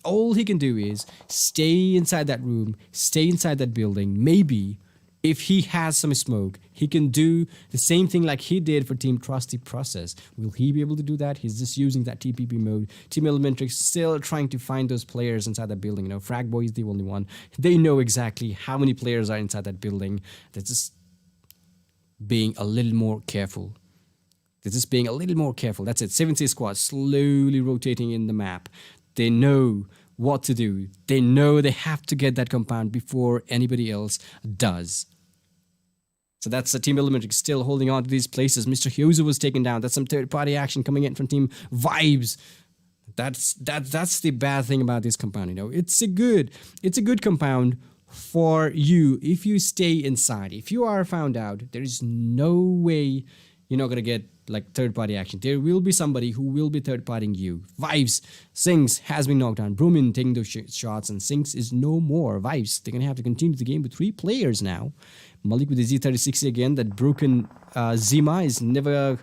All he can do is stay inside that room, stay inside that building. Maybe if he has some smoke, he can do the same thing like he did for Team Trust the Process. Will he be able to do that? He's just using that TPP mode. Team ELEMENTRIX still trying to find those players inside that building. Fragboy is the only one. They know exactly how many players are inside that building. They're just being a little more careful. That's it. 7C squad slowly rotating in the map. They know what to do. They know they have to get that compound before anybody else does. So that's Team ELEMENTRIX still holding on to these places. Mr. Hyozu was taken down. That's some third-party action coming in from Team Vibes. That's the bad thing about this compound. It's a good compound for you if you stay inside. If you are found out, there is no way you're not gonna get like third-party action. There will be somebody who will be third-partying you. Vibes, Sinks has been knocked down. Brumin taking those shots, and Sinks is no more. Vibes, they're gonna have to continue the game with 3 players now. Malik with the Z3060 again. That broken Zima is never.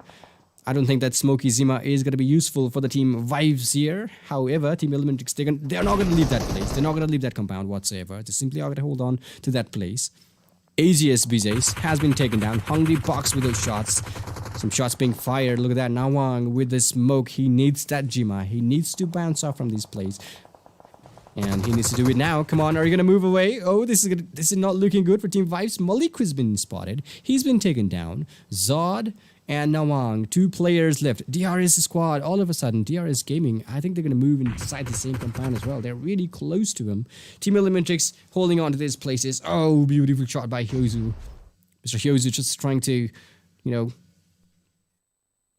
I don't think that smoky Zima is going to be useful for the Team Vibes here. However, Team ELEMENTRIX, they're not going to leave that place. They're not going to leave that compound whatsoever. They simply are going to hold on to that place. AGS BJs has been taken down. Hungry Box with those shots. Some shots being fired. Look at that. Nawang with the smoke. He needs that Jima. He needs to bounce off from this place. And he needs to do it now. Come on, are you going to move away? Oh, this is not looking good for Team Vibes. Malik has been spotted. He's been taken down. Zod and Nawang, 2 players left. DRS squad, all of a sudden, DRS Gaming, I think they're going to move inside the same compound as well. They're really close to him. Team ELEMENTRIX holding on to these places. Oh, beautiful shot by Hyozu. Mr. Hyozu just trying to,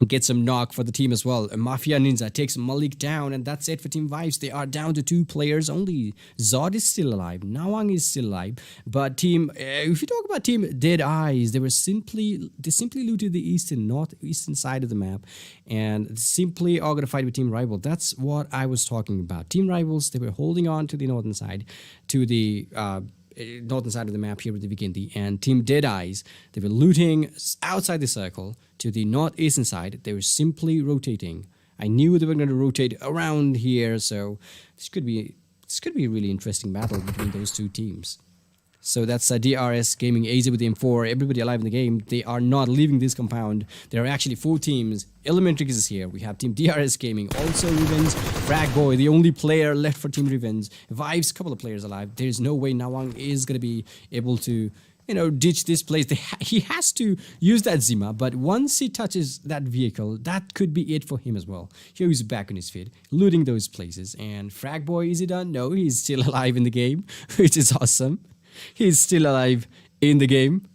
get some knock for the team as well. Mafia Ninja takes Malik down, and that's it for Team Vibes. They are down to 2 players only. Zod is still alive. Nawang is still alive. But if you talk about Team Deadeyes, they simply looted the northeastern side of the map, and simply are going to fight with Team Rival. That's what I was talking about. Team Rivals, they were holding on to the northern side, to the northern side of the map here with the Vikendi, and Team Deadeyes, they were looting outside the circle to the northeastern side. They were simply rotating. I knew they were going to rotate around here, so this could be a really interesting battle between those two teams. So that's DRS Gaming AZ with the M4. Everybody alive in the game. They are not leaving this compound. There are actually 4 teams. ELEMENTRIX is here. We have Team DRS Gaming. Also Revenge. Fragboy, the only player left for Team Revenge. Vibes, couple of players alive. There's no way Nawang is going to be able to, ditch this place. He has to use that Zima, but once he touches that vehicle, that could be it for him as well. Here he's back on his feet, looting those places. And Fragboy, is he done? No, he's still alive in the game, which is awesome. He's still alive in the game.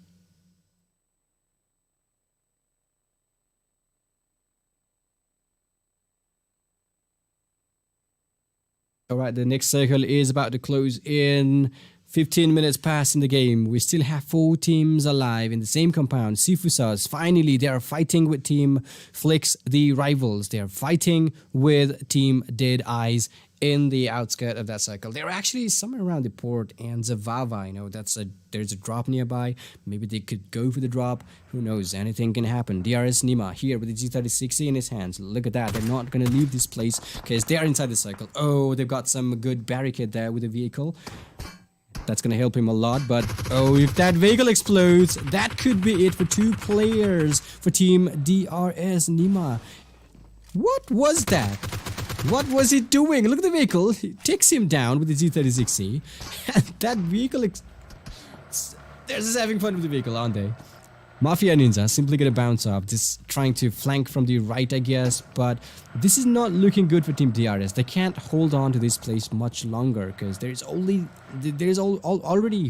Alright, the next circle is about to close in. 15 minutes past in the game. We still have 4 teams alive in the same compound. Sifusas, finally, they are fighting with Team Flicks, the rivals. They are fighting with Team Deadeyes in the outskirt of that circle. They're actually somewhere around the port and Zavava, there's a drop nearby. Maybe they could go for the drop. Who knows? Anything can happen. DRS Nima here with the G36 in his hands. Look at that. They're not going to leave this place because they're inside the circle. Oh, they've got some good barricade there with the vehicle. That's going to help him a lot, but if that vehicle explodes, that could be it for 2 players for Team DRS Nima. What was that? What was he doing? Look at the vehicle. It takes him down with the G36C. And that vehicle... They're just having fun with the vehicle, aren't they? Mafia Ninja simply gonna bounce off, just trying to flank from the right, I guess. But this is not looking good for Team DRS. They can't hold on to this place much longer because there's already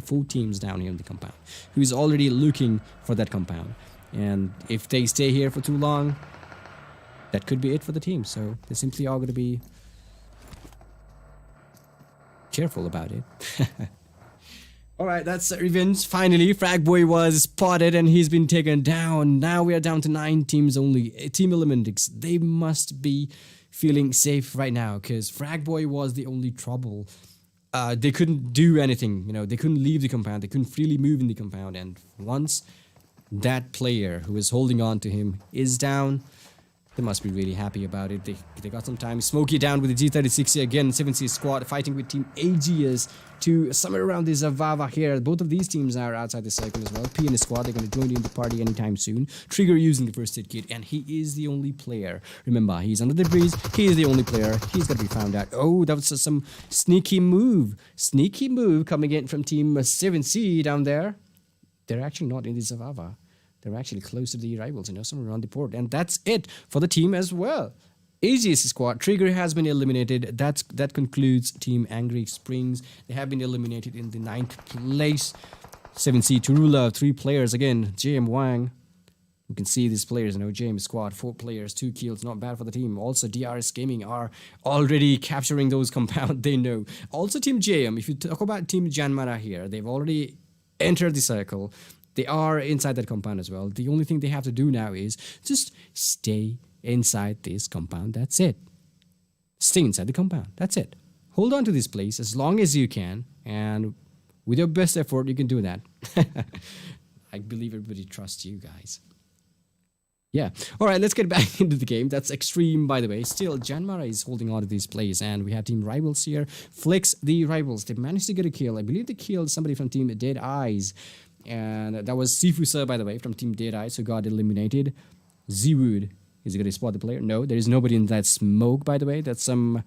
4 teams down here in the compound who is already looking for that compound. And if they stay here for too long, that could be it for the team. So they simply are going to be careful about it. Alright, that's Revenge. Finally, Fragboy was spotted and he's been taken down. Now we are down to 9 teams only. Team ELEMENTRIX, they must be feeling safe right now because Fragboy was the only trouble. They couldn't do anything, they couldn't leave the compound. They couldn't freely move in the compound. And once that player who is holding on to him is down, they must be really happy about it. They got some time. Smokey down with the G36 again. 7C squad fighting with Team AGS to somewhere around the Zavava here. Both of these teams are outside the circle as well. P and his squad, they're going to join in the party anytime soon. Trigger using the first aid kit, and he is the only player. Remember, he's under the breeze. He is the only player. He's going to be found out. Oh, that was some sneaky move. Sneaky move coming in from Team 7C down there. They're actually not in the Zavava. They're actually close to the rivals, somewhere around the port. And that's it for the team as well. AGS squad, Trigger has been eliminated. That concludes Team Angry Springs. They have been eliminated in the 9th place. 7C Turula, 3 players again. JM Wang. You can see these players, JM squad, 4 players, 2 kills, not bad for the team. Also, DRS Gaming are already capturing those compounds, they know. Also, Team JM, if you talk about Team JYANMAARA here, they've already entered the circle. They are inside that compound as well. The only thing they have to do now is just stay inside this compound. That's it. Stay inside the compound. That's it. Hold on to this place as long as you can. And with your best effort, you can do that. I believe everybody trusts you guys. Yeah. All right, let's get back into the game. That's extreme, by the way. Still, JYANMAARA is holding on to these plays, and we have Team Rivals here. Flicks the Rivals. They managed to get a kill. I believe they killed somebody from Team Deadeyes. And that was Sifusa, by the way, from Team Deadeyes, who got eliminated. Ziwood. Is he going to spot the player? No, there is nobody in that smoke, by the way. That's some...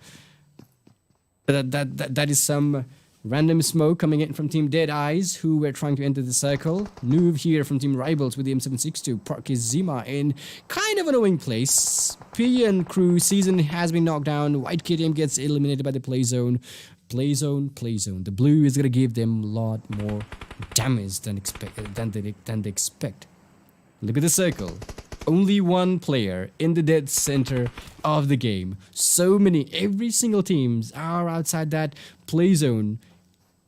That is some random smoke coming in from Team Deadeyes, who were trying to enter the circle. Noob here from Team Rivals with the M762. Park his Zima in kind of an annoying place. P and crew season has been knocked down. White KTM gets eliminated by the play zone. Play zone. The blue is going to give them a lot more damage than they expect. Look at the circle. Only 1 player in the dead center of the game. So many, every single teams are outside that play zone,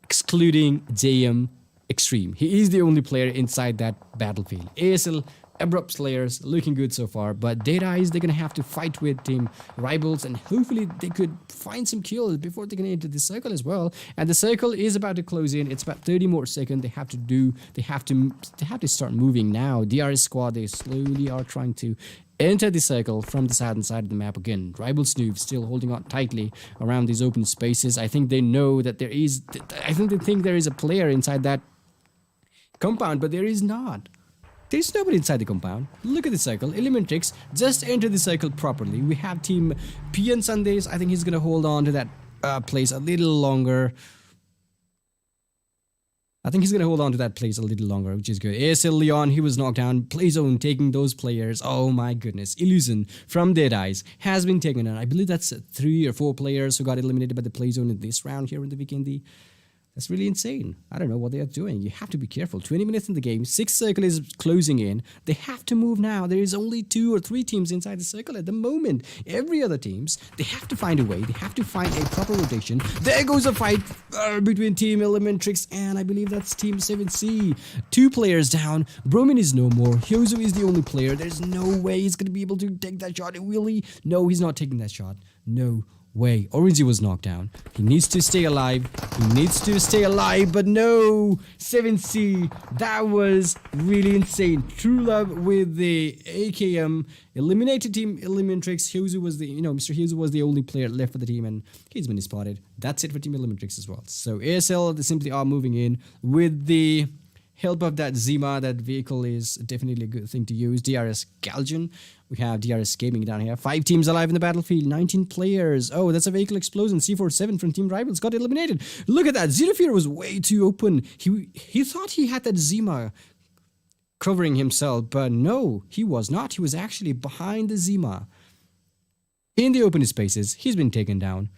excluding JM Extreme. He is the only player inside that battlefield. ASL Abrupt Slayers looking good so far, but Deadeyes, they're gonna have to fight with Team Rivals, and hopefully they could find some kills before they can enter the circle as well. And the circle is about to close in. It's about 30 more seconds. They have to start moving now. DRS squad, they slowly are trying to enter the circle from the southern side of the map again. Rival Snoop still holding on tightly around these open spaces. I think they know that there is. I think they think there is a player inside that compound, but there is not. There's nobody inside the compound. Look at the circle. ELEMENTRIX just entered the circle properly. We have Team PN Sundays. I think he's gonna hold on to that place a little longer. Which is good. ASL Leon, he was knocked down. Playzone taking those players. Oh my goodness. Illusion from Deadeyes has been taken down. I believe that's 3 or 4 players who got eliminated by the Playzone in this round here in the Vikendi. That's really insane. I don't know what they are doing. You have to be careful. 20 minutes in the game. 6th circle is closing in. They have to move now. There is only 2 or 3 teams inside the circle at the moment. Every other teams, they have to find a way. They have to find a proper rotation. There goes a fight between Team ELEMENTRIX and I believe that's Team 7C. 2 players down. Bromin is no more. Hyozo is the only player. There's no way he's going to be able to take that shot. Will he? No, he's not taking that shot. No way. Orangel was knocked down. He needs to stay alive. But no. 7C. That was really insane. True love with the AKM. Eliminated Team ELEMENTRIX. Hyozo was Mr. Hyozo was the only player left for the team and he's been spotted. That's it for Team ELEMENTRIX as well. So ASL, they simply are moving in with the help of that Zima. That vehicle is definitely a good thing to use. DRS Galgen. We have DRS Gaming down here. 5 teams alive in the battlefield. 19 players. Oh, that's a vehicle explosion. C47 from Team Rivals got eliminated. Look at that. Zero Fear was way too open. He thought he had that Zima covering himself, but no, he was not. He was actually behind the Zima. In the open spaces, he's been taken down.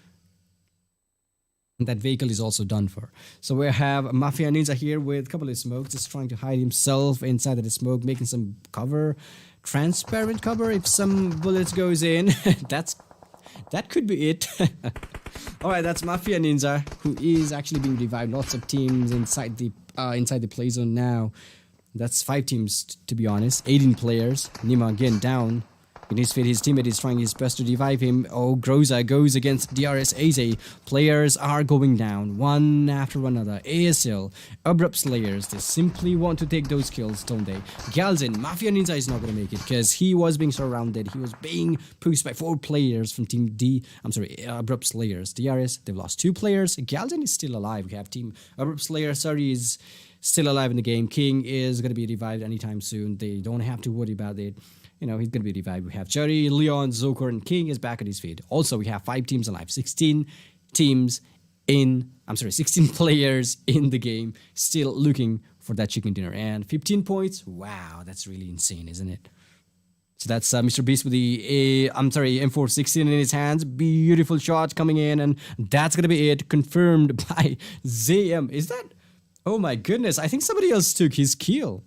That vehicle is also done for. So we have Mafia Ninja here with a couple of smokes, just trying to hide himself inside of the smoke, making some cover, transparent cover. If some bullets goes in, that could be it. All right, that's Mafia Ninja, who is actually being revived. Lots of teams inside the play zone now. That's 5 teams to be honest. 18 players. Nima again down. In his feet, his teammate is trying his best to revive him. Oh, Groza goes against DRS AZ. Players are going down, one after another. ASL, Abrupt Slayers, they simply want to take those kills, don't they? Galzin, Mafia Ninja is not going to make it because he was being surrounded. He was being pushed by 4 players from Team Abrupt Slayers. DRS, they've lost 2 players. Galzin is still alive. We have Team Abrupt Slayers. Sorry, is still alive in the game. King is going to be revived anytime soon. They don't have to worry about it. He's going to be revived. We have Cherry, Leon, Zokor, and King is back at his feet. Also, we have 5 teams alive. 16 players in the game still looking for that chicken dinner. And 15 points. Wow, that's really insane, isn't it? So that's Mr. Beast with the M416 in his hands. Beautiful shot coming in. And that's going to be it. Confirmed by ZM. Is that... Oh my goodness. I think somebody else took his kill.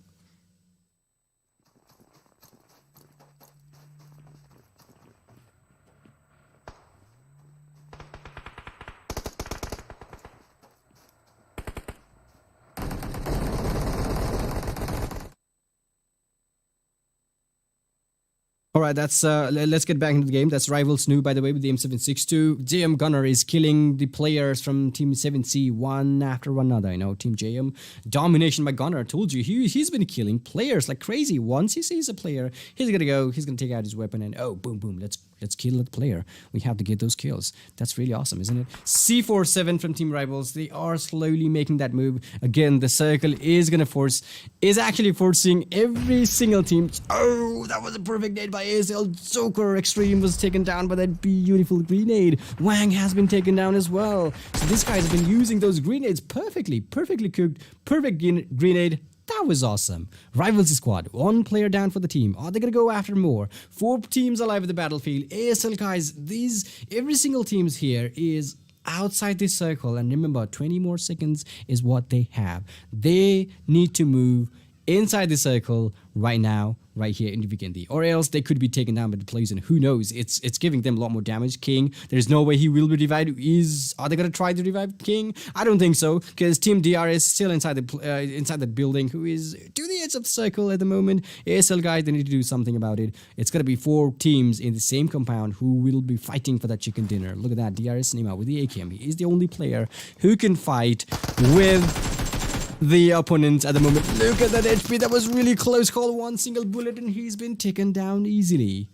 All right, that's let's get back into the game. That's Rival Snoop, by the way, with the M762. JM Gunner is killing the players from Team 7C one after another. Team JM domination by Gunner. I told you he's been killing players like crazy. Once he sees a player, he's gonna take out his weapon and boom, let's kill that player. We have to get those kills. That's really awesome, isn't it? C47 from Team Rivals. They are slowly making that move. Again, the circle is actually forcing every single team. Oh, that was a perfect nade by ASL. Joker Extreme was taken down by that beautiful grenade. Wang has been taken down as well. So this guy's been using those grenades perfectly cooked, perfect grenade. That was awesome. Rivals squad, 1 player down for the team. Are they gonna go after more? 4 teams alive at the battlefield. ASL guys, every single teams here is outside this circle, and remember 20 more seconds is what they have. They need to move inside the circle right now right here in Vikendi, or else they could be taken down by the Poison. Who knows? It's giving them a lot more damage. King, there's no way he will be revived. Are they gonna try to revive King? I don't think so, because Team DR is still inside the building, who is to the edge of the circle at the moment. ASL guys, they need to do something about it. It's gonna be 4 teams in the same compound who will be fighting for that chicken dinner. Look at that, DRS Nima with the AKM. He is the only player who can fight with the opponent at the moment. Look at that HP. That was really close call. One single bullet and he's been taken down easily.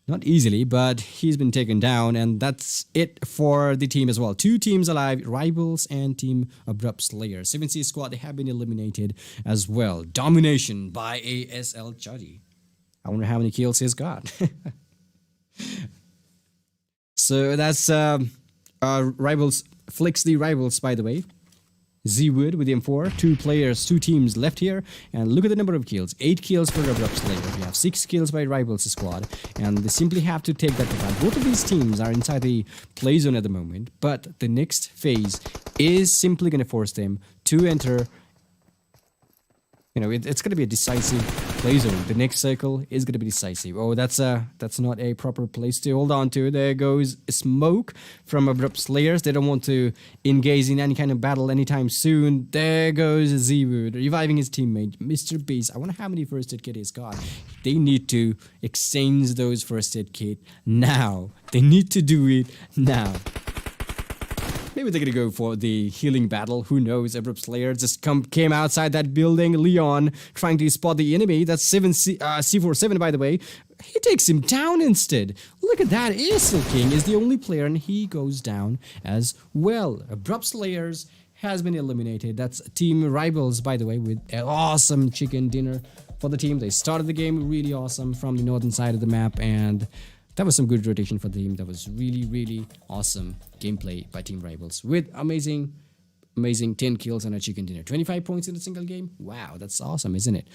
Not easily, but he's been taken down, and that's it for the team as well. 2 teams alive, Rivals and Team ABRUPT Slayer. 7C squad, they have been eliminated as well. Domination by ASL Chaji. I wonder how many kills he's got. So that's Rivals, Flicks the Rivals, by the way. Z-Wood with the M4, 2 players, 2 teams left here, and look at the number of kills. 8 kills for ABRUPT Slayer. We have 6 kills by Rivals squad, and they simply have to take that divide. Both of these teams are inside the play zone at the moment, but the next phase is simply going to force them to enter. You know, it's going to be a decisive play zone. The next circle is going to be decisive. Oh, that's not a proper place to hold on to. There goes smoke from ABRUPT Slayers. They don't want to engage in any kind of battle anytime soon. There goes Z-Wood reviving his teammate, Mr. Beast. I wonder how many first aid kit he's got. They need to exchange those first aid kit now. They need to do it now. Maybe they're gonna go for the healing battle. Who knows? ABRUPT Slayer just came outside that building. Leon trying to spot the enemy. That's C47, by the way. He takes him down instead. Look at that. ASL King is the only player, and he goes down as well. ABRUPT Slayers has been eliminated. That's Team Rivals, by the way, with an awesome chicken dinner for the team. They started the game really awesome from the northern side of the map, and that was some good rotation for the team. That was really, really awesome gameplay by Team Rivals with amazing 10 kills and a chicken dinner. 25 points in a single game. Wow, that's awesome, isn't it?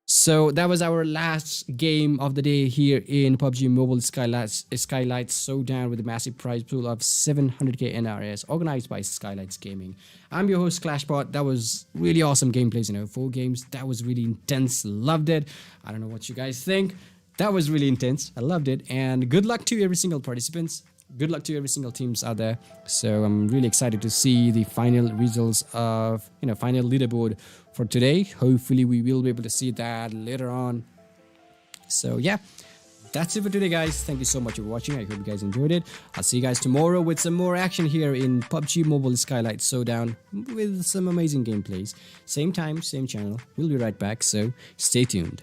So that was our last game of the day here in PUBG Mobile Skylightz Showdown with a massive prize pool of 700k NRS organized by Skylightz Gaming. I'm your host Clashbot. That was really awesome gameplays, 4 games. That was really intense. Loved it. I don't know what you guys think. That was really intense. I loved it. And good luck to every single participants. Good luck to every single teams out there. So I'm really excited to see the final results of, final leaderboard for today. Hopefully we will be able to see that later on. So yeah, that's it for today, guys. Thank you so much for watching. I hope you guys enjoyed it. I'll see you guys tomorrow with some more action here in PUBG Mobile Skylightz Showdown with some amazing gameplays. Same time, same channel. We'll be right back. So stay tuned.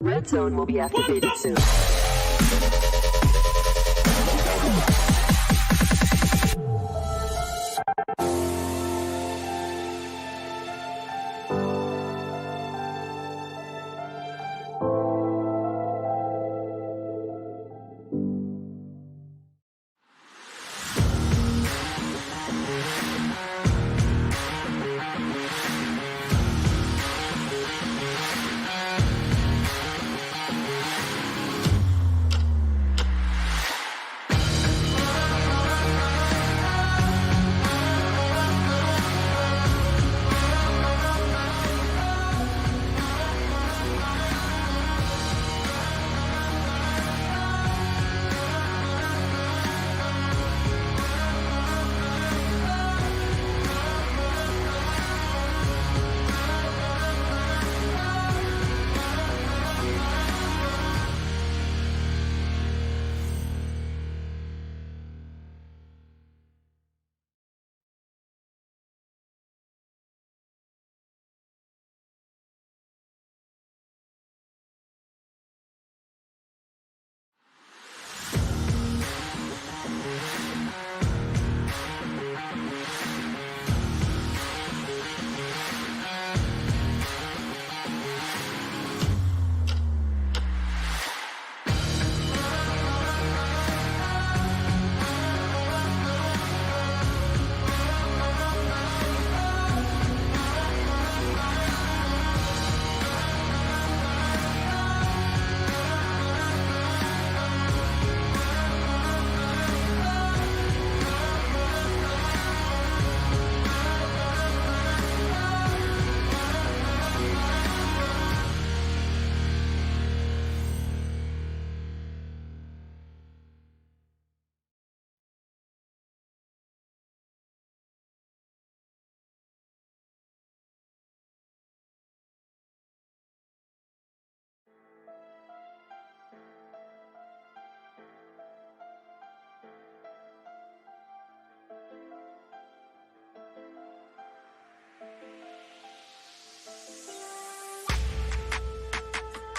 Red zone will be activated soon.